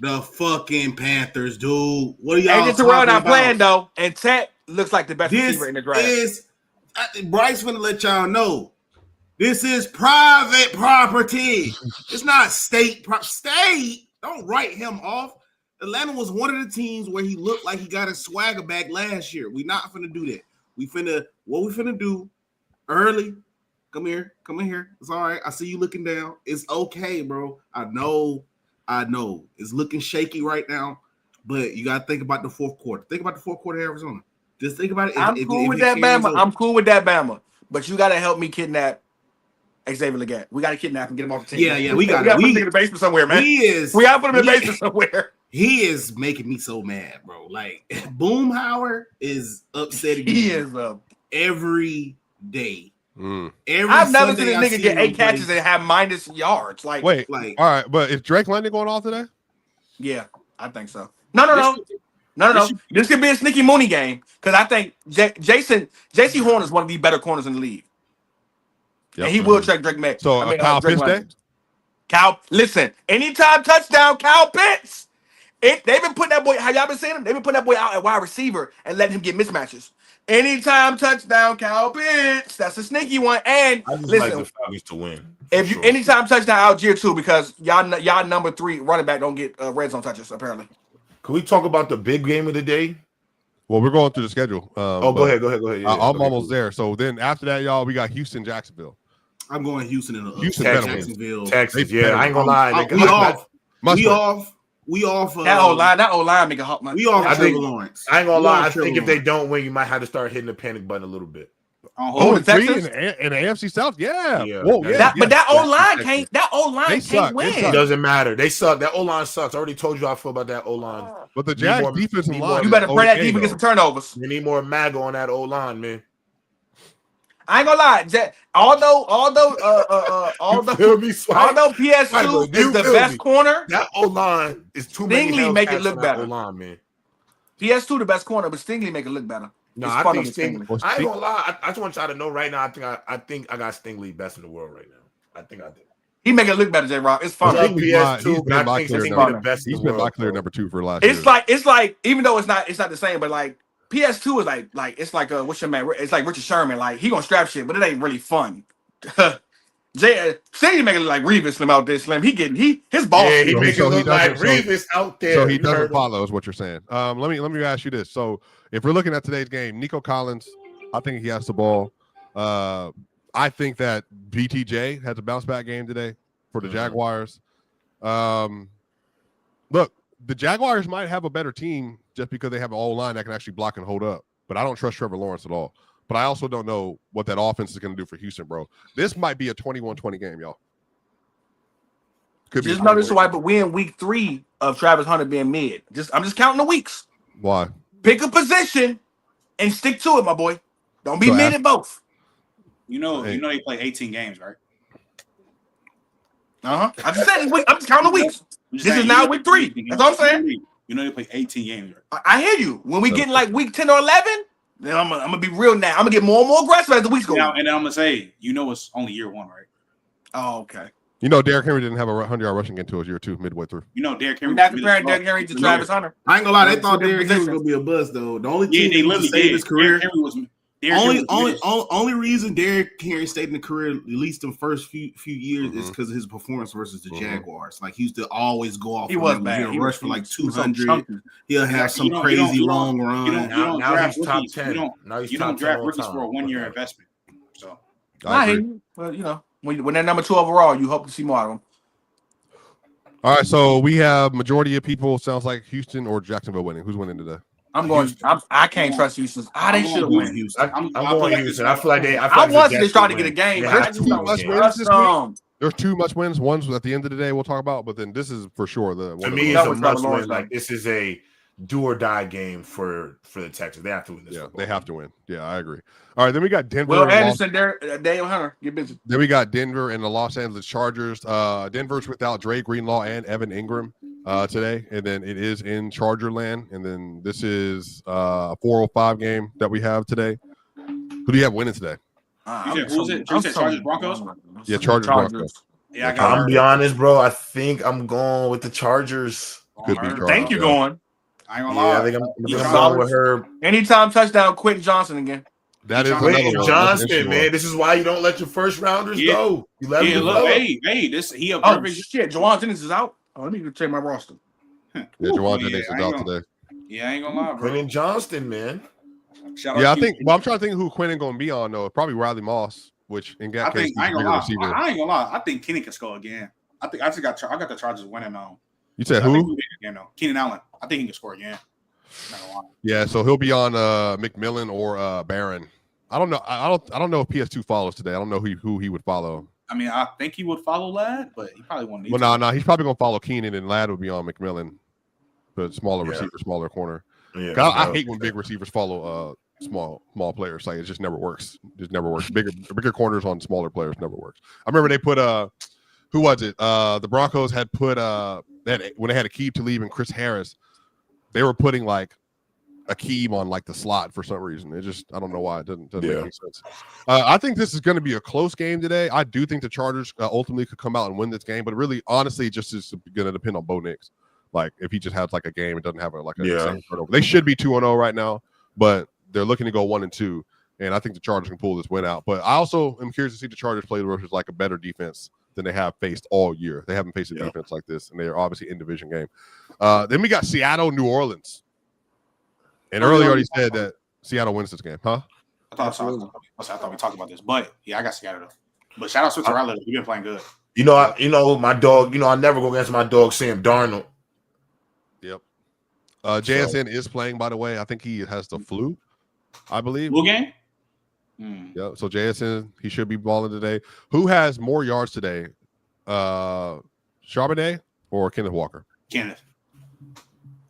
Speaker 3: the fucking Panthers, dude. What are y'all
Speaker 2: AJ
Speaker 3: talking
Speaker 2: Terrell
Speaker 3: about?
Speaker 2: not playing though, and Tet looks like the best
Speaker 3: This
Speaker 2: receiver in the draft.
Speaker 3: is Bryce gonna let y'all know. This is private property. It's not state. State. Don't write him off. Atlanta was one of the teams where he looked like he got his swagger back last year. We not finna do that. What we finna do early. Come here. It's all right. I see you looking down. It's okay, bro. I know. It's looking shaky right now, but you gotta think about the fourth quarter. Think about the fourth quarter of Arizona. Just think about it.
Speaker 2: I'm cool with that, Bama. But you gotta help me kidnap Xavier Legette. We gotta kidnap and get him off the team.
Speaker 3: Yeah, we gotta
Speaker 2: put him in the basement somewhere, man. We gotta put him in the basement somewhere.
Speaker 3: He is making me so mad, bro. Like Boomhauer is upsetting me.
Speaker 2: He is
Speaker 3: every day.
Speaker 2: I've never seen a nigga get 8 catches and have minus yards. Like,
Speaker 1: all right, but is Drake London going off today?
Speaker 2: Yeah, I think so. No. This could be a sneaky Mooney game because I think J.C. Horn is one of the better corners in the league. Yep. And he will check Drake May.
Speaker 1: So Kyle Pitts day?
Speaker 2: Listen, anytime touchdown, Kyle Pitts. They've been putting that boy. Have y'all been seeing him? They've been putting that boy out at wide receiver and letting him get mismatches. Anytime touchdown, Kyle Pitts. That's a sneaky one. And
Speaker 5: I just
Speaker 2: listen,
Speaker 5: like the Falcons to win.
Speaker 2: Anytime touchdown, Algier too, because y'all number 3 running back don't get red zone touches apparently.
Speaker 5: Can we talk about the big game of the day?
Speaker 1: Well, we're going through the schedule.
Speaker 5: Go ahead. Yeah,
Speaker 1: I'm almost there. So then after that, y'all, we got Houston, Jacksonville.
Speaker 3: I'm going Houston in
Speaker 1: Jacksonville.
Speaker 5: Texas. Yeah, I ain't gonna lie.
Speaker 3: We off.
Speaker 2: That O-line make a hot money.
Speaker 3: We off Trevor Lawrence.
Speaker 5: I ain't gonna lie. I think if they don't win, you might have to start hitting the panic button a little bit.
Speaker 1: The Texans in the AFC South, yeah. Whoa, yeah.
Speaker 2: But that O-line can't. That O-line can't win.
Speaker 5: It doesn't matter. They suck. That O-line sucks. I already told you how I feel about that O-line.
Speaker 1: But the Jags defensive line,
Speaker 2: you better pray that defense get some turnovers.
Speaker 5: We need more MAGA on that O-line, man.
Speaker 2: I ain't gonna lie. Although PS2 is the best corner,
Speaker 5: that O-line is too many.
Speaker 2: Stingley make it look better.
Speaker 5: O-line, man.
Speaker 2: PS2 the best corner, but Stingley make it look better.
Speaker 5: No, I think Stingley. I ain't gonna lie. I just want y'all to know right now. I think I got Stingley best in the world right now. I think I did.
Speaker 2: He make it look better, J-Rock. It's fun.
Speaker 1: He's been my clear number 2 for last year.
Speaker 2: It's like even though it's not the same, but like PS2 is like it's like what's your man? It's like Richard Sherman. Like he gonna strap shit, but it ain't really fun. Stingley make it look like Revis Slim out there. Slim. His ball.
Speaker 5: Yeah, he make it look like Revis out there.
Speaker 1: So he doesn't follow is what you're saying. Let me ask you this. So if we're looking at today's game, Nico Collins, I think he has the ball. I think that BTJ has a bounce back game today for the Jaguars. Look, the Jaguars might have a better team just because they have an O-line that can actually block and hold up. But I don't trust Trevor Lawrence at all. But I also don't know what that offense is going to do for Houston, bro. This might be a 21-20 game, y'all.
Speaker 2: Just notice why, but we in week 3 of Travis Hunter being mid. I'm just counting the weeks.
Speaker 1: Why?
Speaker 2: Pick a position and stick to it, my boy. Don't be mid at both.
Speaker 4: You know they play 18 games, right?
Speaker 2: I just said this week. I'm just counting the weeks. This is now week 3. That's what I'm saying.
Speaker 4: You know they play 18 games, right?
Speaker 2: I hear you. When we get in like week 10 or 11, then I'm gonna be real now. I'm gonna get more and more aggressive as the weeks go on.
Speaker 4: And then I'm gonna say, it's only year 1, right?
Speaker 2: Oh, okay.
Speaker 1: Derrick Henry didn't have a 100-yard rushing game until his year 2, midway through.
Speaker 4: Derrick Henry.
Speaker 2: Not comparing Derrick Henry to Travis Hunter.
Speaker 3: I ain't gonna lie, they thought Derrick Henry was gonna be a bust though. The only team
Speaker 4: they literally
Speaker 3: saved his career.
Speaker 4: Only
Speaker 3: reason Derrick Henry stayed in the career, at least the first few years, is because of his performance versus the Jaguars. Like he used to always go off.
Speaker 2: He was bad.
Speaker 3: He rush for like 200. He'll have some crazy long run.
Speaker 4: Now he's top 10. You don't draft rookies for a 1-year investment. So
Speaker 2: Well, when they're number 2 overall, you hope to see more of them.
Speaker 1: All right, so we have majority of people sounds like Houston or Jacksonville winning. Who's winning today?
Speaker 2: I'm going. I can't trust Houston. They should have won.
Speaker 3: Houston.
Speaker 5: I'm going Houston. I feel like they.
Speaker 2: I wanted to try to get a game.
Speaker 5: They
Speaker 2: But I
Speaker 5: have
Speaker 2: just
Speaker 5: to
Speaker 2: don't
Speaker 5: win this game.
Speaker 1: wins
Speaker 2: trust
Speaker 1: this week?
Speaker 2: them.
Speaker 1: There's 2 must wins. One's at the end of the day we'll talk about, but then this is for sure the one.
Speaker 5: To
Speaker 1: of
Speaker 5: me,
Speaker 1: the-
Speaker 5: it's a
Speaker 2: was
Speaker 5: must
Speaker 2: Trevor Lawrence,
Speaker 5: win. Like this is a do or die game for the Texans. They have to win this.
Speaker 1: Yeah,
Speaker 5: football
Speaker 1: they have
Speaker 5: game.
Speaker 1: to win. Yeah, I agree. All right, then we got Denver.
Speaker 2: Will
Speaker 1: and
Speaker 2: Anderson, Daniel Hunter, get busy.
Speaker 1: Then we got Denver and the Los Angeles Chargers. Denver's without Dre Greenlaw and Evan Ingram today, and then it is in Charger land. And then this is a 4:05 game that we have today. Who do you have winning today?
Speaker 4: Who's it? You said Chargers, Broncos?
Speaker 1: Yeah, Chargers. Broncos.
Speaker 4: Yeah, I
Speaker 5: I'm
Speaker 4: got
Speaker 5: be honest, bro. I think I'm going with the Chargers.
Speaker 1: Could be Chargers.
Speaker 2: Thank you,
Speaker 1: yeah.
Speaker 2: going.
Speaker 4: I ain't gonna
Speaker 5: Yeah,
Speaker 4: lie.
Speaker 5: I think I'm
Speaker 2: Chargers.
Speaker 5: going with her.
Speaker 2: Anytime touchdown, Quentin Johnson again.
Speaker 1: That is
Speaker 4: Quentin
Speaker 1: another one. That's
Speaker 5: Johnston,
Speaker 1: an
Speaker 5: man. This is why you don't let your first rounders
Speaker 4: Yeah.
Speaker 5: go. You let them
Speaker 4: Look,
Speaker 5: develop.
Speaker 4: hey, this he a
Speaker 2: Oh
Speaker 4: perfect.
Speaker 2: shit, Jawan Jennings is out. Oh, let me go check my roster.
Speaker 1: Yeah, Jawan Jennings is
Speaker 4: I ain't
Speaker 1: out
Speaker 4: gonna-
Speaker 1: today.
Speaker 4: Yeah, I ain't gonna lie, bro.
Speaker 5: Quentin Johnston, man.
Speaker 4: Shout out
Speaker 1: Yeah, I
Speaker 4: to
Speaker 1: think.
Speaker 4: you.
Speaker 1: Well, I'm trying to think who Quentin going to be on though. Probably Riley Moss, which in that
Speaker 4: I
Speaker 1: case
Speaker 4: think
Speaker 1: he's
Speaker 4: I
Speaker 1: a
Speaker 4: ain't gonna
Speaker 1: bigger
Speaker 4: lie.
Speaker 1: receiver.
Speaker 4: I ain't gonna lie. I think Kenny can score again. I got the Chargers winning on.
Speaker 1: You said
Speaker 4: I think
Speaker 1: who?
Speaker 4: we again though. Keenan Allen. I think he can score again. Not gonna lie.
Speaker 1: Yeah, so he'll be on McMillan or Barron. I don't know. I don't know if PS2 follows today. I don't know who he would follow.
Speaker 4: I mean, I think he would follow Ladd, but he probably won't need
Speaker 1: Well,
Speaker 4: to.
Speaker 1: no, he's probably gonna follow Keenan, and Ladd would be on McMillan, but smaller
Speaker 5: Yeah.
Speaker 1: receiver, smaller corner.
Speaker 5: Yeah,
Speaker 1: 'Cause I hate when big receivers follow small players. Like it just never works. Just never works. Bigger corners on smaller players never works. I remember they put who was it? The Broncos had put when they had Akeem Talib and Chris Harris, they were putting like Akeem on like the slot for some reason. It just I don't know why it doesn't make any sense. I think this is going to be a close game today. I do think the Chargers ultimately could come out and win this game, but really, honestly, just is going to depend on Bo Nix. Like if he just has like a game, it doesn't have a insane turnover. They should be 2-0 right now, but they're looking to go 1-2, and I think the Chargers can pull this win out. But I also am curious to see the Chargers play versus like a better defense than they have faced all year. They haven't faced a defense like this, and they are obviously in division game. Then we got Seattle, New Orleans. And earlier already said that Seattle wins this game, huh?
Speaker 4: I thought we talked about this, but yeah, I got Seattle. But shout out Spencer Rattler. He's been playing good.
Speaker 5: You know, my dog. You know, I never go against my dog Sam Darnold.
Speaker 1: Yep. JSN is playing, by the way. I think he has the flu, I believe.
Speaker 4: Flu game?
Speaker 1: Yeah. So JSN, he should be balling today. Who has more yards today? Charbonnet or Kenneth Walker?
Speaker 4: Kenneth.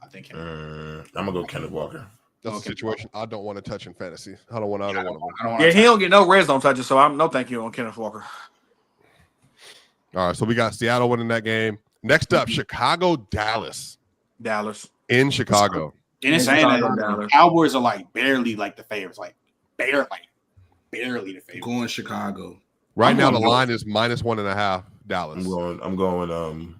Speaker 4: I think Kenneth.
Speaker 5: I'm gonna go Kenneth Walker.
Speaker 1: That's a situation I don't want to touch in fantasy. I don't want to.
Speaker 2: Yeah, he don't get no red zone touches, so I'm no thank you on Kenneth Walker.
Speaker 1: All right, so we got Seattle winning that game. Next up, Chicago, Dallas in Chicago.
Speaker 4: And it's saying that the Cowboys are like barely like the favorites, barely the favorites.
Speaker 3: Going Chicago.
Speaker 1: Right now, the line is -1.5. Dallas.
Speaker 5: I'm going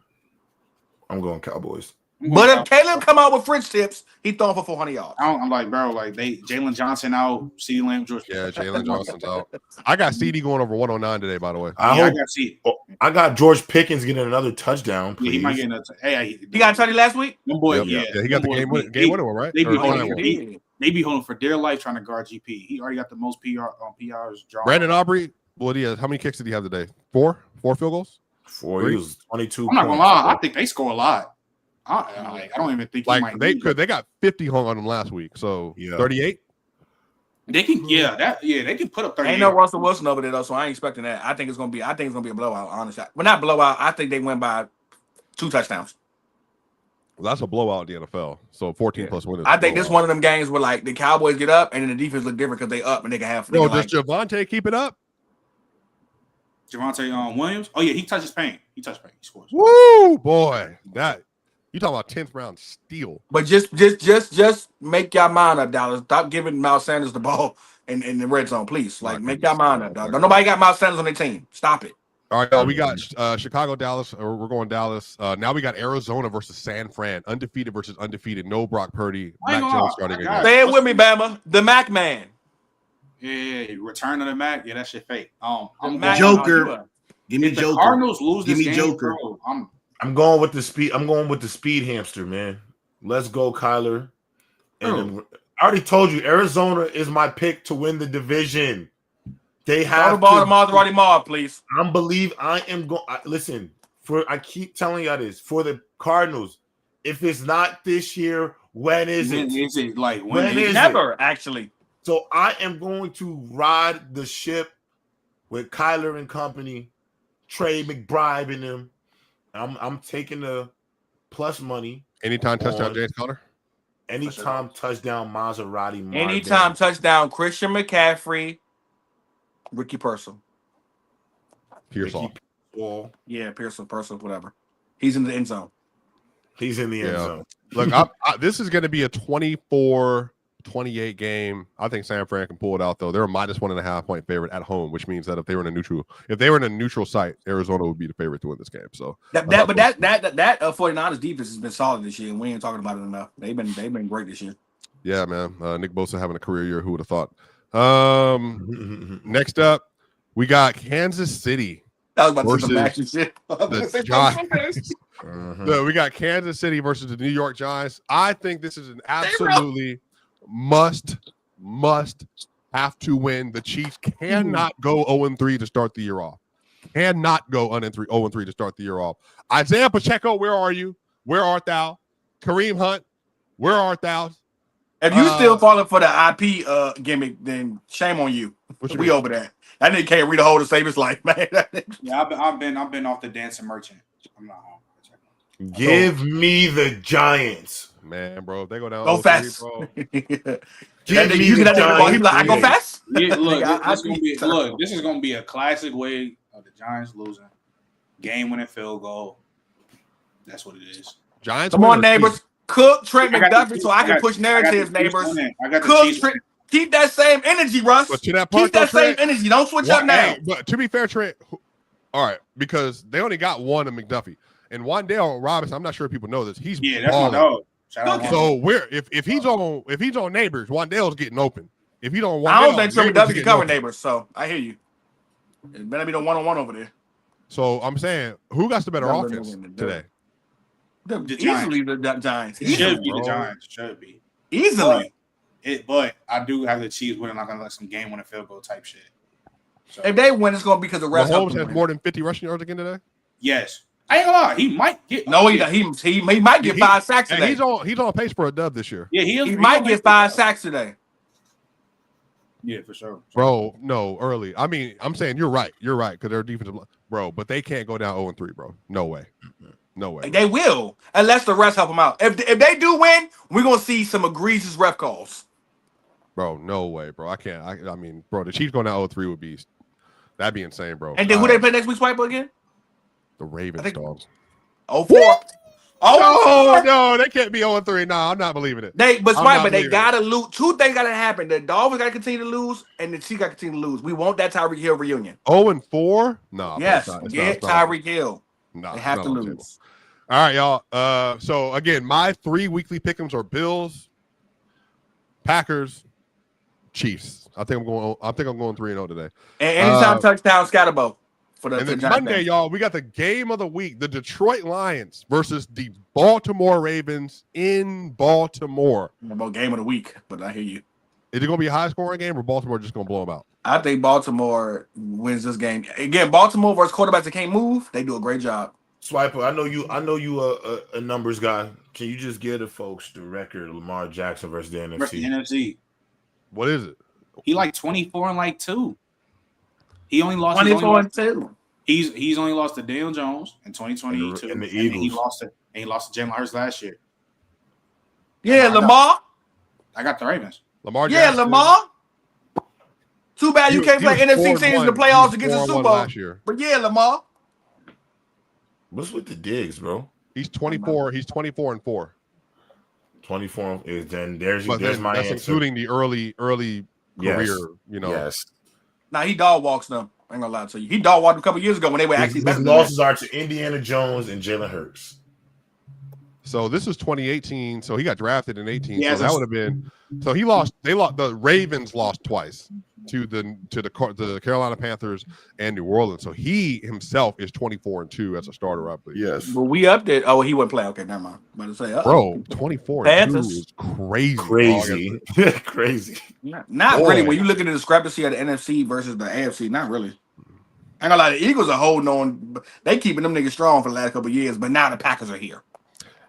Speaker 5: Cowboys.
Speaker 2: But if Caleb come out with French tips, he throwing for 400 yards.
Speaker 4: I'm like, bro, like Jalen Johnson out, CeeDee Lamb, George.
Speaker 1: Yeah, Jalen Johnson's out. I got CD going over 109 today, by the way.
Speaker 5: I got George Pickens getting another touchdown.
Speaker 4: Yeah, he might get another. Hey,
Speaker 2: he got a touchdown last week.
Speaker 4: Boy,
Speaker 1: yeah, he got the game winner one, right?
Speaker 4: They be holding for dear life trying to guard GP. He already got the most PRs drawn.
Speaker 1: Brandon Aubrey, what he has? How many kicks did he have today? 4 field goals.
Speaker 5: 4. He was 22.
Speaker 4: I'm not gonna lie. I think they score a lot. I don't even think
Speaker 1: they got 50 hung on them last week. So 38.
Speaker 4: They can they can put up 30.
Speaker 2: Ain't no Russell Wilson over there though, so I ain't expecting that. I think it's gonna be a blowout, honestly. Well, not blowout. I think they win by 2 touchdowns.
Speaker 1: Well, that's a blowout in the NFL. So 14 plus winners.
Speaker 2: I think this one of them games where like the Cowboys get up and then the defense look different because they up and they can have.
Speaker 1: Yo, does Javonte keep it up?
Speaker 4: Javonte Williams. Oh yeah, he touches paint. He scores.
Speaker 1: Woo, boy, that. You talking about 10th round steal.
Speaker 2: But just make your mind up, Dallas. Stop giving Miles Sanders the ball in the red zone, please. Like, make your mind up, dog. Nobody got Miles Sanders on their team. Stop it.
Speaker 1: All right, we got Chicago, Dallas. Or we're going Dallas. Now we got Arizona versus San Fran. Undefeated versus undefeated. No Brock Purdy. Mac Jones starting again.
Speaker 2: Say it with me, Bama. The Mac man.
Speaker 4: Yeah, return of the Mac. Yeah, that shit fake.
Speaker 3: I'm Joker. Give me
Speaker 4: Joker.
Speaker 3: The
Speaker 4: Cardinals lose this
Speaker 3: game,
Speaker 4: Joker.
Speaker 3: bro,
Speaker 5: I'm going with the speed. I'm going with the speed hamster, man. Let's go, Kyler. And then, I already told you, Arizona is my pick to win the division. They have
Speaker 2: the ball to Maserati Mar, please.
Speaker 5: I am going. Listen, I keep telling y'all this for the Cardinals. If it's not this year, when is it?
Speaker 4: Is it like
Speaker 5: When is it?
Speaker 2: Never, actually.
Speaker 5: So I am going to ride the ship with Kyler and company, Trey McBride and them. I'm taking the plus money.
Speaker 1: Anytime touchdown, James Conner.
Speaker 5: Anytime touchdown, Maserati.
Speaker 2: Anytime touchdown, Christian McCaffrey, Ricky Pearsall.
Speaker 1: Pearsall.
Speaker 2: Yeah, Pearsall, whatever. He's in the end zone.
Speaker 5: He's in the end zone.
Speaker 1: Look, this is going to be a 24-28 game. I think San Fran can pull it out, though. They're a -1.5 point favorite at home, which means that if they were in a neutral site, Arizona would be the favorite to win this game. So
Speaker 2: that 49ers defense has been solid this year, and we ain't talking about it enough. They've been great this year.
Speaker 1: Yeah, man. Nick Bosa having a career year. Who would have thought? Next up, we got Kansas City.
Speaker 2: I was about to say some action shit.
Speaker 1: The Giants. So we got Kansas City versus the New York Giants. I think this is an absolutely must have to win. The Chiefs cannot go 0-3 to start the year off. Cannot go 0-3 to start the year off. Isaiah Pacheco, where are you? Where art thou? Kareem Hunt, where art thou?
Speaker 2: If you still falling for the IP gimmick, then shame on you. We over that. That nigga can't read a whole to save his life, man.
Speaker 4: Yeah, I've been off the dancing merchant. I'm not home.
Speaker 5: Give me the Giants.
Speaker 1: Man, bro, if they go down,
Speaker 2: go fast.
Speaker 1: Bro.
Speaker 2: You get that nigga ball. He be like, I go fast.
Speaker 4: Yeah, this is gonna be a classic way of the Giants losing. Game-winning field goal. That's what it is.
Speaker 1: Giants.
Speaker 2: Come on, neighbors. Cook Trent McDuffie so I can push narratives, neighbors. Cook Trent. Keep that same energy, Russ.
Speaker 1: But to that part,
Speaker 2: keep that same energy. Don't switch up now.
Speaker 1: But to be fair, Trent, all right, because they only got one of McDuffie. And Wan'Dale Robinson, I'm not sure if people know this. He's
Speaker 4: that's my dog.
Speaker 1: So if he's on Neighbors, Wan'Dale's getting open. If he don't,
Speaker 2: I don't think Trent McDuffie can cover Neighbors. So I hear you. It better be the one-on-one over there.
Speaker 1: So I'm saying, who got the better offense today?
Speaker 2: Easily the Giants.
Speaker 4: It should be the Giants. Should be
Speaker 2: easily.
Speaker 4: But I do have the Chiefs winning like some game-winning field goal type shit. So,
Speaker 2: if they win, it's going to be because the rest.
Speaker 1: Mahomes has more than 50 rushing yards again today.
Speaker 4: Yes, I ain't gonna lie. He might get
Speaker 2: he might get 5 sacks today.
Speaker 1: He's on pace for a dub this year.
Speaker 4: Yeah,
Speaker 2: he might get 5 sacks today.
Speaker 4: Yeah, for sure.
Speaker 1: Bro, no, early. I mean, I'm saying you're right. You're right because they're defensive, bro. But they can't go down 0-3, bro. No way. No way.
Speaker 2: They will unless the refs help them out. If they do win, we're gonna see some egregious ref calls.
Speaker 1: Bro, no way, bro. I can't. I mean, bro, the Chiefs going down 0-3 would be that'd be insane, bro.
Speaker 2: And then who they play next week, Swiper again?
Speaker 1: The Ravens, dogs.
Speaker 2: 0-4.
Speaker 1: Oh no, they can't be 0-3. No, I'm not believing it.
Speaker 2: They gotta lose. 2 things gotta happen. The Dolphins gotta continue to lose, and the Chiefs gotta continue to lose. We want that Tyreek Hill reunion.
Speaker 1: 0-4? No.
Speaker 2: Yes, get Tyreek Hill.
Speaker 1: No,
Speaker 2: they have to lose.
Speaker 1: All right, y'all. So again, my 3 weekly pick'ems are Bills, Packers, Chiefs. I think I'm going 3-0 today.
Speaker 2: And anytime touchdown, Scatterbo.
Speaker 1: And then Monday, y'all, we got the game of the week: the Detroit Lions versus the Baltimore Ravens in Baltimore.
Speaker 2: About game of the week, but I hear you.
Speaker 1: Is it going to be a high-scoring game, or Baltimore just going to blow them out?
Speaker 2: I think Baltimore wins this game. Again, Baltimore versus quarterbacks that can't move. They do a great job.
Speaker 5: Swiper, I know you a numbers guy. Can you just give the folks the record of Lamar Jackson versus the NFC?
Speaker 4: Versus the NFC.
Speaker 1: What is it?
Speaker 4: He like 24-2. He only lost
Speaker 2: 24-2.
Speaker 4: He's only lost to Daniel Jones in 2022,
Speaker 5: and the Eagles.
Speaker 4: And he lost to Jaylen Hurts last year.
Speaker 2: Yeah, Lamar.
Speaker 4: I got the Ravens.
Speaker 1: Lamar.
Speaker 2: Yeah,
Speaker 1: Jackson.
Speaker 2: Lamar. Too bad you can't play NFC teams in the playoffs against the Super Bowl.
Speaker 1: Last year.
Speaker 2: But yeah, Lamar.
Speaker 5: What's with the digs, bro?
Speaker 1: He's 24. He's 24-4.
Speaker 5: 24 is then there's
Speaker 1: my
Speaker 5: that's
Speaker 1: answer. Including the early career.
Speaker 5: Yes.
Speaker 1: You know.
Speaker 5: Yes.
Speaker 2: Nah, he dog walks them. I ain't gonna lie to you. He dog walked a couple years ago when they were actually better.
Speaker 5: His losses are to Indiana Jones and Jaylen Hurts.
Speaker 1: So this is 2018. So he got drafted in 18.
Speaker 4: Yeah,
Speaker 1: so that would have been. So he lost. They lost. The Ravens lost twice to the Carolina Panthers and New Orleans. So he himself is 24-2 as a starter, I believe.
Speaker 5: Yes.
Speaker 2: But we upped it. Oh, he wouldn't play. Okay, never mind. I'm about to say,
Speaker 1: bro, 24-2 is crazy.
Speaker 5: Crazy.
Speaker 2: Not really. When you look at the discrepancy of the NFC versus the AFC, not really. I ain't gonna lie, the Eagles are holding on. They keeping them niggas strong for the last couple of years, but now the Packers are here.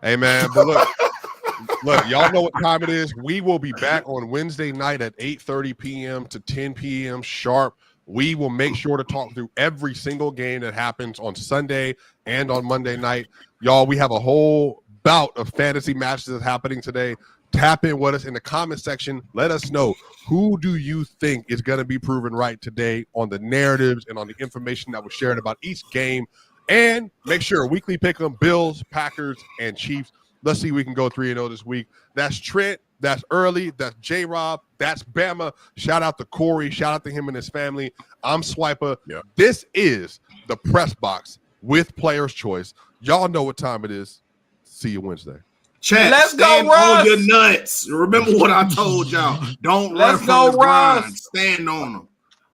Speaker 1: Hey, man, but look, y'all know what time it is. We will be back on Wednesday night at 8:30 p.m. to 10 p.m. sharp. We will make sure to talk through every single game that happens on Sunday and on Monday night. Y'all, we have a whole bout of fantasy matches that's happening today. Tap in with us in the comment section. Let us know, who do you think is going to be proven right today on the narratives and on the information that was shared about each game. And make sure, weekly pick 'em, Bills, Packers, and Chiefs. Let's see if we can go 3-0 this week. That's Trent. That's Early. That's J-Rob. That's Bama. Shout out to Corey. Shout out to him and his family. I'm Swiper.
Speaker 5: Yeah.
Speaker 1: This is the Press Box with Player's Choice. Y'all know what time it is. See you Wednesday.
Speaker 3: Chat,
Speaker 2: Let's go,
Speaker 3: stand
Speaker 2: Russ.
Speaker 3: on your nuts. Remember what I told y'all. Don't
Speaker 2: Let's
Speaker 3: run
Speaker 2: go,
Speaker 3: from the grind.
Speaker 2: Russ.
Speaker 3: Stand on them.